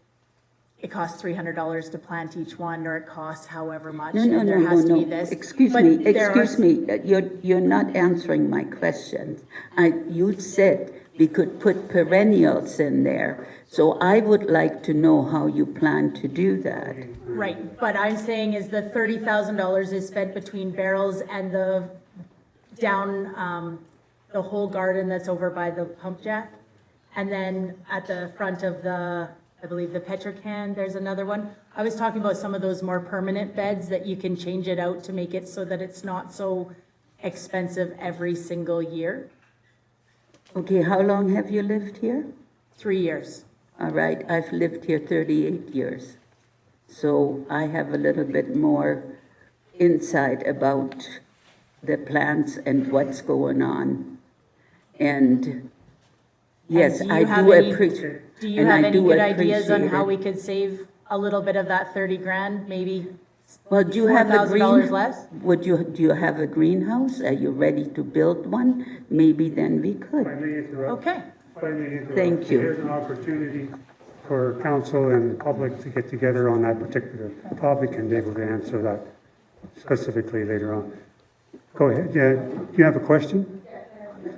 costs $300 to plant each one, or it costs however much? No. There has to be this. Excuse me, you're not answering my questions. You said we could put perennials in there, so I would like to know how you plan to do that. Right, but I'm saying is the $30,000 is spent between barrels and the down, the whole garden that's over by the pump jack. And then at the front of I believe the Petrocan, there's another one. I was talking about some of those more permanent beds that you can change it out to make it so that it's not so expensive every single year. Okay, how long have you lived here? 3 years. All right, I've lived here 38 years. So I have a little bit more insight about the plants and what's going on. And yes, I do appreciate. Do you have any good ideas on how we could save a little bit of that 30 grand, maybe Well, do you have a $4,000 less? do you have a greenhouse? Are you ready to build one? Maybe then we could. Okay. Thank you. Here's an opportunity for council and the public to get together on that particular topic and be able to answer that specifically later on. Go ahead. Yeah, do you have a question?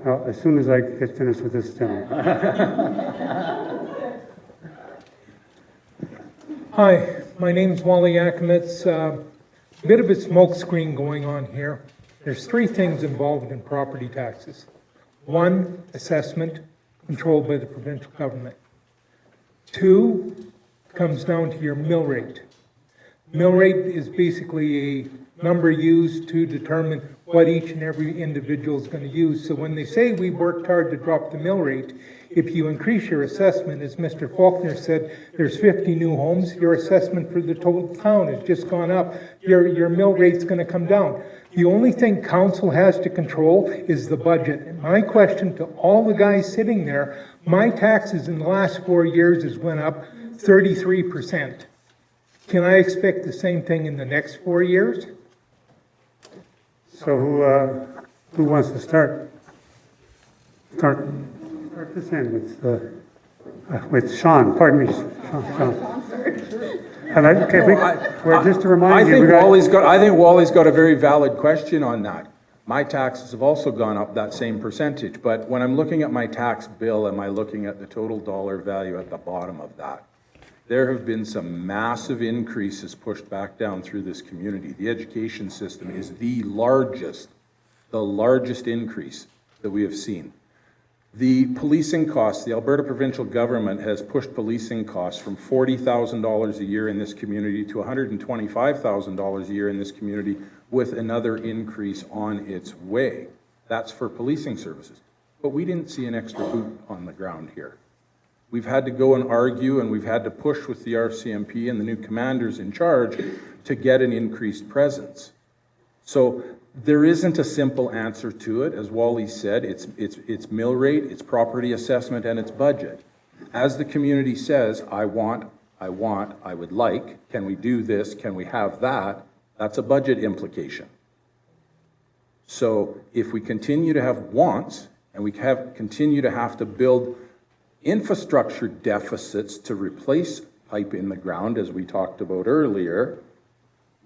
As soon as I get finished with this demo. Hi, my name's Wally Akamitz. A bit of a smoke screen going on here. There's three things involved in property taxes. One, assessment, controlled by the provincial government. Two, comes down to your mill rate. Mill rate is basically a number used to determine what each and every individual is going to use. So when they say we worked hard to drop the mill rate, if you increase your assessment, as Mr. Faulkner said, there's 50 new homes, your assessment for the total town has just gone up. Your mill rate's going to come down. The only thing council has to control is the budget. And my question to all the guys sitting there, my taxes in the last 4 years has went up 33%. Can I expect the same thing in the next 4 years? So who wants to start? Start this end with Sean, pardon me, Sean. And just to remind I you, think Wally's got a very valid question on that. My taxes have also gone up that same percentage, but when I'm looking at my tax bill, am I looking at the total dollar value at the bottom of that? There have been some massive increases pushed back down through this community. The education system is the largest increase that we have seen. The policing costs, the Alberta provincial government has pushed policing costs from $40,000 a year in this community to $125,000 a year in this community, with another increase on its way. That's for policing services. But we didn't see an extra boot on the ground here. We've had to go and argue, and we've had to push with the RCMP and the new commanders in charge to get an increased presence. So there isn't a simple answer to it. As Wally said, it's mill rate, it's property assessment, and it's budget. As the community says, I would like, can we do this, can we have that? That's a budget implication. So if we continue to have wants, and we continue to have to build infrastructure deficits to replace pipe in the ground, as we talked about earlier,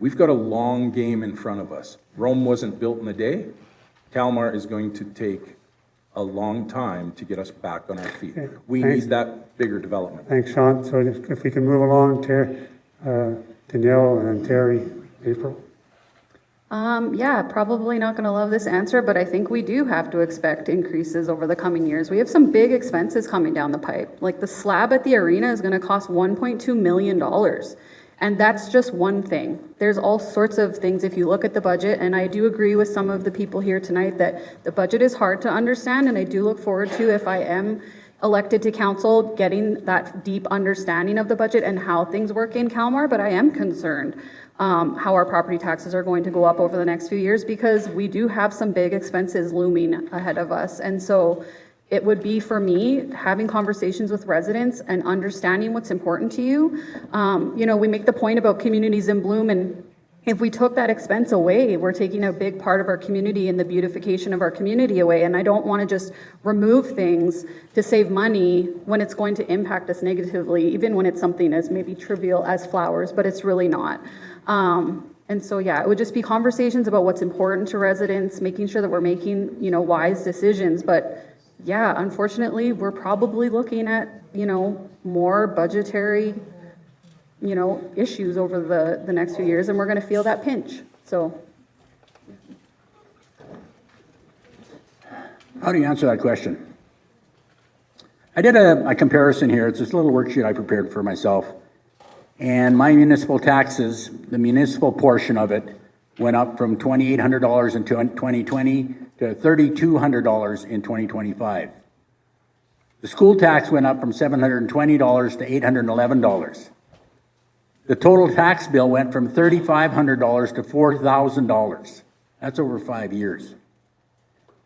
we've got a long game in front of us. Rome wasn't built in a day. Calmar is going to take a long time to get us back on our feet. Okay, we need that bigger development. Thanks, Sean. So if we can move along, Danielle and then Terry, April. Yeah, probably not going to love this answer, but I think we do have to expect increases over the coming years. We have some big expenses coming down the pipe. Like the slab at the arena is going to cost $1.2 million. And that's just one thing. There's all sorts of things if you look at the budget, and I do agree with some of the people here tonight that the budget is hard to understand, and I do look forward to, if I am elected to council, getting that deep understanding of the budget and how things work in Calmar, but I am concerned how our property taxes are going to go up over the next few years, because we do have some big expenses looming ahead of us. And so it would be, for me, having conversations with residents and understanding what's important to you. We make the point about communities in bloom, and if we took that expense away, we're taking a big part of our community and the beautification of our community away. And I don't want to just remove things to save money when it's going to impact us negatively, even when it's something as maybe trivial as flowers, but it's really not. And so, yeah, it would just be conversations about what's important to residents, making sure that we're making, wise decisions. But yeah, unfortunately, we're probably looking at, more budgetary, issues over the next few years, and we're going to feel that pinch. So. How do you answer that question? I did a comparison here. It's this little worksheet I prepared for myself. And my municipal taxes, the municipal portion of it, went up from $2,800 in 2020 to $3,200 in 2025. The school tax went up from $720 to $811. The total tax bill went from $3,500 to $4,000. That's over 5 years.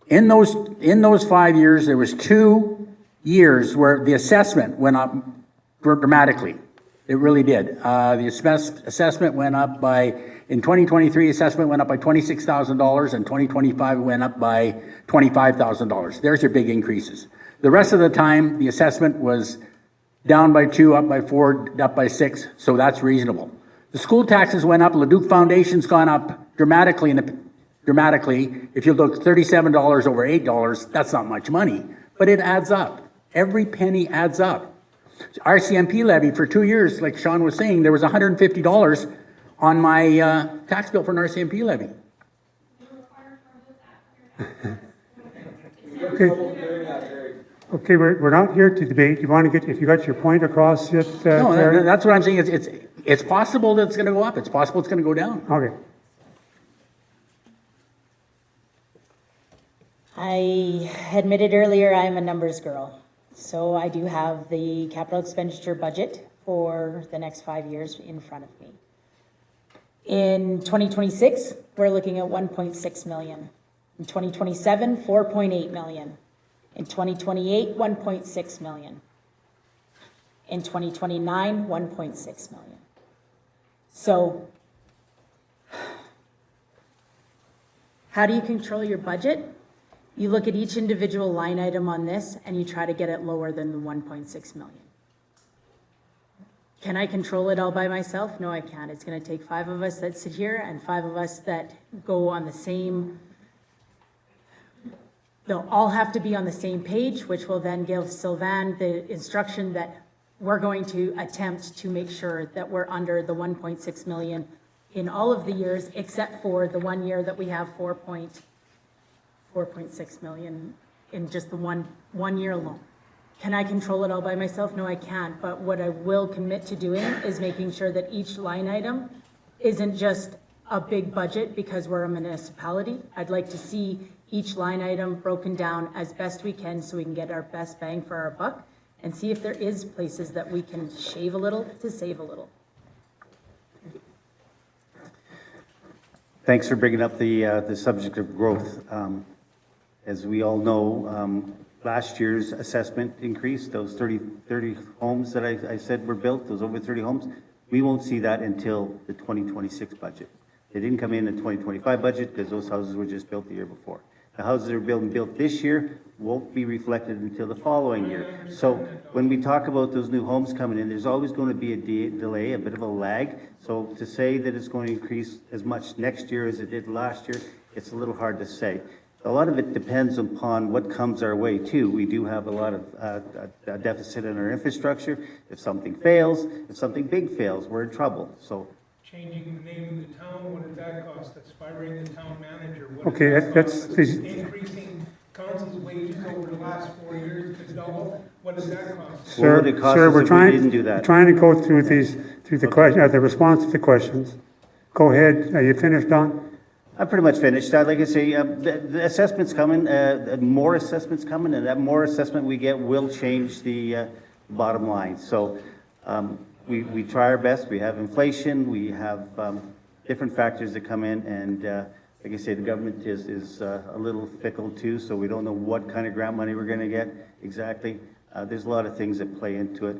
In those 5 years, there was 2 years where the assessment went up dramatically. It really did. The assessment went up in 2023, assessment went up by $26,000, and 2025 went up by $25,000. There's your big increases. The rest of the time, the assessment was down by 2, up by 4, up by 6, so that's reasonable. The school taxes went up. Leduc Foundation's gone up dramatically. If you look $37 over $8, that's not much money, but it adds up. Every penny adds up. RCMP levy for 2 years, like Sean was saying, there was $150 on my tax bill for an RCMP levy. Okay, we're not here to debate. You want to if you got your point across yet, No, Terry? that's what I'm saying. It's possible that it's going to go up. It's possible it's going to go down. Okay. I admitted earlier I'm a numbers girl. So I do have the capital expenditure budget for the next 5 years in front of me. In 2026, we're looking at 1.6 million. In 2027, 4.8 million. In 2028, 1.6 million. In 2029, 1.6 million. So How do you control your budget? You look at each individual line item on this and you try to get it lower than the 1.6 million. Can I control it all by myself? No, I can't. It's going to take 5 of us that sit here and 5 of us that go on the same. They'll all have to be on the same page, which will then give Sylvain the instruction that we're going to attempt to make sure that we're under the 1.6 million in all of the years, except for the 1 year that we have 4.6 million in just the one year alone. Can I control it all by myself? No, I can't. But what I will commit to doing is making sure that each line item isn't just a big budget because we're a municipality. I'd like to see each line item broken down as best we can so we can get our best bang for our buck and see if there is places that we can shave a little to save a little. Thanks for bringing up the subject of growth. As we all know, last year's assessment increase, those 30 homes that I said were built, those over 30 homes, we won't see that until the 2026 budget. They didn't come in the 2025 budget because those houses were just built the year before. The houses that are built this year won't be reflected until the following year. So when we talk about those new homes coming in, there's always going to be a delay, a bit of a lag. So to say that it's going to increase as much next year as it did last year, it's a little hard to say. A lot of it depends upon what comes our way too. We do have a lot of a deficit in our infrastructure. If something fails, if something big fails, we're in trouble. So changing the name of the town, what did that cost us? Firing the town manager, what Okay, did that that's- cost us? Increasing council's wages over the last 4 years to double, what did that cost us? What would it cost Sir, us we're if we trying, didn't do that? trying to go through the question, the response to the questions. Go ahead. Are you finished, Don? I'm pretty much finished. Like I say, the assessment's coming, more assessments coming, and that more assessment we get will change the bottom line. So we try our best. We have inflation. We have different factors that come in, and like I say, the government is a little fickle too, so we don't know what kind of grant money we're going to get exactly. There's a lot of things that play into it.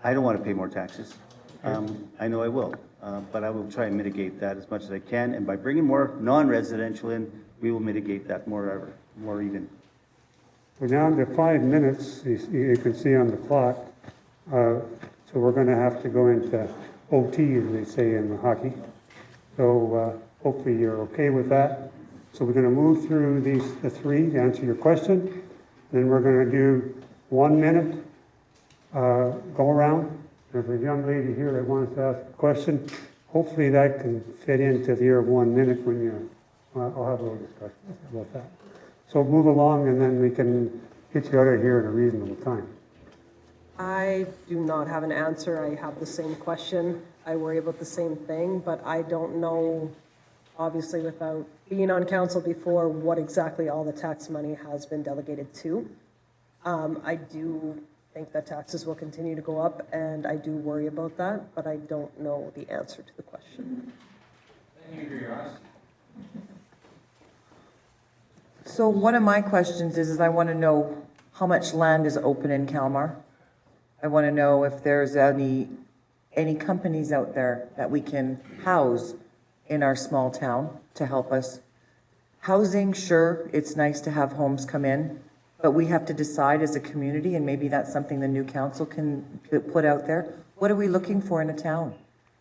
I don't want to pay more taxes. I know I will. But I will try and mitigate that as much as I can, and by bringing more non-residential in, we will mitigate that more even. We're down to 5 minutes, you can see on the clock. So we're going to have to go into OT, as they say in hockey. So hopefully you're okay with that. So we're going to move through the 3 to answer your question. Then we're going to do 1 minute go around. There's a young lady here that wants to ask a question. Hopefully that can fit into the 1 minute when you're, I'll have a little discussion about that. So move along and then we can get you out of here in a reasonable time. I do not have an answer. I have the same question. I worry about the same thing, but I don't know, obviously without being on council before, what exactly all the tax money has been delegated to. I do think that taxes will continue to go up, and I do worry about that, but I don't know the answer to the question. Thank you for your honesty. So one of my questions is I want to know how much land is open in Calmar. I want to know if there's any companies out there that we can house in our small town to help us. Housing, sure, it's nice to have homes come in, but we have to decide as a community, and maybe that's something the new council can put out there. What are we looking for in a town?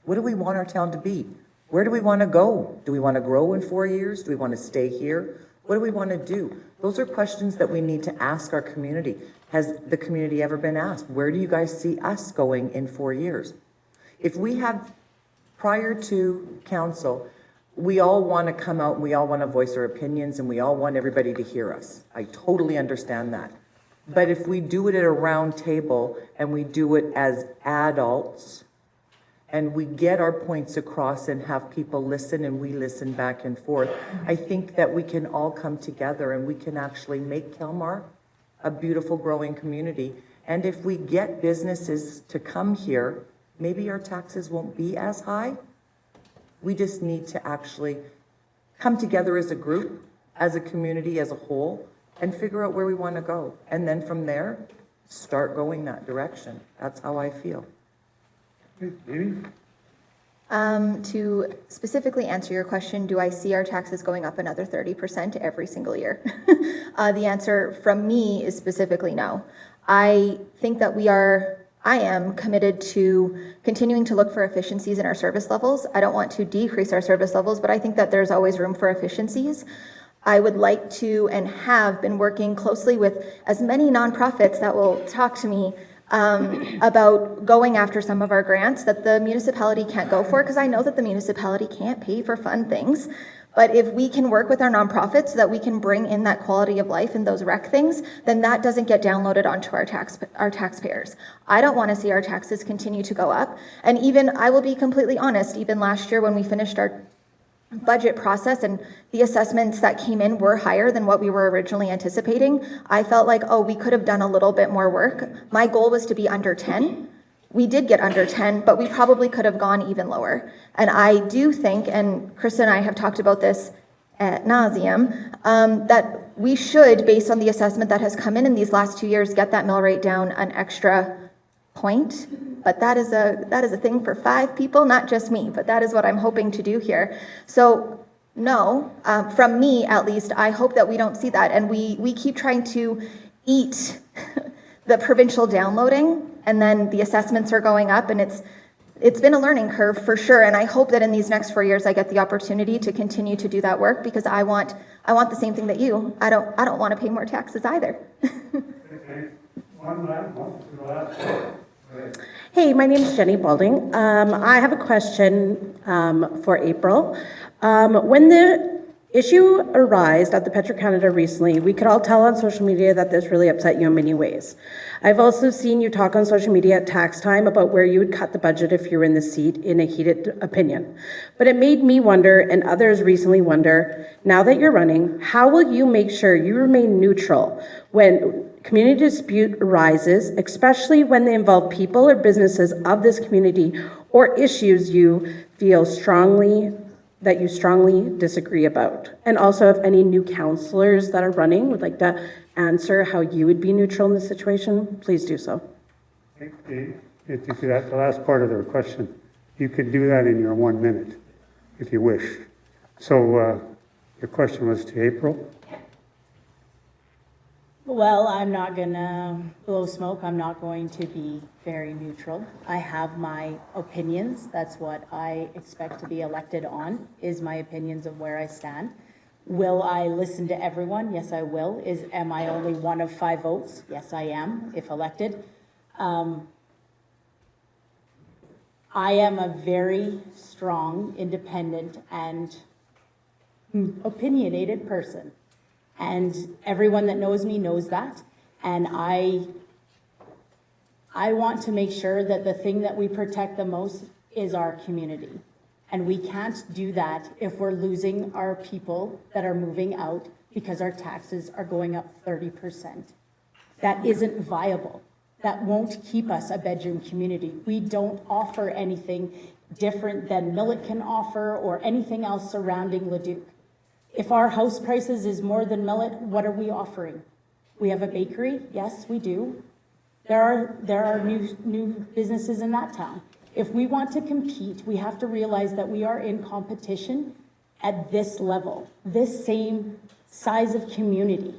What do we want our town to be? Where do we want to go? Do we want to grow in 4 years? Do we want to stay here? What do we want to do? Those are questions that we need to ask our community. Has the community ever been asked? Where do you guys see us going in 4 years? If we have, prior to council, we all want to come out and we all want to voice our opinions and we all want everybody to hear us. I totally understand that. But if we do it at a round table and we do it as adults and we get our points across and have people listen and we listen back and forth, I think that we can all come together and we can actually make Calmar a beautiful growing community. And if we get businesses to come here, maybe our taxes won't be as high. We just need to actually come together as a group, as a community, as a whole, and figure out where we want to go. And then from there, start going that direction. That's how I feel. To specifically answer your question, do I see our taxes going up another 30% every single year? The answer from me is specifically no. I think that I am committed to continuing to look for efficiencies in our service levels. I don't want to decrease our service levels, but I think that there's always room for efficiencies. I would like to and have been working closely with as many nonprofits that will talk to me about going after some of our grants that the municipality can't go for, because I know that the municipality can't pay for fun things. But if we can work with our nonprofits so that we can bring in that quality of life and those rec things, then that doesn't get downloaded onto our taxpayers. I don't want to see our taxes continue to go up. And even, I will be completely honest, even last year when we finished our budget process and the assessments that came in were higher than what we were originally anticipating, I felt like, oh, we could have done a little bit more work. My goal was to be under 10. We did get under 10, but we probably could have gone even lower. And I do think, and Krista and I have talked about this ad nauseum, that we should, based on the assessment that has come in these last 2 years, get that mill rate down an extra point. But that is a thing for 5 people, not just me, but that is what I'm hoping to do here. So no, from me at least, I hope that we don't see that. And we keep trying to eat the provincial downloading, and then the assessments are going up, and it's been a learning curve for sure. And I hope that in these next 4 years I get the opportunity to continue to do that work, because I want the same thing that you. I don't want to pay more taxes either. Hey, my name is Jenny Balding. I have a question for April. When the issue arose at the Petro-Canada recently, we could all tell on social media that this really upset you in many ways. I've also seen you talk on social media at tax time about where you would cut the budget if you were in the seat in a heated opinion. But it made me wonder, and others recently wonder, now that you're running, how will you make sure you remain neutral when community dispute arises, especially when they involve people or businesses of this community or issues you feel strongly disagree about? And also, if any new councillors that are running would like to answer how you would be neutral in this situation, please do so. If that's the last part of their question, you can do that in your 1 minute if you wish. So your question was to April? Well, I'm not gonna blow smoke. I'm not going to be very neutral. I have my opinions. That's what I expect to be elected on, is my opinions of where I stand. Will I listen to everyone? Yes, I will. Am I only one of 5 votes? Yes, I am, if elected. I am a very strong, independent, and opinionated person. And everyone that knows me knows that. And I want to make sure that the thing that we protect the most is our community. And we can't do that if we're losing our people that are moving out because our taxes are going up 30%. That isn't viable. That won't keep us a bedroom community. We don't offer anything different than Millet can offer or anything else surrounding Leduc. If our house prices is more than Millet, what are we offering? We have a bakery? Yes, we do. There are new businesses in that town. If we want to compete, we have to realize that we are in competition at this level, this same size of community.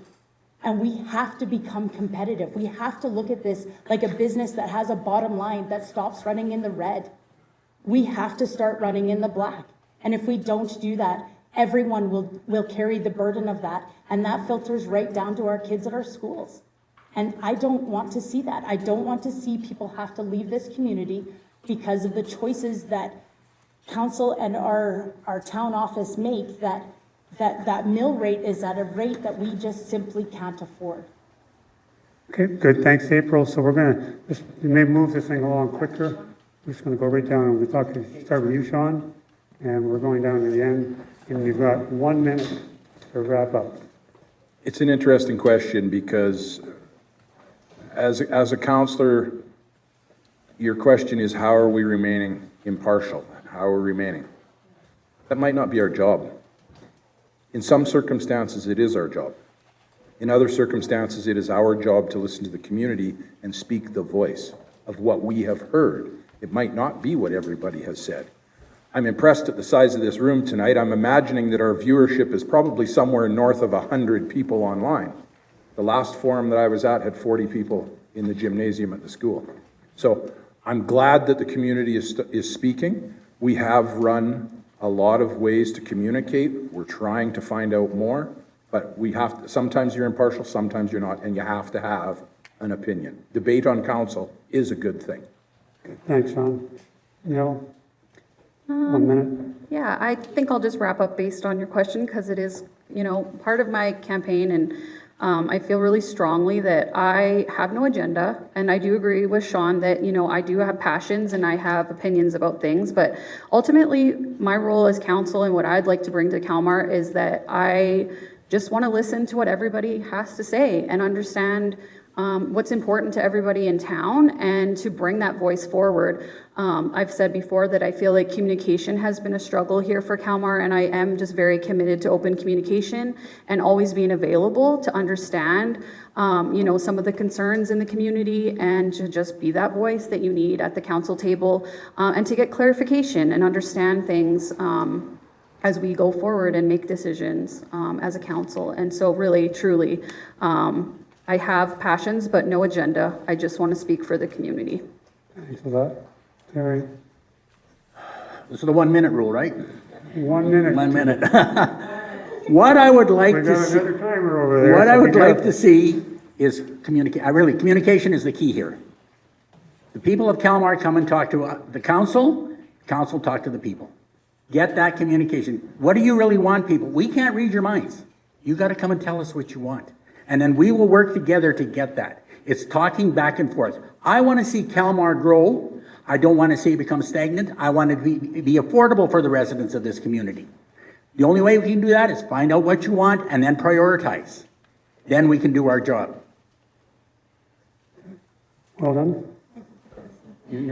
And we have to become competitive. We have to look at this like a business that has a bottom line that stops running in the red. We have to start running in the black. And if we don't do that, everyone will carry the burden of that, and that filters right down to our kids at our schools. And I don't want to see that. I don't want to see people have to leave this community because of the choices that council and our town office make, that mill rate is at a rate that we just simply can't afford. Okay, good. Thanks, April. So we're going to just maybe move this thing along quicker. We're just going to go right down and we'll start with you, Sean, and we're going down to the end. And you've got 1 minute to wrap up. It's an interesting question because as a councillor, your question is, how are we remaining impartial? How are we remaining? That might not be our job. In some circumstances, it is our job. In other circumstances, it is our job to listen to the community and speak the voice of what we have heard. It might not be what everybody has said. I'm impressed at the size of this room tonight. I'm imagining that our viewership is probably somewhere north of 100 people online. The last forum that I was at had 40 people in the gymnasium at the school. So I'm glad that the community is speaking. We have run a lot of ways to communicate. We're trying to find out more, but we have to, sometimes you're impartial, sometimes you're not, and you have to have an opinion. Debate on council is a good thing. Thanks, Sean. Neil? 1 minute. Yeah, I think I'll just wrap up based on your question because it is, you know, part of my campaign, and I feel really strongly that I have no agenda, and I do agree with Sean that, you know, I do have passions and I have opinions about things, but ultimately my role as council and what I'd like to bring to Calmar is that I just want to listen to what everybody has to say and understand what's important to everybody in town and to bring that voice forward. I've said before that I feel like communication has been a struggle here for Calmar, and I am just very committed to open communication and always being available to understand, you know, some of the concerns in the community and to just be that voice that you need at the council table and to get clarification and understand things as we go forward and make decisions as a council. And so really, truly, I have passions, but no agenda. I just want to speak for the community. Thanks for that. Terry? This is the 1 minute rule, right? 1 minute. 1 minute. What I would like We to got see, another timer over there. what I so would be like careful. to see is communication is the key here. The people of Calmar come and talk to the council talk to the people. Get that communication. What do you really want, people? We can't read your minds. You got to come and tell us what you want. And then we will work together to get that. It's talking back and forth. I want to see Calmar grow. I don't want to see it become stagnant. I want it to be affordable for the residents of this community. The only way we can do that is find out what you want and then prioritize. Then we can do our job. Well done. You've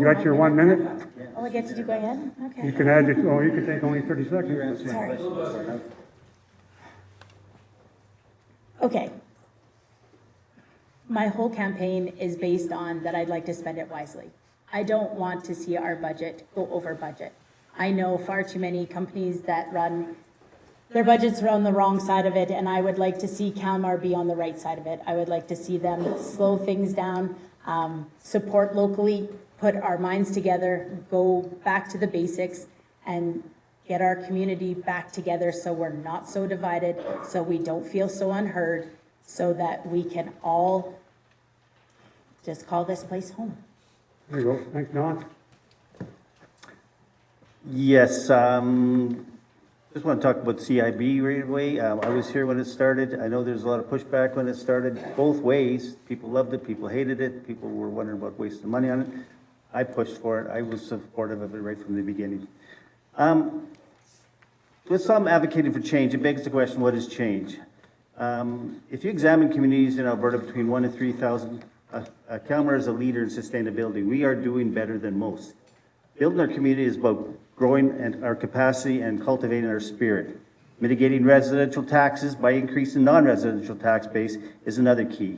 got your 1 minute. Oh, I get to go ahead? Okay. You can add your, oh, you can take only 30 seconds. Sorry. Okay. My whole campaign is based on that I'd like to spend it wisely. I don't want to see our budget go over budget. I know far too many companies that run their budgets are on the wrong side of it, and I would like to see Calmar be on the right side of it. I would like to see them slow things down, support locally, put our minds together, go back to the basics, and get our community back together so we're not so divided, so we don't feel so unheard, so that we can all just call this place home. There you go. Thanks, Don. Yes, just want to talk about CIB right away. I was here when it started. I know there's a lot of pushback when it started, both ways. People loved it, people hated it, people were wondering about wasting money on it. I pushed for it. I was supportive of it right from the beginning. With some advocating for change, it begs the question, what is change? If you examine communities in Alberta between 1,000 and 3,000, Calmar is a leader in sustainability. We are doing better than most. Building our community is about growing and our capacity and cultivating our spirit. Mitigating residential taxes by increasing non-residential tax base is another key.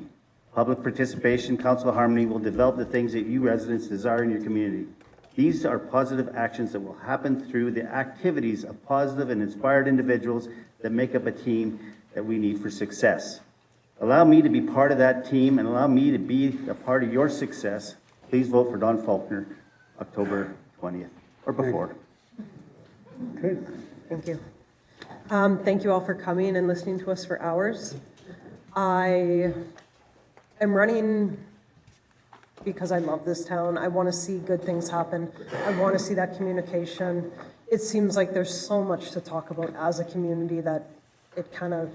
Public participation, council harmony will develop the things that you residents desire in your community. These are positive actions that will happen through the activities of positive and inspired individuals that make up a team that we need for success. Allow me to be part of that team and allow me to be a part of your success. Please vote for Don Faulkner, October 20th, or before. Okay. Thank you. Thank you all for coming and listening to us for hours. I am running because I love this town. I want to see good things happen. I want to see that communication. It seems like there's so much to talk about as a community that it kind of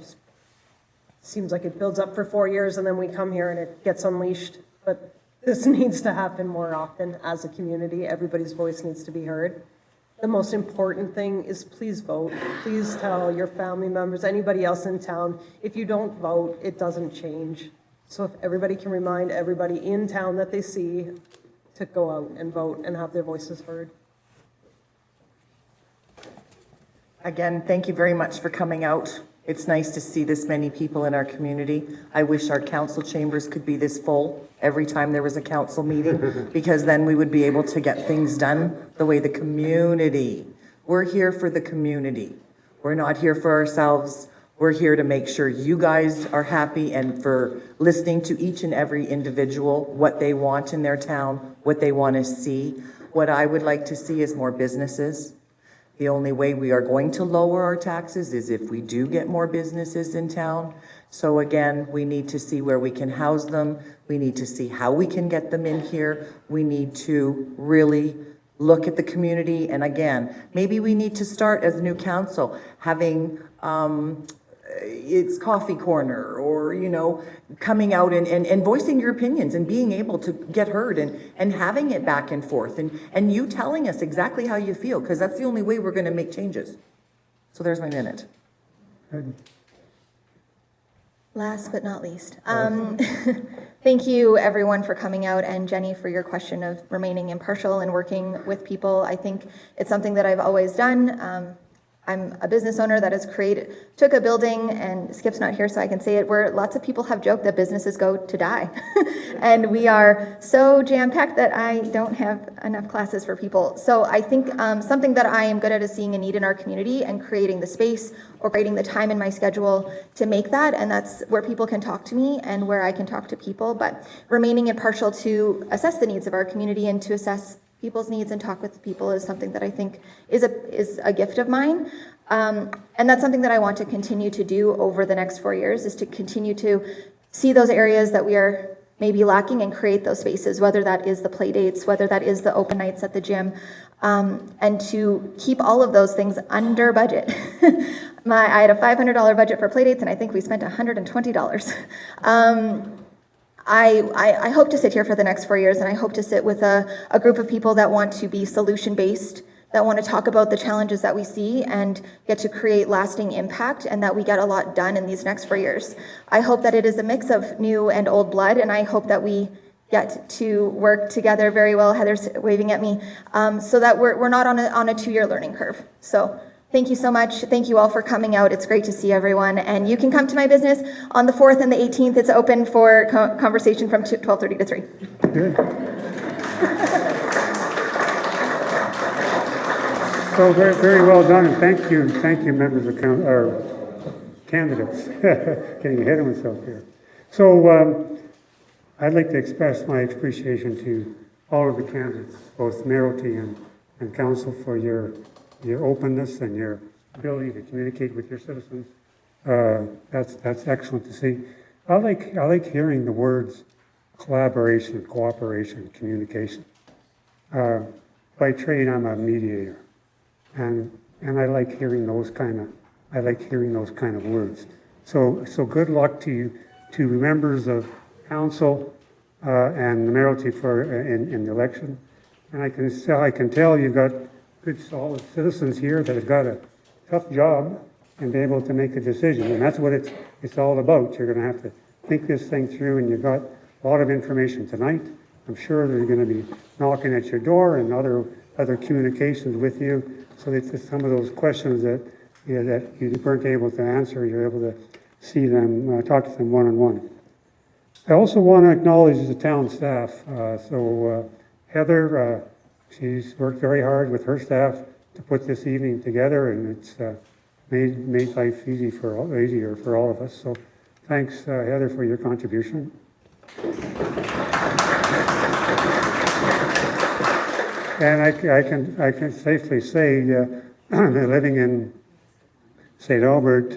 seems like it builds up for 4 years and then we come here and it gets unleashed. But this needs to happen more often as a community. Everybody's voice needs to be heard. The most important thing is please vote. Please tell your family members, anybody else in town, if you don't vote, it doesn't change. So if everybody can remind everybody in town that they see to go out and vote and have their voices heard. Again, thank you very much for coming out. It's nice to see this many people in our community. I wish our council chambers could be this full every time there was a council meeting, because then we would be able to get things done the way the community. We're here for the community. We're not here for ourselves. We're here to make sure you guys are happy, and for listening to each and every individual, what they want in their town, what they want to see. What I would like to see is more businesses. The only way we are going to lower our taxes is if we do get more businesses in town. So again, we need to see where we can house them. We need to see how we can get them in here. We need to really look at the community. And again, maybe we need to start as new council having it's coffee corner, or, you know, coming out and voicing your opinions and being able to get heard, and having it back and forth, and you telling us exactly how you feel, because that's the only way we're going to make changes. So there's my minute. Last but not least, thank you everyone for coming out, and Jenny for your question of remaining impartial and working with people. I think it's something that I've always done. I'm a business owner that has took a building, and Skip's not here so I can say it, where lots of people have joked that businesses go to die. And we are so jam-packed that I don't have enough classes for people. So I think something that I am good at is seeing a need in our community and creating the space or creating the time in my schedule to make that. And that's where people can talk to me and where I can talk to people, but remaining impartial to assess the needs of our community and to assess people's needs and talk with people is something that I think is a gift of mine. And that's something that I want to continue to do over the next 4 years, is to continue to see those areas that we are maybe lacking and create those spaces, whether that is the play dates, whether that is the open nights at the gym, and to keep all of those things under budget. I had a $500 budget for play dates, and I think we spent $120. I hope to sit here for the next 4 years, and I hope to sit with a group of people that want to be solution-based, that want to talk about the challenges that we see and get to create lasting impact, and that we get a lot done in these next 4 years. I hope that it is a mix of new and old blood, and I hope that we get to work together very well. Heather's waving at me, so that we're not on a 2-year learning curve. So thank you so much. Thank you all for coming out. It's great to see everyone. And you can come to my business on the 4th and the 18th. It's open for conversation from 12:30 to 3. Good. So very, very well done, and thank you, members of our candidates. Getting ahead of myself here. So I'd like to express my appreciation to all of the candidates, both mayoralty and council, for your openness and your ability to communicate with your citizens. That's excellent to see. I like hearing the words collaboration, cooperation, communication. By trade, I'm a mediator, and I like hearing those kind of words. So good luck to you, to members of council and the mayoralty in the election. And I can tell you've got good, solid citizens here that have got a tough job and be able to make a decision. And that's what it's all about. You're going to have to think this thing through, and you've got a lot of information tonight. I'm sure they're going to be knocking at your door and other communications with you, so that some of those questions that you weren't able to answer, you're able to see them, talk to them one-on-one. I also want to acknowledge the town staff. Heather, she's worked very hard with her staff to put this evening together, and it's made life easier for all of us. So thanks, Heather, for your contribution. And I can safely say that living in St. Albert,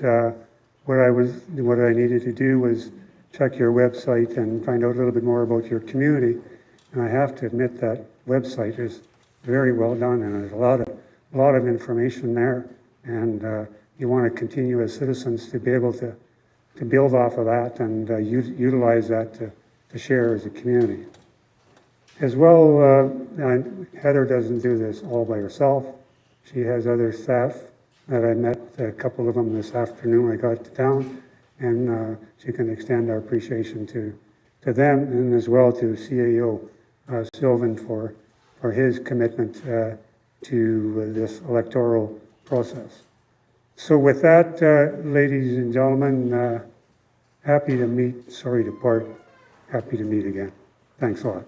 what I needed to do was check your website and find out a little bit more about your community. And I have to admit that website is very well done, and there's a lot of information there. And you want to continue as citizens to be able to build off of that and utilize that to share as a community. As well, Heather doesn't do this all by herself. She has other staff that I met, a couple of them this afternoon. I got to town, and she can extend our appreciation to them, and as well to CAO Sylvan for his commitment to this electoral process. So with that, ladies and gentlemen, happy to meet, sorry to part, happy to meet again. Thanks a lot.